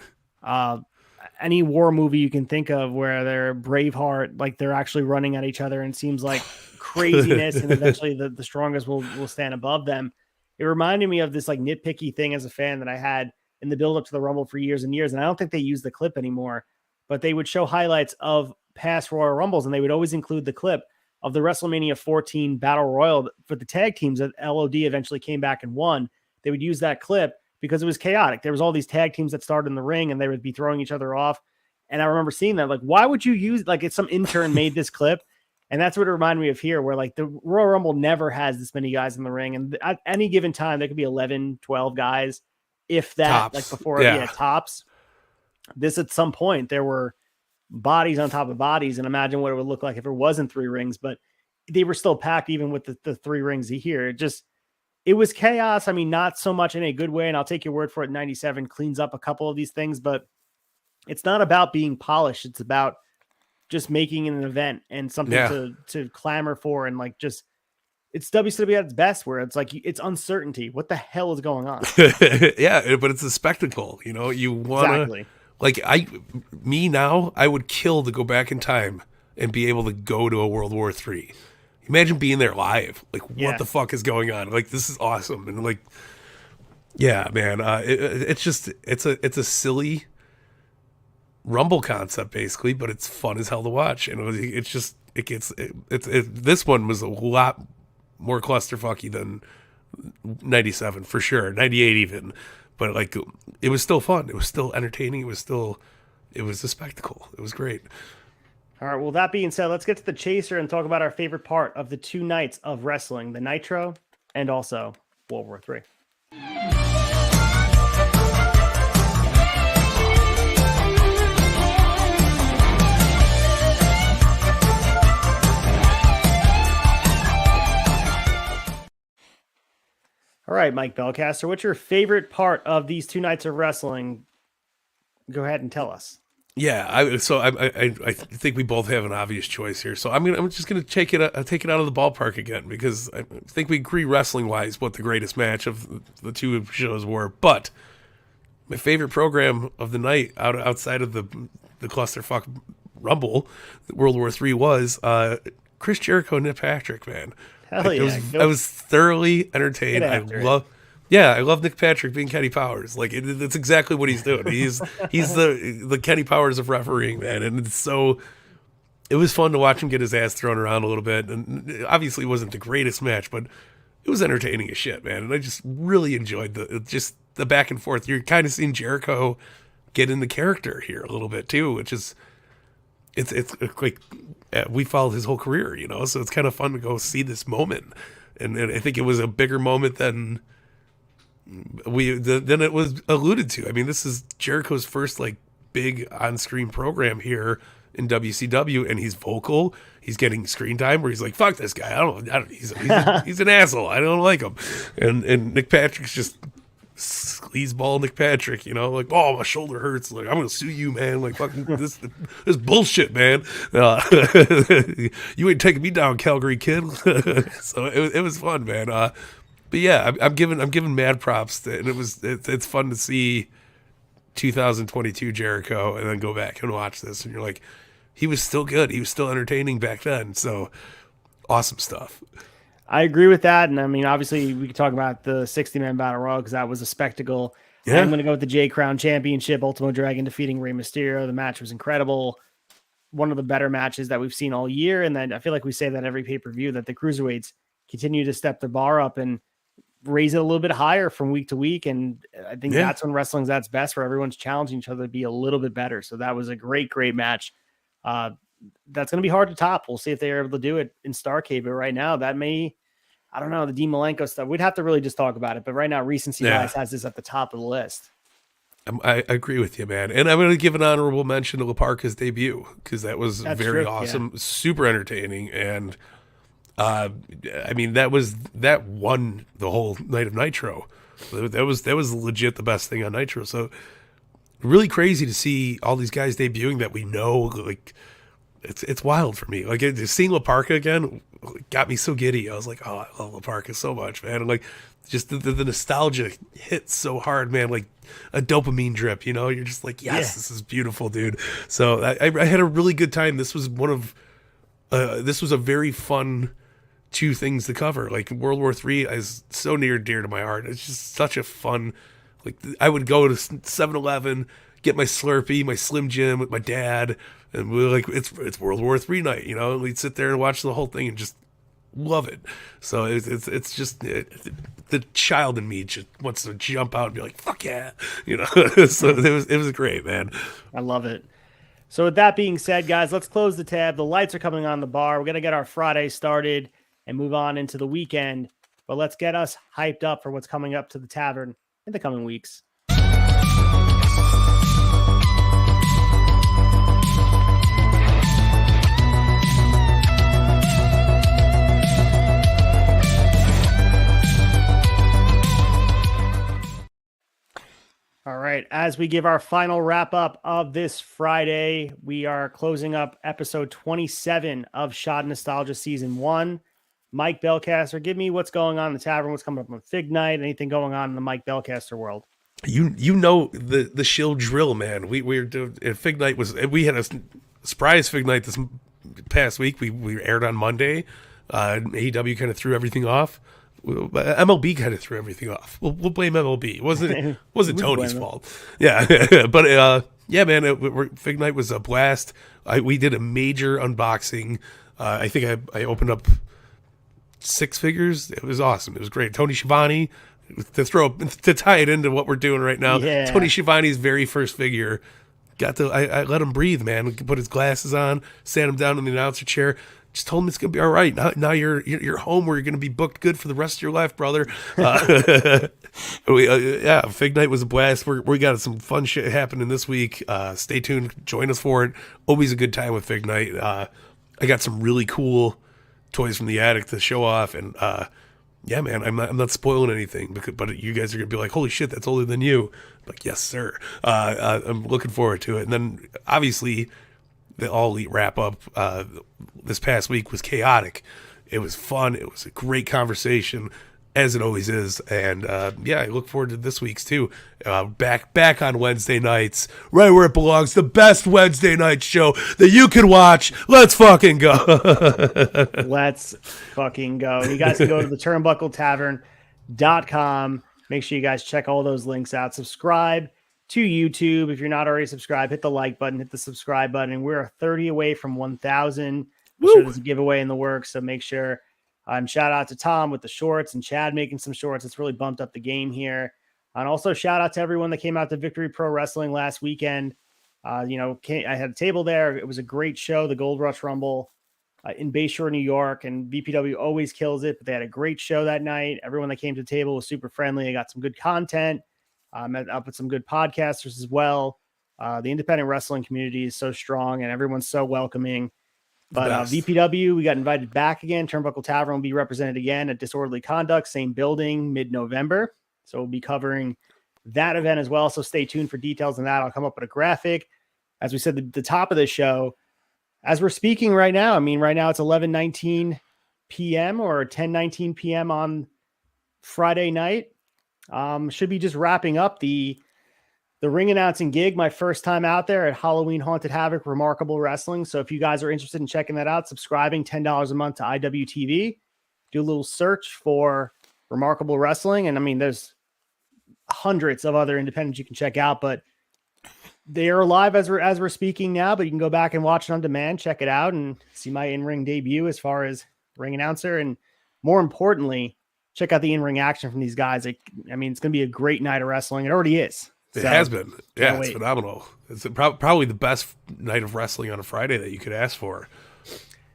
any war movie you can think of where they're Braveheart, like they're actually running at each other and seems like craziness, and eventually the strongest will stand above them. It reminded me of this like nitpicky thing as a fan that I had in the build up to the Rumble for years and years. And I don't think they use the clip anymore, but they would show highlights of past Royal Rumbles, and they would always include the clip of the WrestleMania 14 Battle Royal for the tag teams that LOD eventually came back and won. They would use that clip because it was chaotic. There was all these tag teams that started in the ring and they would be throwing each other off. And I remember seeing that, like, why would you use, like, it's some intern made this clip. And that's what it reminded me of here, where like the Royal Rumble never has this many guys in the ring. And at any given time, there could be 11, 12 guys, if that, tops. Like before, tops. This at some point, there were bodies on top of bodies, and imagine what it would look like if it wasn't 3 rings, but they were still packed even with the 3 rings here. It was chaos. I mean, not so much in a good way, and I'll take your word for it. 97 cleans up a couple of these things, but it's not about being polished. It's about just making an event and something to clamor for, and like just it's WCW at its best, where it's like it's uncertainty. What the hell is going on? Yeah, but it's a spectacle. You know, you want to. Exactly. Like I would kill to go back in time and be able to go to a World War III. Imagine being there live. Like, what the fuck is going on? Like, this is awesome. And like, yeah, man, it's a silly Rumble concept basically, but it's fun as hell to watch. And this one was a lot more clusterfucky than 97 for sure, 98 even. But like, it was still fun. It was still entertaining. It was a spectacle. It was great. All right. Well, that being said, let's get to the chaser and talk about our favorite part of the 2 nights of wrestling, the Nitro and also World War III. All right, Mike Belcaster, what's your favorite part of these 2 nights of wrestling? Go ahead and tell us. Yeah, I think we both have an obvious choice here. So I'm just gonna take it out of the ballpark again, because I think we agree wrestling wise what the greatest match of the 2 shows were. But my favorite program of the night outside of the clusterfuck Rumble, World War III, was Chris Jericho and Nick Patrick, man. Hell yeah. I was thoroughly entertained. I love Nick Patrick being Kenny Powers. Like, that's exactly what he's doing. He's the Kenny Powers of refereeing, man. And it was fun to watch him get his ass thrown around a little bit. And obviously it wasn't the greatest match, but it was entertaining as shit, man. And I just really enjoyed the back and forth. You're kind of seeing Jericho get in the character here a little bit too, which is, it's like, we followed his whole career, you know, so it's kind of fun to go see this moment. And I think it was a bigger moment than it was alluded to. I mean, this is Jericho's first like big on-screen program here in WCW, and he's vocal. He's getting screen time where he's like, "Fuck this guy! I don't he's an asshole. I don't like him." And Nick Patrick's just sleazeball Nick Patrick, you know, like, "Oh, my shoulder hurts. Like, I'm gonna sue you, man. Like, fucking this bullshit, man. You ain't taking me down, Calgary kid." So it was fun, man. But yeah, I'm giving mad props to, and it's fun to see 2022 Jericho and then go back and watch this, and you're like, he was still good. He was still entertaining back then. So awesome stuff. I agree with that. And I mean, obviously we could talk about the 60-man battle royal because that was a spectacle. Yeah. I'm going to go with the J Crown Championship, Ultimo Dragon defeating Rey Mysterio. The match was incredible. One of the better matches that we've seen all year. And then I feel like we say that every pay-per-view, that the cruiserweights continue to step the bar up and raise it a little bit higher from week to week. And I think that's when wrestling's at its best, where everyone's challenging each other to be a little bit better. So that was a great match. That's going to be hard to top. We'll see if they're able to do it in Starrcade, but right now that may, I don't know, the Dean Malenko stuff. We'd have to really just talk about it. But right now, recency bias has this at the top of the list. I agree with you, man. And I'm going to give an honorable mention to La Parka's debut because that was That's very true, awesome, super entertaining, and I mean that won the whole night of Nitro. That was legit the best thing on Nitro. So really crazy to see all these guys debuting that we know. Like it's wild for me. Like seeing La Parka again got me so giddy. I was like, oh, I love La Parka so much, man. And like just the nostalgia hits so hard, man. Like a dopamine drip, you know. You're just like, yes, This is beautiful, dude. So I had a really good time. This was this was a very fun two things to cover. Like World War III is so near and dear to my heart. It's just such a fun. Like I would go to 7-Eleven, get my Slurpee, my Slim Jim with my dad, and we were like, it's World War III night, you know. And we'd sit there and watch the whole thing and just love it. So it's just the child in me just wants to jump out and be like, fuck yeah, you know. So it was great, man. I love it. So with that being said, guys, let's close the tab. The lights are coming on the bar. We're gonna get our Friday started and move on into the weekend. But let's get us hyped up for what's coming up to the tavern in the coming weeks. All right. As we give our final wrap up of this Friday, we are closing up episode 27 of Shot Nostalgia Season 1. Mike Belcaster, give me what's going on in the tavern, what's coming up on Fig Night, anything going on in the Mike Belcaster world. You know the shield drill, man. We were doing Fig Night we had a surprise Fig Night this past week. We aired on Monday. AEW kind of threw everything off. MLB kind of threw everything off. We'll blame MLB. It wasn't Tony's fault. Yeah, but yeah, man. Fig Night was a blast. We did a major unboxing. I think I opened up 6 figures. It was awesome. It was great. Tony Schiavone, to tie it into what we're doing right now. Yeah. Tony Schiavone's very first figure. I let him breathe, man. Put his glasses on, sat him down in the announcer chair. Just told him it's gonna be all right. Now you're home where you're gonna be booked good for the rest of your life, brother. Yeah, Fig Night was a blast. We got some fun shit happening this week. Stay tuned, join us for it. Always a good time with Fig Night. I got some really cool toys from the attic to show off, and yeah, man, I'm not spoiling anything, but you guys are gonna be like, holy shit, that's older than you. I'm like, yes, sir. I'm looking forward to it, and then obviously the All Elite wrap up this past week was chaotic. It was fun. It was a great conversation, as it always is. And yeah, I look forward to this week's too. Back on Wednesday nights, right where it belongs. The best Wednesday night show that you can watch. Let's fucking go. Let's fucking go. You guys can go to the turnbuckletavern.com. Make sure you guys check all those links out. Subscribe to YouTube. If you're not already subscribed, hit the like button, hit the subscribe button. We're 30 away from 1,000. Sure there's a giveaway in the works, so make sure. And shout out to Tom with the shorts and Chad making some shorts. It's really bumped up the game here. And also shout out to everyone that came out to Victory Pro Wrestling last weekend. I had a table there. It was a great show, the Gold Rush Rumble in Bayshore, New York, and VPW always kills it, but they had a great show that night. Everyone that came to the table was super friendly. They got some good content. Met up with some good podcasters as well. The independent wrestling community is so strong and everyone's so welcoming. But VPW, we got invited back again. Turnbuckle Tavern will be represented again at Disorderly Conduct, same building, mid-November. So we'll be covering that event as well. So stay tuned for details on that. I'll come up with a graphic. As we said, the top of the show, as we're speaking right now, right now it's 11:19 p.m. or 10:19 p.m. on Friday night. Should be just wrapping up the ring announcing gig, my first time out there at Halloween Haunted Havoc Remarkable Wrestling. So if you guys are interested in checking that out, subscribing $10 a month to IWTV, do a little search for Remarkable Wrestling. And there's hundreds of other independents you can check out, but they are live as we're speaking now, but you can go back and watch it on demand, check it out and see my in-ring debut as far as ring announcer. And more importantly, check out the in-ring action from these guys. It's going to be a great night of wrestling. It already is. It has been. Yeah, it's phenomenal. It's probably the best night of wrestling on a Friday that you could ask for.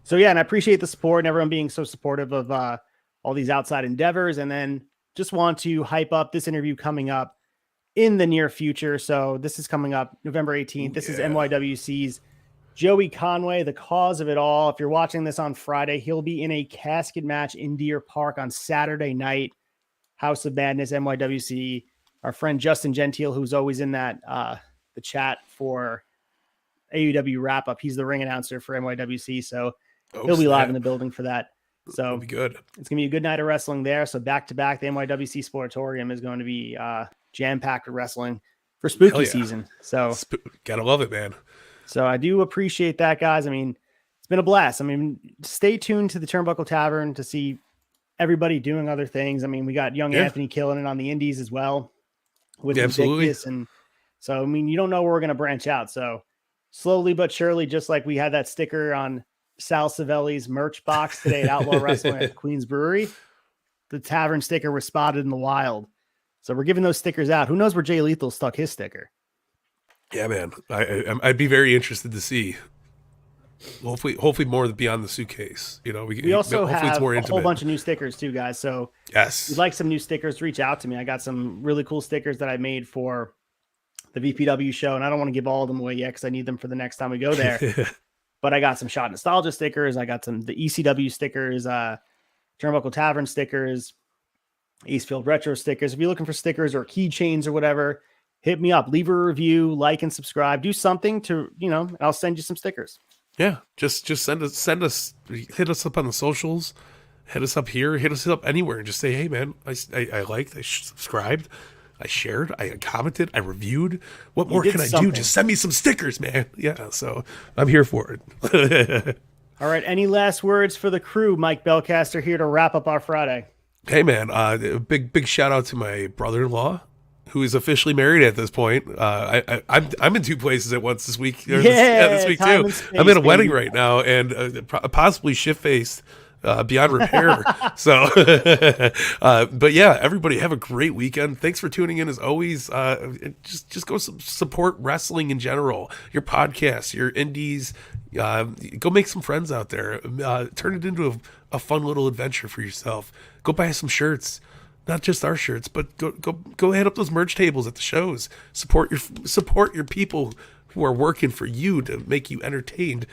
So, yeah, and I appreciate the support and everyone being so supportive of all these outside endeavors. And then just want to hype up this interview coming up. in the near future. So this is coming up November 18th. This is NYWC's Joey Conway, the cause of it all. If you're watching this on Friday, he'll be in a casket match in Deer Park on Saturday night. House of Madness, NYWC. Our friend Justin Gentile, who's always in that the chat for AUW wrap up. He's the ring announcer for NYWC, so he'll be live in the building for that. So that'll be good. It's gonna be a good night of wrestling there. So back to back, the NYWC Sportatorium is going to be jam packed with wrestling for spooky season. So gotta love it, man. So I do appreciate that, guys. I mean, it's been a blast. I mean, stay tuned to the Turnbuckle Tavern to see everybody doing other things. I mean, we got young Anthony killing it on the indies as well with Invictus. And so, I mean, you don't know where we're going to branch out. So slowly but surely, just like we had that sticker on Sal Savelli's merch box today at Outlaw Wrestling at Queens Brewery, the tavern sticker was spotted in the wild. So we're giving those stickers out. Who knows where Jay Lethal stuck his sticker? Yeah, man. I'd be very interested to see. Hopefully more beyond the suitcase. You know, we also have a whole bunch of new stickers too, guys. So yes, if you'd like some new stickers, reach out to me. I got some really cool stickers that I made for the VPW show, and I don't want to give all of them away yet because I need them for the next time we go there. But I got some Shot Nostalgia stickers. I got the ECW stickers, Turnbuckle Tavern stickers, ACEFIELD Retro stickers. If you're looking for stickers or keychains or whatever, hit me up. Leave a review, like and subscribe. Do something to, I'll send you some stickers. Yeah, just send us, hit us up on the socials, hit us up here, hit us up anywhere, and just say, hey man, I liked, I subscribed, I shared, I commented, I reviewed. What more can I do? Just send me some stickers, man. Yeah, so I'm here for it. All right, any last words for the crew? Mike Belcaster here to wrap up our Friday. Hey man, big shout out to my brother-in-law, who is officially married at this point. I'm in two places at once this week. This week too. I'm in a wedding right now, and possibly shit-faced beyond repair. So, but yeah, everybody have a great weekend. Thanks for tuning in as always. Just go support wrestling in general. Your podcasts, your indies. Go make some friends out there. Turn it into a fun little adventure for yourself. Go buy some shirts. Not just our shirts, but go hit up those merch tables at the shows. Support your people who are working for you to make you entertained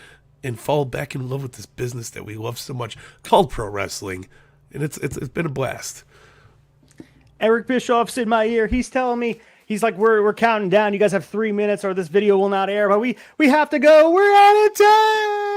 and fall back in love with this business that we love so much called pro wrestling. And it's been a blast. Eric Bischoff's in my ear. He's telling me, he's like, we're counting down. You guys have 3 minutes or this video will not air, but we have to go. We're out of time.